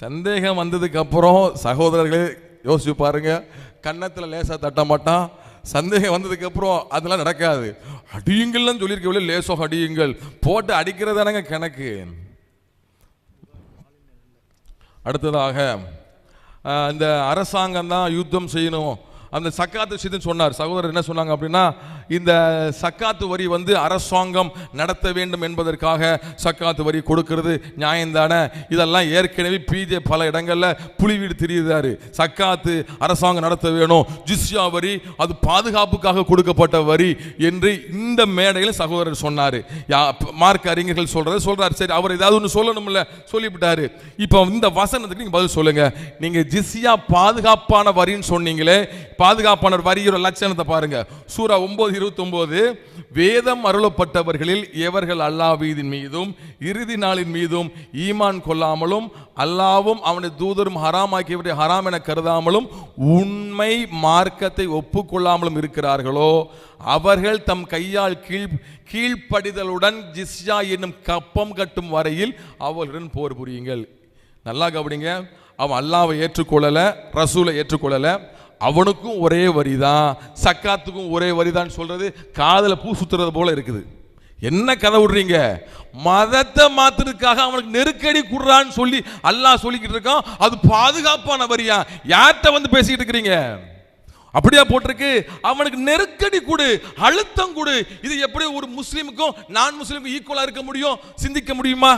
சந்தேகம் வந்ததுக்கு அப்புறம் சகோதரர்களே யோசிச்சு பாருங்க, கன்னத்தில் லேசா தட்ட மாட்டான். சந்தேகம் வந்ததுக்கு அப்புறம் அதெல்லாம் நடக்காது. அடியுங்கள்னு சொல்லியிருக்க, லேசோ அடியுங்கள் போட்டு அடிக்கிறதானங்க கணக்கு. அடுத்ததாக இந்த அரசாங்கம் தான் யுத்தம் செய்யணும், அந்த சக்காத்து விஷயத்தையும் சொன்னார். சகோதரர் என்ன சொன்னாங்க அப்படின்னா, இந்த சக்காத்து வரி அரசாங்கம் நடத்த வேண்டும் என்பதற்காக சக்காத்து வரி கொடுக்கிறது நியாயம்தானே? இதெல்லாம் ஏற்கனவே பிஜே பல இடங்களில் புலிவீடு தெரியுதாரு. சக்காத்து அரசாங்கம் நடத்த வேணும், ஜிஸ்யா வரி அது பாதுகாப்புக்காக கொடுக்கப்பட்ட வரி என்று இந்த மேடையில் சகோதரர் சொன்னார். மார்க் அறிஞர்கள் சொல்றாரு. சரி, அவர் ஏதாவது ஒன்று சொல்லணும்ல, சொல்லிவிட்டாரு. இப்போ இந்த வசனத்துக்கு நீங்கள் பதில் சொல்லுங்க. நீங்கள் ஜிஸ்யா பாதுகாப்பான வரின்னு சொன்னீங்களே, பாதுகாப்பான வரியோட லட்சணத்தை பாருங்க. சூரா 9:29, வேதம் அருளப்பட்டவர்களில் எவர்கள் அல்லாஹ்வின் மீதும் இறுதி நாளின் மீதும் ஈமான் கொள்ளாமலும் அல்லாவும் அவனை தூதரும் ஹராமாக்கியவரை ஹராம் என கருதாமலும் உண்மை மார்க்கத்தை ஒப்புக்கொள்ளாமலும் இருக்கிறார்களோ அவர்கள் தம் கையால் கீழ்ப்படிதலுடன் ஜிஸ்யா என்னும் கப்பம் கட்டும் வரையில் அவர்களுடன் போர் புரியுங்கள். நல்லா கவனிங்க, அவன் அல்லாவை ஏற்றுக்கொள்ளல, ரசூலை ஏற்றுக்கொள்ளல, அவனுக்கும் ஒரே வரிதான், சக்காத்துக்கும் ஒரே வரிதான் சொல்றது காதல பூ சுத்துறது போல இருக்குது. என்ன கதை விடுறீங்க? மதத்தை மாத்துறதுக்காக அவனுக்கு நெருக்கடி குடுறான்னு சொல்லி அல்லாஹ் சொல்லிக்கிட்டு இருக்கான். அது பாதுகாப்பான வரியா? யார்கிட்ட பேசிக்கிட்டு இருக்கிறீங்க? அப்படியா போட்டிருக்கு? அவனுக்கு நெருக்கடி கொடு, அழுத்தம் கொடு. இது எப்படி ஒரு முஸ்லீமுக்கும் நான் முஸ்லீமுக்கும் ஈக்குவலா இருக்க முடியும்? சிந்திக்க முடியுமா?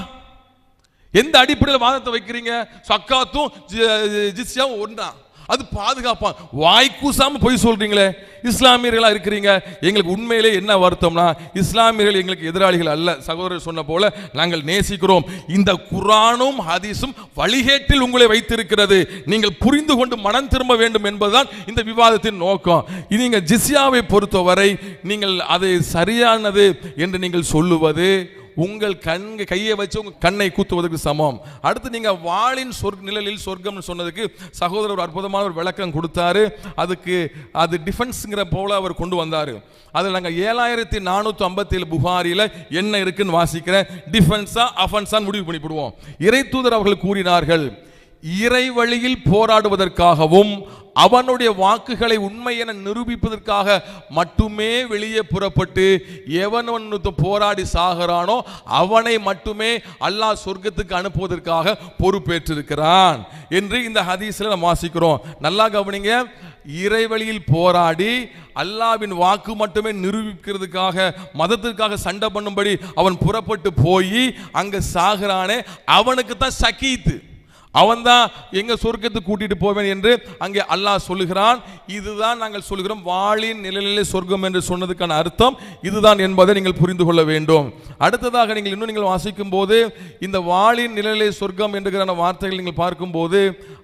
எந்த அடிப்படையில் வாதத்தை வைக்கிறீங்க? சக்காத்தும் ஜிஸ்யாவும் ஒன்றா? அது பாதுகாப்பா? வாய்க்கூசாம போய் சொல்றீங்களே. இஸ்லாமியர்களா இருக்கிறீங்க. எங்களுக்கு உண்மையிலே என்ன வருத்தம்னா, இஸ்லாமியர்கள் எங்களுக்கு எதிராளிகள் அல்ல. சகோதரர் சொன்ன போல நாங்கள் நேசிக்கிறோம். இந்த குர்ஆனும் ஹதீஸும் வழிகேட்டில் உங்களை வைத்திருக்கிறது. நீங்கள் புரிந்து கொண்டு மனம் திரும்ப வேண்டும் என்பதுதான் இந்த விவாதத்தின் நோக்கம். நீங்க ஜிஸ்யாவை பொறுத்தவரை நீங்கள் அதை சரியானது என்று நீங்கள் சொல்லுவது உங்கள் கையை வச்சு உங்கள் கண்ணை கூத்துவதற்கு சமம். அடுத்து நீங்கள் வாளின் நிழலில் சொர்க்கம் சொன்னதுக்கு சகோதரர் ஒரு அற்புதமான ஒரு விளக்கம் கொடுத்தாரு. அதுக்கு அது டிஃபென்ஸுங்கிற போல அவர் கொண்டு வந்தார். அதில் நாங்கள் 7457 புகாரியில் என்ன இருக்குன்னு வாசிக்கிறேன். டிஃபென்ஸா அஃபென்ஸான்னு முடிவு பண்ணிவிடுவோம். இறை தூதர் அவர்கள் கூறினார்கள், இறை வழியில் போராடுவதற்காகவும் அவனுடைய வாக்குகளை உண்மை என நிரூபிப்பதற்காக மட்டுமே வெளியே புறப்பட்டு எவன் போராடி சாகிறானோ அவனை மட்டுமே அல்லாஹ் சொர்க்கத்துக்கு அனுப்புவதற்காக பொறுப்பேற்றிருக்கிறான் என்று இந்த ஹதீஸ்ல நாம் வாசிக்கிறோம். நல்லா கவனிங்க, இறைவழியில் போராடி அல்லாஹ்வின் வாக்கு மட்டுமே நிரூபிக்கிறதுக்காக மதத்திற்காக சண்டை பண்ணும்படி அவன் புறப்பட்டு போய் அங்க சாகிறானே அவனுக்கு தான் சகீத், அவன்தான் எங்க சொர்க்கத்துக்கு கூட்டிட்டு போவேன் என்று அங்கே அல்லாஹ் சொல்லுகிறான். இதுதான் நாங்கள் சொல்கிறோம் வாளின் நிழலிலே சொர்க்கம் என்று சொன்னதுக்கான அர்த்தம் இதுதான் என்பதை நீங்கள் புரிந்து கொள்ள வேண்டும். அடுத்ததாக நீங்கள் வாசிக்கும் போது இந்த வாளின் நிழலிலே சொர்க்கம் என்கிற வார்த்தைகள் நீங்கள் பார்க்கும்போது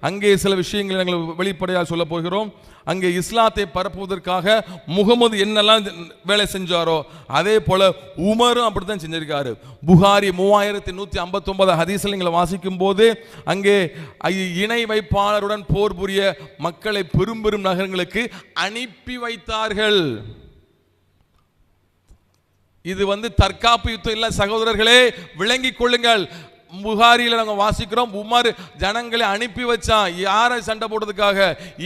அங்கே சில விஷயங்களை நாங்கள் வெளிப்படையாக சொல்ல போகிறோம். அங்கே இஸ்லாத்தை பரப்புவதற்காக முகமது என்னெல்லாம் வேலை செஞ்சாரோ அதே போல உமரும் அப்படித்தான் செஞ்சிருக்காரு. புகாரி 3159 ஹதீஸில் நீங்கள் வாசிக்கும் போது அங்கே இணை வைப்பாளருடன் போர் புரிய மக்களை பெரும் பெரும் நகரங்களுக்கு அனுப்பி வைத்தார்கள். இது தற்காப்பு யுத்தம் இல்ல சகோதரர்களே, விளங்கிக் கொள்ளுங்கள். புகாரியில் நாங்கள் வாசிக்கிறோம், உமர் ஜனங்களை அனுப்பி வச்சான். யாரை சண்டை போடுறதுக்காக?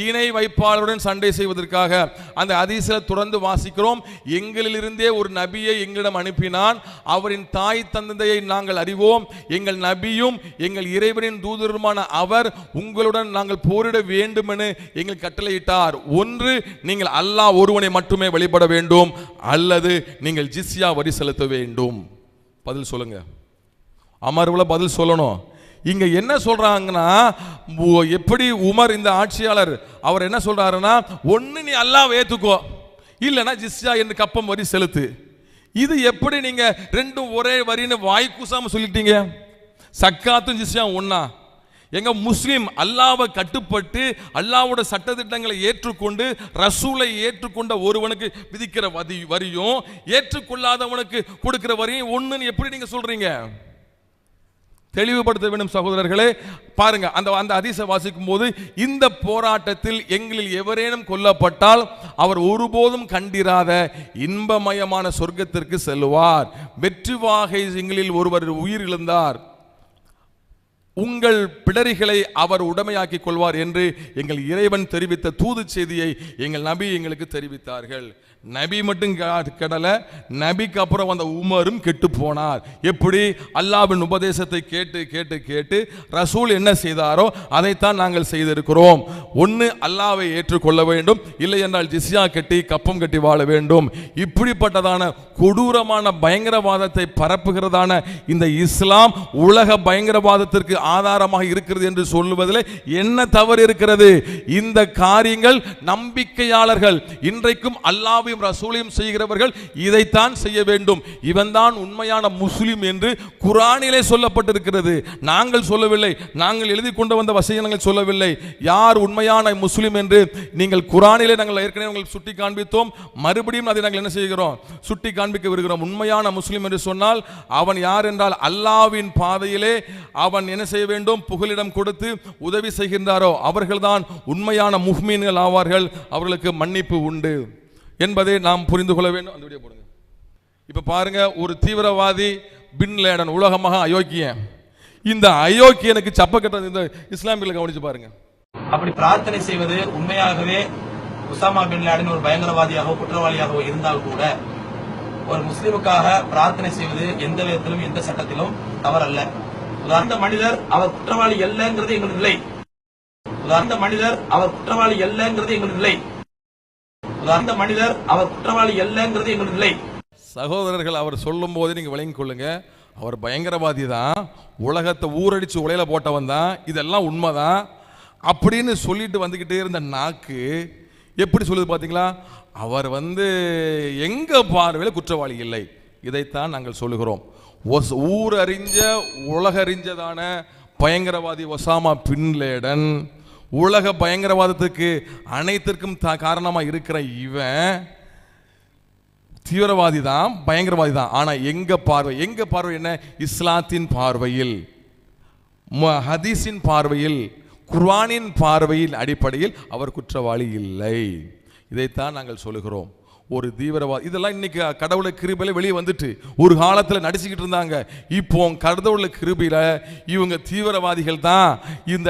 இணை வைப்பாளருடன் சண்டை செய்வதற்காக. அந்த ஹதீஸில் தொடர்ந்து வாசிக்கிறோம், எங்களிலிருந்தே ஒரு நபியை எங்களிடம் அனுப்பினான், அவரின் தாய் தந்தையை நாங்கள் அறிவோம், எங்கள் நபியும் எங்கள் இறைவனின் தூதருமான அவர் உங்களுடன் நாங்கள் போரிட வேண்டும் என எங்கள் கட்டளையிட்டார். ஒன்று நீங்கள் அல்லாஹ் ஒருவனை மட்டுமே வழிபட வேண்டும், அல்லது நீங்கள் ஜிஸ்யா வரி செலுத்த வேண்டும். பதில் சொல்லுங்க, அமர்வுல பதில் சொல்லணும். இங்க என்ன சொல்றாங்கன்னா, எப்படி உமர் இந்த ஆட்சியாளர் அவர் என்ன சொல்றாருன்னா, ஒன்னு நீ அல்லாஹ் ஏத்துக்கோ, இல்லைன்னா ஜிஸ்யா என்று கப்பம் வரி செலுத்து. இது எப்படி நீங்க ரெண்டும் ஒரே வரின்னு வாய்க்குசாம சொல்லிட்டீங்க? சக்காத்தும் ஜிஸ்யா ஒன்னா? எங்க முஸ்லிம் அல்லாஹ்வை கட்டுப்பட்டு அல்லாஹ்வோட சட்டத்திட்டங்களை ஏற்றுக்கொண்டு ரசூலை ஏற்றுக்கொண்ட ஒருவனுக்கு விதிக்கிற வரியும் ஏற்றுக்கொள்ளாதவனுக்கு கொடுக்கிற வரியும் ஒண்ணுன்னு எப்படி நீங்க சொல்றீங்க? தெளிவுபடுத்த வேண்டும் சகோதரர்களே. பாருங்க, அந்த ஹதீஸை வாசிக்கும் போது, இந்த போராட்டத்தில் எங்களில் எவரேனும் கொல்லப்பட்டால் அவர் ஒருபோதும் கண்டிராத இன்பமயமான சொர்க்கத்திற்கு செல்வார். வெற்றி வாகை எங்களில் ஒருவர் உயிர் இழந்தார், உங்கள் பிடரிகளை அவர் உடைமையாக்கிக் கொள்வார் என்று எங்கள் இறைவன் தெரிவித்த தூது செய்தியை எங்கள் நபி எங்களுக்கு தெரிவித்தார்கள். நபி மட்டும் கெடல, நபிக்கு அப்புறம் வந்த உமரும் கெட்டு போனார். எப்படி? அல்லாஹ்வின் உபதேசத்தை கேட்டு கேட்டு கேட்டு ரசூல் என்ன செய்தாரோ அதைத்தான் நாங்கள் செய்திருக்கிறோம். ஒன்று அல்லாஹ்வை ஏற்றுக்கொள்ள வேண்டும், இல்லை என்றால் ஜிஸ்யா கட்டி கப்பம் கட்டி வாழ வேண்டும். இப்படிப்பட்டதான கொடூரமான பயங்கரவாதத்தை பரப்புகிறதான இந்த இஸ்லாம் உலக பயங்கரவாதத்திற்கு ஆதாரமாக இருக்கிறது என்று சொல்லுவதில் என்ன தவறு இருக்கிறது? இந்த காரியங்கள் நம்பிக்கையாளர்கள், இன்றைக்கும் அல்லாஹ்வையும் ரசூலையும் செய்கிறவர்கள் இதைத்தான் செய்ய வேண்டும். இவன் தான் உண்மையான முஸ்லிம் என்று குர்ஆனிலே சொல்லப்பட்டிருக்கிறது. நாங்கள் சொல்லவில்லை, நாங்கள் எழுதி கொண்டு வந்த வசனங்கள் சொல்லவில்லை. யார் உண்மையான முஸ்லிம் என்று நீங்கள் குர்ஆனிலே நாங்கள் ஏற்கனவே உங்களுக்கு சுட்டி காண்பித்தோம். மறுபடியும் அதை நாங்கள் என்ன செய்கிறோம்? சுட்டி காண்பிக்க வருகிறோம். உண்மையான முஸ்லிம் என்று சொன்னால் அவன் யார் என்றால், அல்லாஹ்வின் பாதையிலே அவன் என்ன செய்ய வேண்டும்? புகலிடம் கொடுத்து உதவி செய்கின்றாரோ அவர்கள்தான் உண்மையான முஃமின்கள் ஆவார்கள். அவர்களுக்கு மன்னிப்பு உண்டு என்பதை நாம் புரிந்து கொள்ள வேண்டும். அந்த வீடியோ போடுங்க. இப்ப பாருங்க, ஒரு தீவிரவாதி பின் லேடன், உலகமாக அயோக்கியன். இந்த அயோக்கியனுக்கு சப்ப கட்டுறது இந்த இஸ்லாமியர்களை கவனிச்சு பாருங்க. அப்படி பிரார்த்தனை செய்வது உண்மையாகவே உசாமா பின் லேடன் ஒரு பயங்கரவாதியாகவோ குற்றவாளியாகவோ இருந்தால் கூட ஒரு முஸ்லிமுக்காக பிரார்த்தனை செய்வது எந்த விதத்திலும் எந்த சட்டத்திலும் தவறல்ல. அந்த மனிதர் அவர் குற்றவாளி அல்லங்கிறது எங்களுக்கு இல்லை. அந்த மனிதர் அவர் குற்றவாளி அல்லங்கிறது எங்களுக்கு இல்லை. அந்த மனிதர் அவர் குற்றவாளி அல்லங்கிறது எங்களுக்கு இல்லை. சகோதரர்கள், அவர் சொல்லும் போது நீங்க விளங்கிக் கொள்ளுங்க, அவர் பயங்கரவாதி தான், உலகத்தை ஊரடிச்சு உலையில போட்டவன் தான், இதெல்லாம் உண்மைதான் அப்படின்னு சொல்லிட்டு வந்துகிட்டே இருந்த நாக்கு எப்படி சொல்லுது பாத்தீங்களா? அவர் எங்க பார்வையில் குற்றவாளி இல்லை. இதைத்தான் நாங்கள் சொல்லுகிறோம். ஊரறிஞ்ச உலகறிஞ்சதான பயங்கரவாதி ஒசாமா பின் லேடன், உலக பயங்கரவாதத்துக்கு அனைத்திற்கும் காரணமாக இருக்கிற இவன் தீவிரவாதி தான், பயங்கரவாதி தான். ஆனா எங்க பார்வை என்ன? இஸ்லாத்தின் பார்வையில், ஹதீஸின் பார்வையில், குர்ஆனின் பார்வையில் அடிப்படையில் அவர் குற்றவாளி இல்லை. இதைத்தான் நாங்கள் சொல்லுகிறோம். ஒரு தீவிரவாதி இதெல்லாம் இன்னைக்கு கடவுளை கிருபையில வெளியே வந்துட்டு ஒரு காலத்தில் நடிச்சுக்கிட்டு இருந்தாங்க. இப்போ கடவுளை கிருபையில இவங்க தீவிரவாதிகள் தான். இந்த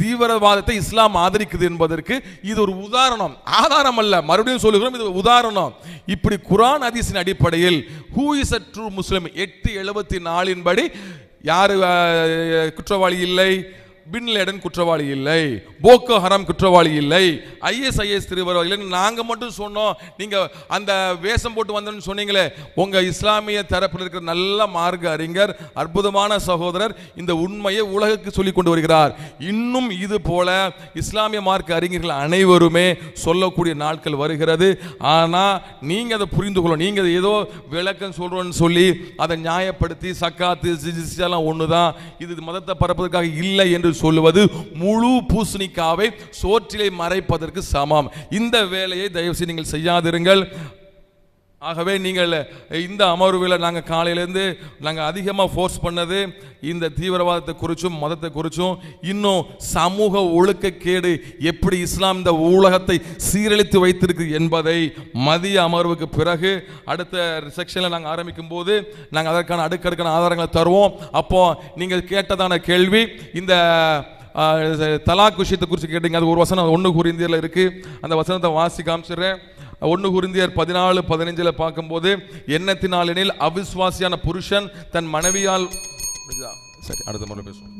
தீவிரவாதத்தை இஸ்லாம் ஆதரிக்குது என்பதற்கு இது ஒரு உதாரணம், ஆதாரம் அல்ல. மறுபடியும் சொல்லுகிறோம், இது உதாரணம். இப்படி குர்ஆன் ஹதீஸின் அடிப்படையில் ஹூ இஸ் அ ட்ரூ முஸ்லிம் 874 படி யாரு குற்றவாளி இல்லை, பின் லேடன் குற்றவாளி இல்லை, போக்கோ ஹராம் குற்றவாளி இல்லை, ISIS தீவிரவாதி இல்லைன்னு நாங்க மட்டும் சொன்னோம். நீங்க அந்த வேஷம் போட்டு வந்தோன்னு சொன்னீங்களே, உங்க இஸ்லாமிய தரப்பில் இருக்கிற நல்ல மார்க்க அறிஞர், அற்புதமான சகோதரர் இந்த உண்மையை உலகுக்கு சொல்லிக் கொண்டு வருகிறார். இன்னும் இது போல இஸ்லாமிய மார்க்க அறிஞர்கள் அனைவருமே சொல்லக்கூடிய நாட்கள் வருகிறது. ஆனா நீங்க அதை புரிந்து கொள்ள, நீங்க ஏதோ விளக்கம் சொல்றோம்னு சொல்லி அதை நியாயப்படுத்தி சக்காத்து ஜிஜிஸ்லாம் ஒண்ணுதான், இது மதத்தை பரப்புவதற்காக இல்லை என்று சொல்லுவது முழு பூசணிக்காவை சோற்றிலை மறைப்பதற்கு சமம். இந்த வேலையை தயவு செய்து நீங்கள் செய்யாதிருங்கள். ஆகவே நீங்கள் இந்த அமர்வில் நாங்கள் காலையிலேருந்து நாங்கள் அதிகமாக ஃபோர்ஸ் பண்ணது இந்த தீவிரவாதத்தை குறித்தும் மதத்தை குறித்தும், இன்னும் சமூக ஒழுக்கக்கேடு எப்படி இஸ்லாம் இந்த உலகத்தை சீரழித்து வைத்திருக்கு என்பதை மதிய அமர்வுக்கு பிறகு அடுத்த செக்ஷனில் நாங்கள் ஆரம்பிக்கும் போது நாங்கள் அதற்கான அடுக்கடுக்கான ஆதாரங்களை தருவோம். அப்போ நீங்கள் கேட்டதான கேள்வி, இந்த தலாக் விஷயத்தை குறித்து கேட்டீங்க. அது ஒரு வசனம் 1 கொரிந்தியர்ல இருக்கு. அந்த வசனத்தை வாசி காமிச்சிடுறேன். 1 கொரிந்தியர் 14:15 பார்க்கும்போது, எண்ணத்தினாலெனில் அவிசுவாசியான புருஷன் தன் மனைவியால், சரி அடுத்த முறை பேசுவோம்.